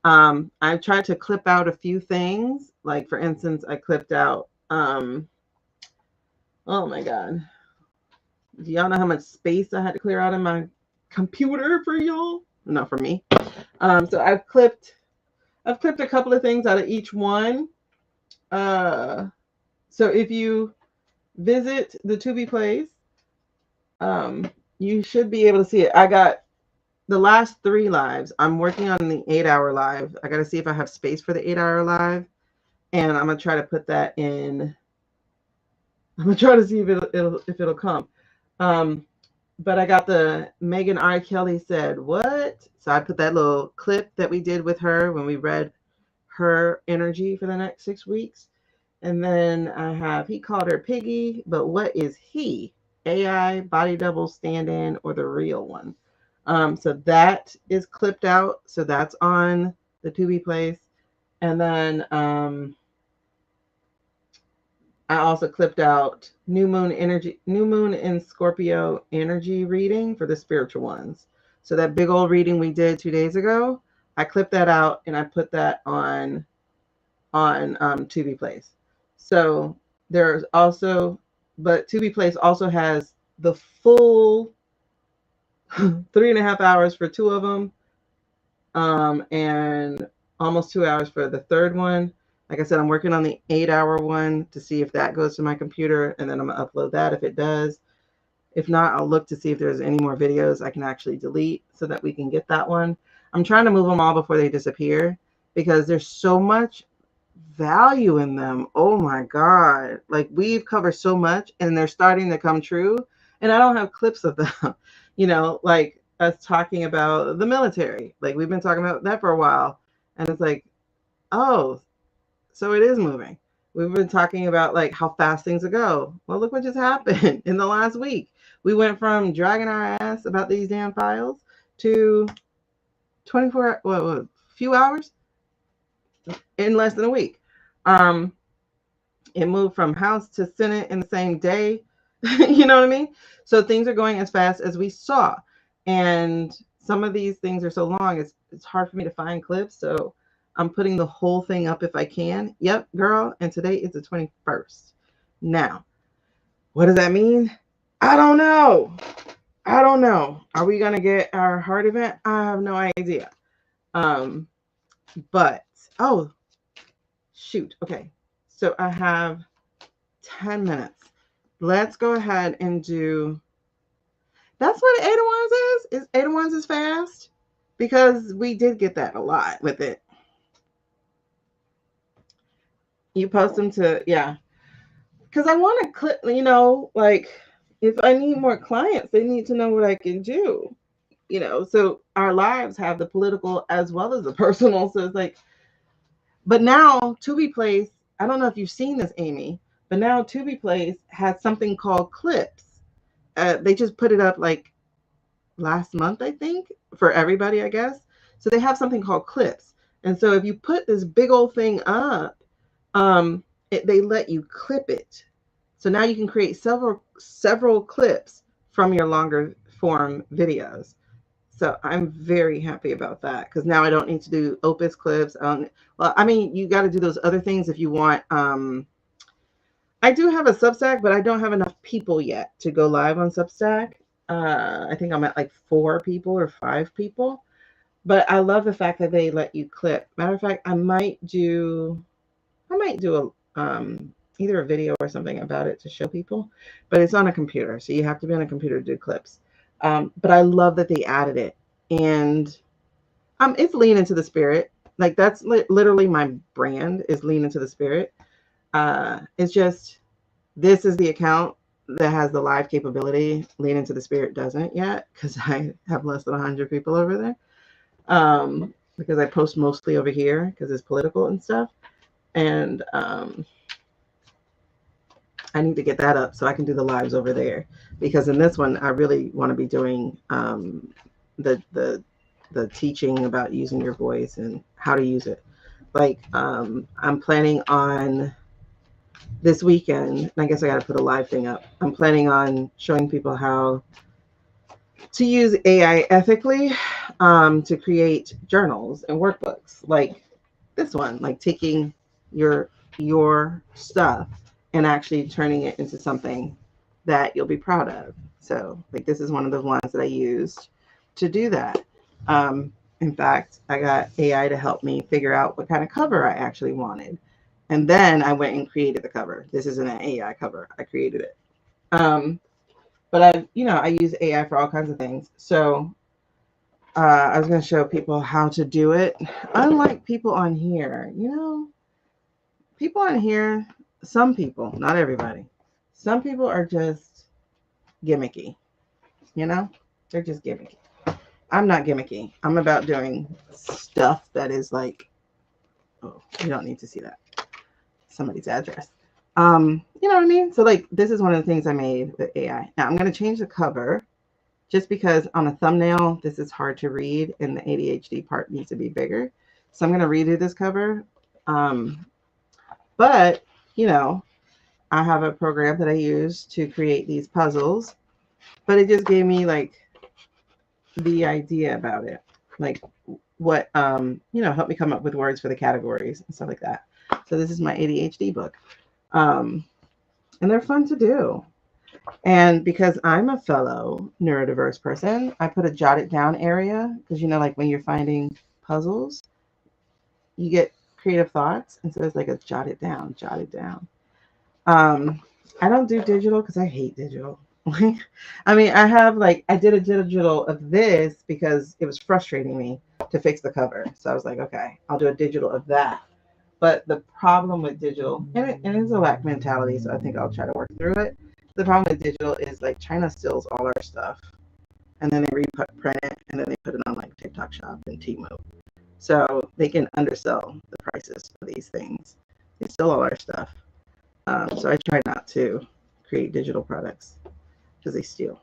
I've tried to clip out a few things. Like, for instance, I clipped out, oh my God. Do y'all know how much space I had to clear out in my computer for y'all? Not for me. So I've clipped a couple of things out of each one. So if you visit the Tubi Place. You should be able to see it. I got the last 3 lives. I'm working on the 8-hour live. I got to see if I have space for the 8-hour live, and I'm gonna try to put that in. I'm gonna try to see if it'll come. Um, but I got the Megan R. Kelly said what? So I put that little clip that we did with her when we read her energy for the next 6 weeks. And then I have he called her Piggy, but what is he? AI, body double, stand in, or the real one? So that is clipped out. So that's on the Tubi Place. And then I also clipped out New Moon energy, New Moon in Scorpio energy reading for the spiritual ones. So that big old reading we did 2 days ago, I clipped that out and I put that on Tubi Place. So there's also, but Tubi Place also has the full 3.5 hours for 2 of them, and almost 2 hours for the third one. Like I said, I'm working on the 8-hour one to see if that goes to my computer, and then I'm gonna upload that if it does. If not, I'll look to see if there's any more videos I can actually delete so that we can get that one. I'm trying to move them all before they disappear because there's so much value in them. Oh my God. Like we've covered so much and they're starting to come true. And I don't have clips of them, like us talking about the military. Like we've been talking about that for a while. And it's like, oh, so it is moving. We've been talking about like how fast things go. Well, look what just happened in the last week. We went from dragging our ass about these damn files to 24, few hours in less than a week. Um, it moved from House to Senate in the same day. You know what I mean? So things are going as fast as we saw. And some of these things are so long, it's hard for me to find clips. So I'm putting the whole thing up if I can. Yep, girl. And today is the 21st. Now, what does that mean? I don't know. Are we going to get our heart event? I have no idea. But, oh, shoot. Okay. So I have 10 minutes. Let's go ahead and do. That's what 8 of Wands is. 8 of Wands is fast because we did get that a lot with it. You post them to, yeah. Because I want to click, like if I need more clients, they need to know what I can do. So our lives have the political as well as the personal. So it's like, but now Tubi Place, I don't know if you've seen this, Amy, but now Tubi Place has something called clips. They just put it up like last month, I think, for everybody, I guess. So they have something called clips. And so if you put this big old thing up, they let you clip it. So now you can create several clips from your longer form videos. So I'm very happy about that because now I don't need to do Opus clips. You got to do those other things if you want. I do have a Substack, but I don't have enough people yet to go live on Substack. I think I'm at like 4 people or 5 people. But I love the fact that they let you clip. Matter of fact, I might do either a video or something about it to show people. But it's on a computer, so you have to be on a computer to do clips. But I love that they added it, and it's Lean Into the Spirit. Like that's literally my brand is Lean Into the Spirit. It's just this is the account that has the live capability. Lean Into the Spirit doesn't yet because I have less than 100 people over there. Because I post mostly over here because it's political and stuff. And I need to get that up so I can do the lives over there. Because in this one, I really want to be doing the teaching about using your voice and how to use it. Like I'm planning on this weekend, and I guess I got to put a live thing up. I'm planning on showing people how to use AI ethically to create journals and workbooks like this one, like taking your stuff and actually turning it into something that you'll be proud of. So like this is one of the ones that I used to do that. In fact, I got AI to help me figure out what kind of cover I actually wanted. And then I went and created the cover. This isn't an AI cover. I created it. But I use AI for all kinds of things. So I was going to show people how to do it. Unlike people on here, people on here, some people, not everybody, some people are just gimmicky, they're just gimmicky. I'm not gimmicky. I'm about doing stuff that is like, oh, you don't need to see that. Somebody's address. You know what I mean? So like, this is one of the things I made with AI. Now I'm going to change the cover just because on a thumbnail, this is hard to read and the ADHD part needs to be bigger. So I'm going to redo this cover. But, I have a program that I use to create these puzzles, but it just gave me like the idea about it, like what, helped me come up with words for the categories and stuff like that. So this is my ADHD book. And they're fun to do. And because I'm a fellow neurodiverse person, I put a jot it down area because, like when you're finding puzzles, you get creative thoughts. And so it's like a jot it down, jot it down. I don't do digital because I hate digital. I mean, I did a digital of this because it was frustrating me to fix the cover. So I was like, okay, I'll do a digital of that. But the problem with digital, and it's a lack mentality, so I think I'll try to work through it. The problem with digital is like China steals all our stuff and then they reprint it and then they put it on like TikTok Shop and Temu. So they can undersell the prices for these things. They steal all our stuff. So I try not to create digital products because they steal.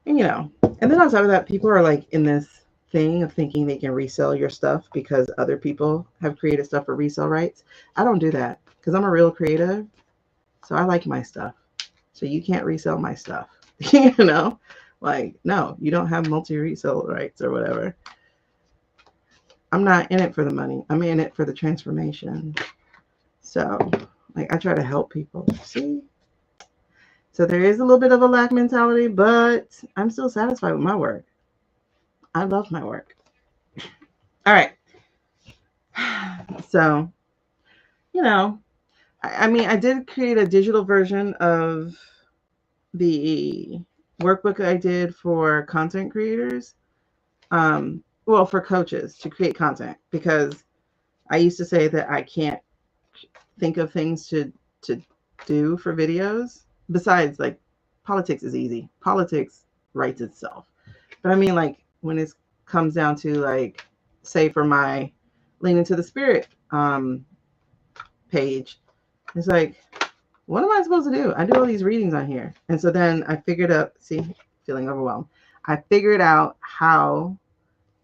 And and then on top of that, people are like in this thing of thinking they can resell your stuff because other people have created stuff for resale rights. I don't do that because I'm a real creative. So I like my stuff. So you can't resell my stuff. Like, no, you don't have multi-resale rights or whatever. I'm not in it for the money. I'm in it for the transformation. So, like, I try to help people. See? So there is a little bit of a lack mentality, but I'm still satisfied with my work. I love my work. All right. So, I did create a digital version of the workbook I did for content creators. For coaches to create content, because I used to say that I can't think of things to do for videos. Besides, like, politics is easy. Politics writes itself. But I mean, like, when it comes down to, like, say for my Lean Into the Spirit page, it's like, what am I supposed to do? I do all these readings on here. And so then I figured out, feeling overwhelmed. I figured out how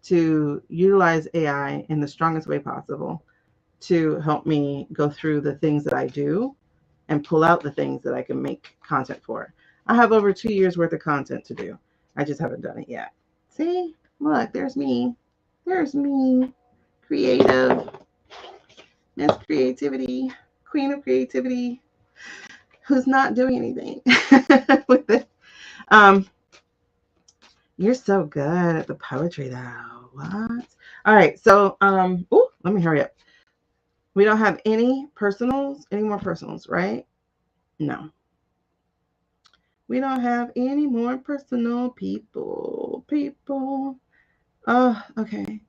to utilize AI in the strongest way possible to help me go through the things that I do and pull out the things that I can make content for. I have over 2 years worth of content to do. I just haven't done it yet. See, look, there's me. There's me. Creative. Miss Creativity. Queen of Creativity. Who's not doing anything with it. You're so good at the poetry though. What? All right. So, let me hurry up. We don't have any more personals, right? No. We don't have any more personal people. Oh, okay.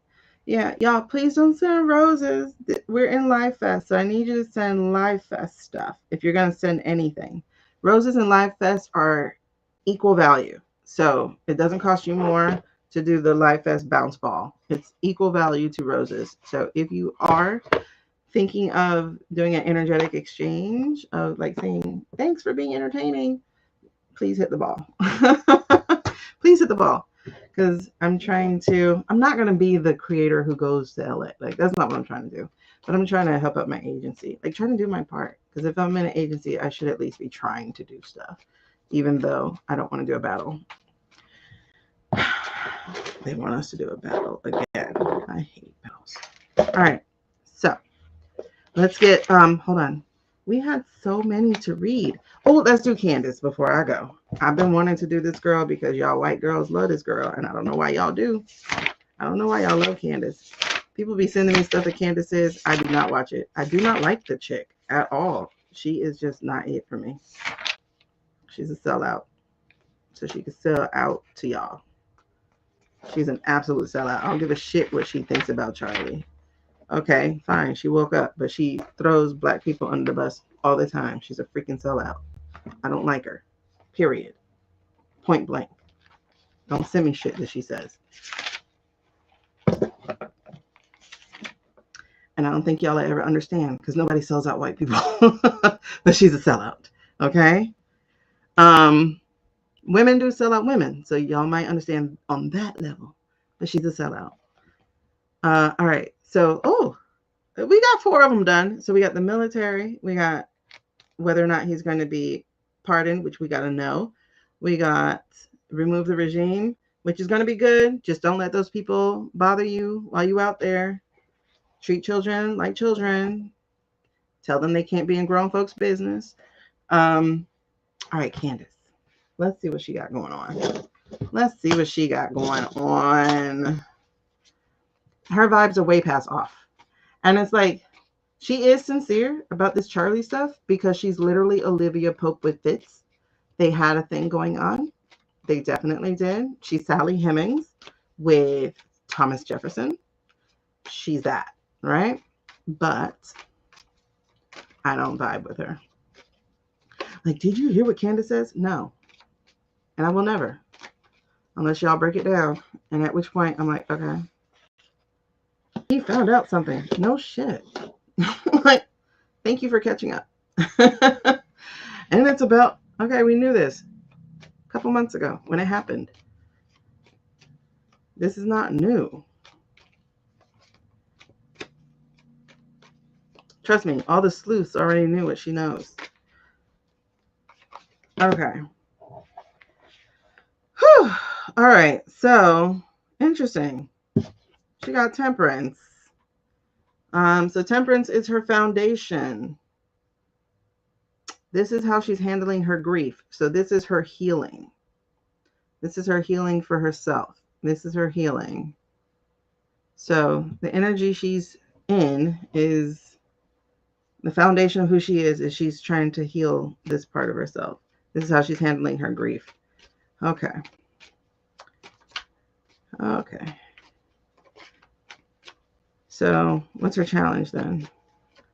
Yeah, y'all, please don't send roses. We're in Live Fest, so I need you to send Live Fest stuff if you're going to send anything. Roses and Live Fest are equal value. So it doesn't cost you more to do the Live Fest bounce ball. It's equal value to roses. So if you are thinking of doing an energetic exchange of like saying, thanks for being entertaining, please hit the ball. Please hit the ball. Because I'm not going to be the creator who goes to LA. Like, that's not what I'm trying to do. But I'm trying to help out my agency. Like, trying to do my part. Because if I'm in an agency, I should at least be trying to do stuff. Even though I don't want to do a battle. They want us to do a battle again. I hate battles. All right. So, let's get, hold on. We had so many to read. Oh, let's do Candace before I go. I've been wanting to do this girl because y'all white girls love this girl, and I don't know why y'all do. I don't know why y'all love Candace. People be sending me stuff that Candace says. I do not watch it. I do not like the chick at all. She is just not it for me. She's a sellout. So she can sell out to y'all. She's an absolute sellout. I don't give a shit what she thinks about Charlie. Okay, fine. She woke up, but she throws black people under the bus all the time. She's a freaking sellout. I don't like her. Period. Point blank. Don't send me shit that she says. And I don't think y'all will ever understand because nobody sells out white people. But she's a sellout. Okay? Women do sell out women. So y'all might understand on that level. But she's a sellout. All right. So, we got 4 of them done. So we got the military. We got whether or not he's going to be pardoned, which we got to know. We got remove the regime, which is going to be good. Just don't let those people bother you while you out there. Treat children like children. Tell them they can't be in grown folks' business. All right, Candace. Let's see what she got going on. Her vibes are way past off. And it's like, she is sincere about this Charlie stuff because she's literally Olivia Pope with Fitz. They had a thing going on. They definitely did. She's Sally Hemings with Thomas Jefferson. She's that, right? But I don't vibe with her. Like, did you hear what Candace says? No. And I will never. Unless y'all break it down. And at which point I'm like, okay. He found out something. No shit. Like, thank you for catching up. And it's about, okay, we knew this a couple months ago when it happened. This is not new. Trust me, all the sleuths already knew what she knows. Okay. Whew. All right. So, interesting. She got temperance. So temperance is her foundation. This is how she's handling her grief. So this is her healing. This is her healing for herself. This is her healing. So the energy she's in is the foundation of who she is she's trying to heal this part of herself. This is how she's handling her grief. Okay. Okay. So what's her challenge then?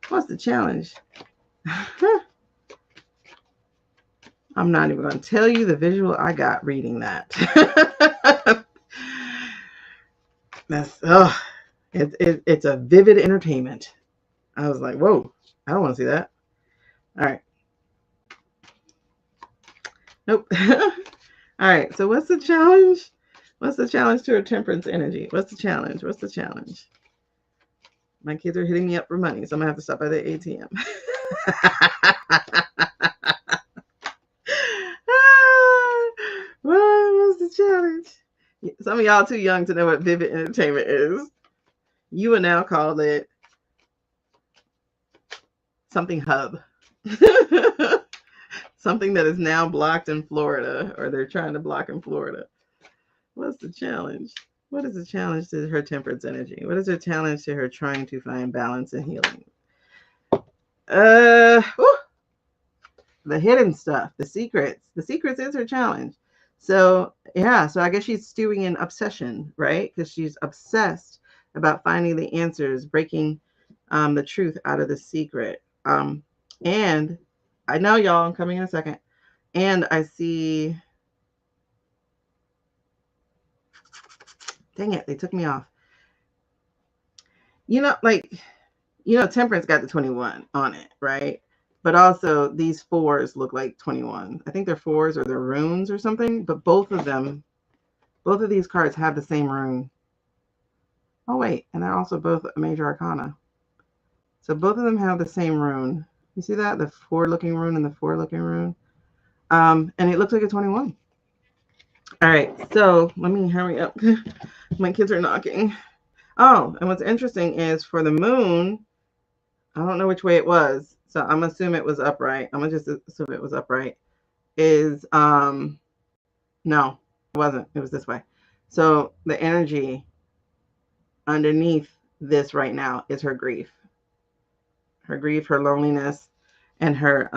What's the challenge? I'm not even going to tell you the visual I got reading that. That's it's a vivid entertainment. I was like, whoa, I don't want to see that. All right. Nope. All right. So what's the challenge? What's the challenge to her temperance energy? What's the challenge? What's the challenge? My kids are hitting me up for money, so I'm gonna have to stop by the ATM. What's the challenge? Some of y'all too young to know what vivid entertainment is. You would now call it something hub. Something that is now blocked in Florida, or they're trying to block in Florida. What's the challenge? What is the challenge to her temperance energy? What is her challenge to her trying to find balance and healing? The hidden stuff, the secrets. The secrets is her challenge. So, yeah, so I guess she's stewing in obsession, right? Because she's obsessed about finding the answers, breaking the truth out of the secret. And I know, y'all, I'm coming in a second. And I see... Dang it, they took me off. Temperance got the 21 on it, right? But also these 4s look like 21. I think they're 4s or they're runes or something, but both of these cards have the same rune. Oh, wait, and they're also both a major arcana. So both of them have the same rune. You see that? The 4-looking rune and the 4-looking rune. And it looks like a 21. All right, so let me hurry up. My kids are knocking. Oh, and what's interesting is for the moon, I don't know which way it was, so I'm gonna assume it was upright. I'm gonna just assume it was upright. No, it wasn't. It was this way. So the energy underneath this right now is her grief, her loneliness, and her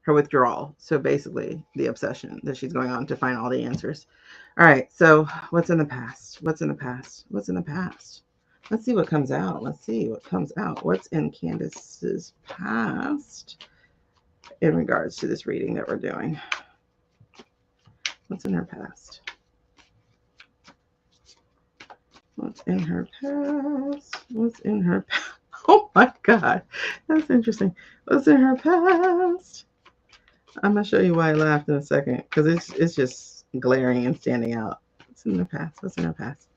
withdrawal. So basically the obsession that she's going on to find all the answers. All right, so what's in the past? What's in the past? What's in the past? Let's see what comes out. Let's see what comes out. What's in Candace's past in regards to this reading that we're doing? What's in her past? What's in her past? What's in her past? Oh my God, that's interesting. What's in her past? I'm gonna show you why I laughed in a second, because it's just glaring and standing out. What's in her past? What's in her past?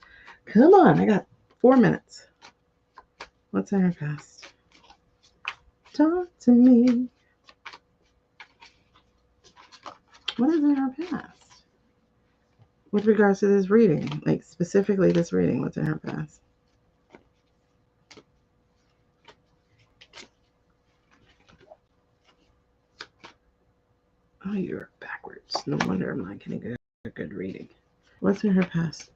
Come on, I got 4 minutes. What's in her past? Talk to me. What is in her past? With regards to this reading, like specifically this reading, what's in her past? Oh, you're backwards. No wonder I'm not getting a good reading. What's in her past?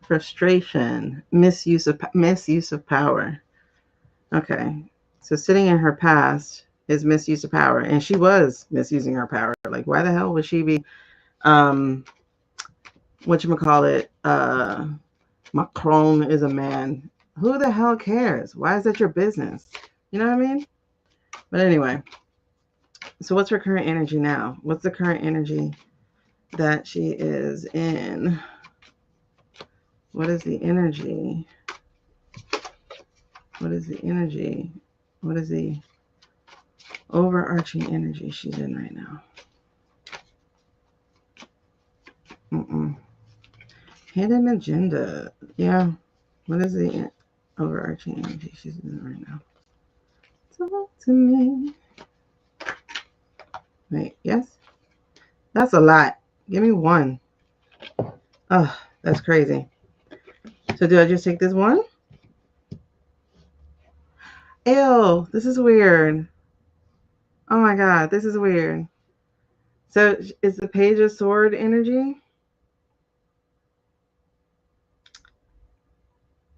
Frustration, misuse of power. Okay, so sitting in her past is misuse of power, and she was misusing her power. Like, why the hell would she be, whatchamacallit, Macron is a man. Who the hell cares? Why is that your business? You know what I mean? But anyway, so what's her current energy now? What's the current energy that she is in? What is the energy? What is the energy? What is the overarching energy she's in right now? Hidden agenda. Yeah. What is the overarching energy she's in right now? Talk to me. Wait, yes? That's a lot. Give me one. Oh, that's crazy. So do I just take this one? Ew, this is weird. Oh my God, this is weird. So is the Page of Sword energy?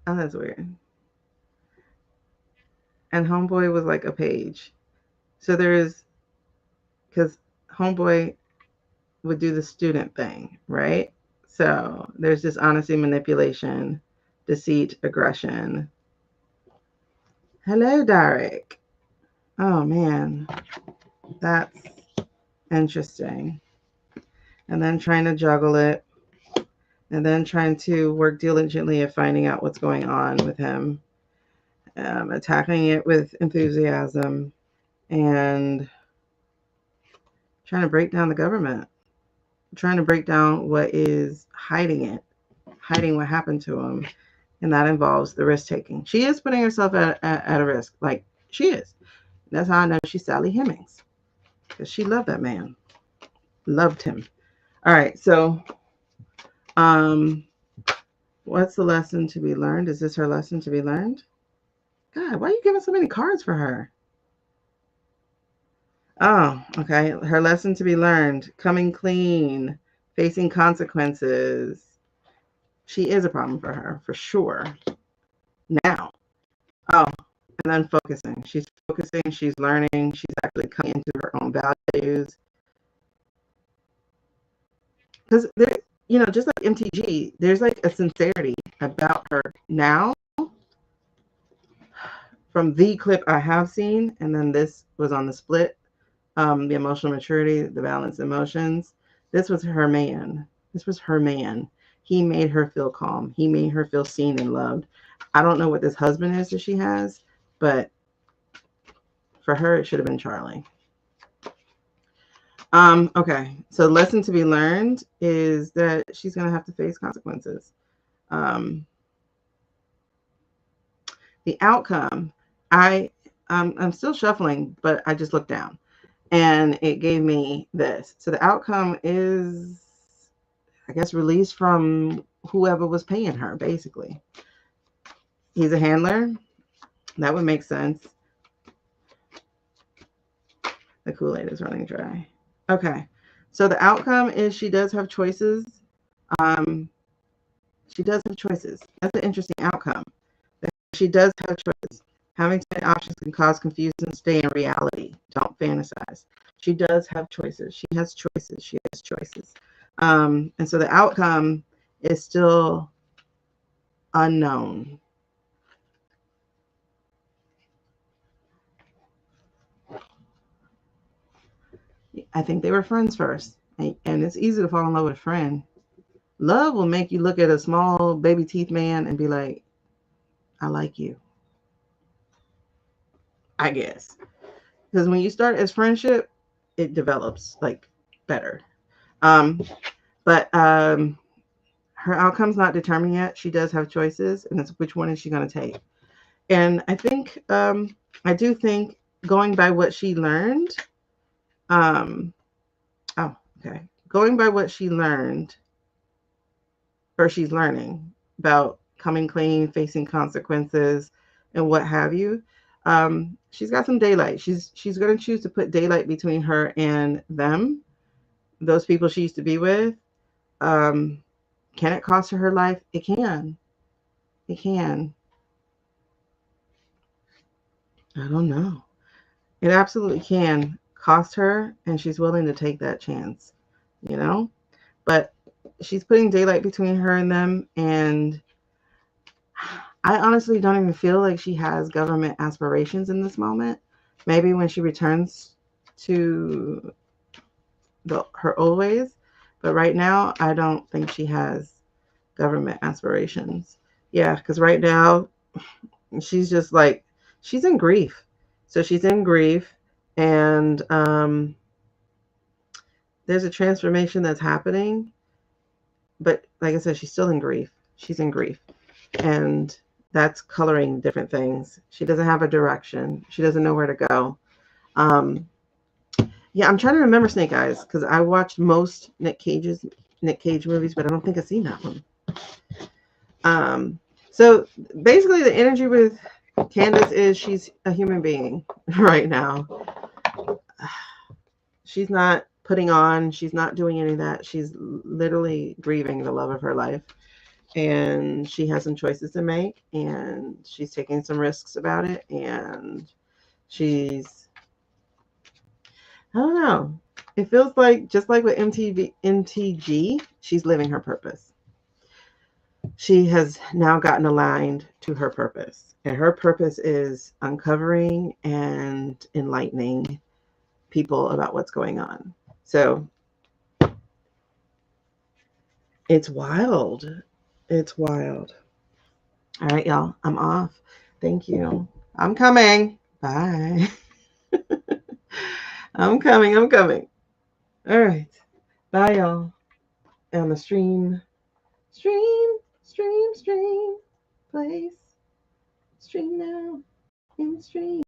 Oh, that's weird. And Homeboy was like a page. So there's, because Homeboy would do the student thing, right? So there's dishonesty, manipulation, deceit, aggression. Hello, Derek. Oh man, that's interesting. And then trying to juggle it, and then trying to work diligently at finding out what's going on with him, attacking it with enthusiasm, and trying to break down the government, trying to break down what is hiding what happened to him. And that involves the risk taking. She is putting herself at a risk. Like, she is. That's how I know she's Sally Hemings, because she loved that man. Loved him. All right. So, what's the lesson to be learned? Is this her lesson to be learned? God, why are you giving so many cards for her? Oh, okay. Her lesson to be learned: coming clean, facing consequences. She is a problem for her, for sure. Now. Oh, and then focusing. She's focusing, she's learning, she's actually coming into her own values. Because there, just like MTG, there's like a sincerity about her now from the clip I have seen, and then this was on the split, the emotional maturity, the balanced emotions. This was her man. This was her man. He made her feel calm. He made her feel seen and loved. I don't know what this husband is that she has, but for her, it should have been Charlie. Okay, so the lesson to be learned is that she's going to have to face consequences. The outcome, I'm still shuffling, but I just looked down and it gave me this. So the outcome is, I guess, release from whoever was paying her, basically. He's a handler. That would make sense. The Kool-Aid is running dry. Okay. So the outcome is she does have choices. Um, she does have choices. That's an interesting outcome. She does have choices. Having too many options can cause confusion. Stay in reality. Don't fantasize. She does have choices. She has choices. She has choices. And so the outcome is still unknown. I think they were friends first. And it's easy to fall in love with a friend. Love will make you look at a small baby teeth man and be like, I like you, I guess. Because when you start as friendship, it develops like better. Um, but her outcome's not determined yet. She does have choices, and it's which one is she going to take. And I do think going by what she learned, um, oh, okay, going by what she learned or she's learning about coming clean, facing consequences, and what have you. She's got some daylight. She's going to choose to put daylight between her and them, those people she used to be with. Um, can it cost her her life? It can. It can. I don't know. It absolutely can cost her, and she's willing to take that chance, you know? But she's putting daylight between her and them, and I honestly don't even feel like she has government aspirations in this moment. Maybe when she returns to her old ways, but right now, I don't think she has government aspirations. Yeah, because right now, she's just like, she's in grief. So she's in grief, and there's a transformation that's happening. But like I said, she's still in grief. She's in grief. And that's coloring different things. She doesn't have a direction. She doesn't know where to go. Um, yeah, I'm trying to remember Snake Eyes because I watched most Nick Cage movies, but I don't think I've seen that one. So basically, the energy with Candace is she's a human being right now. She's not putting on. She's not doing any of that. She's literally grieving the love of her life, and she has some choices to make, and she's taking some risks about it, and she's, I don't know. It feels like just like with MTG, she's living her purpose. She has now gotten aligned to her purpose, and her purpose is uncovering and enlightening people about what's going on. So it's wild. It's wild. All right, y'all. I'm off. Thank you. I'm coming. Bye. I'm coming. I'm coming. All right. Bye, y'all. On the stream. Stream. Stream. Stream. Place. Stream now. In stream.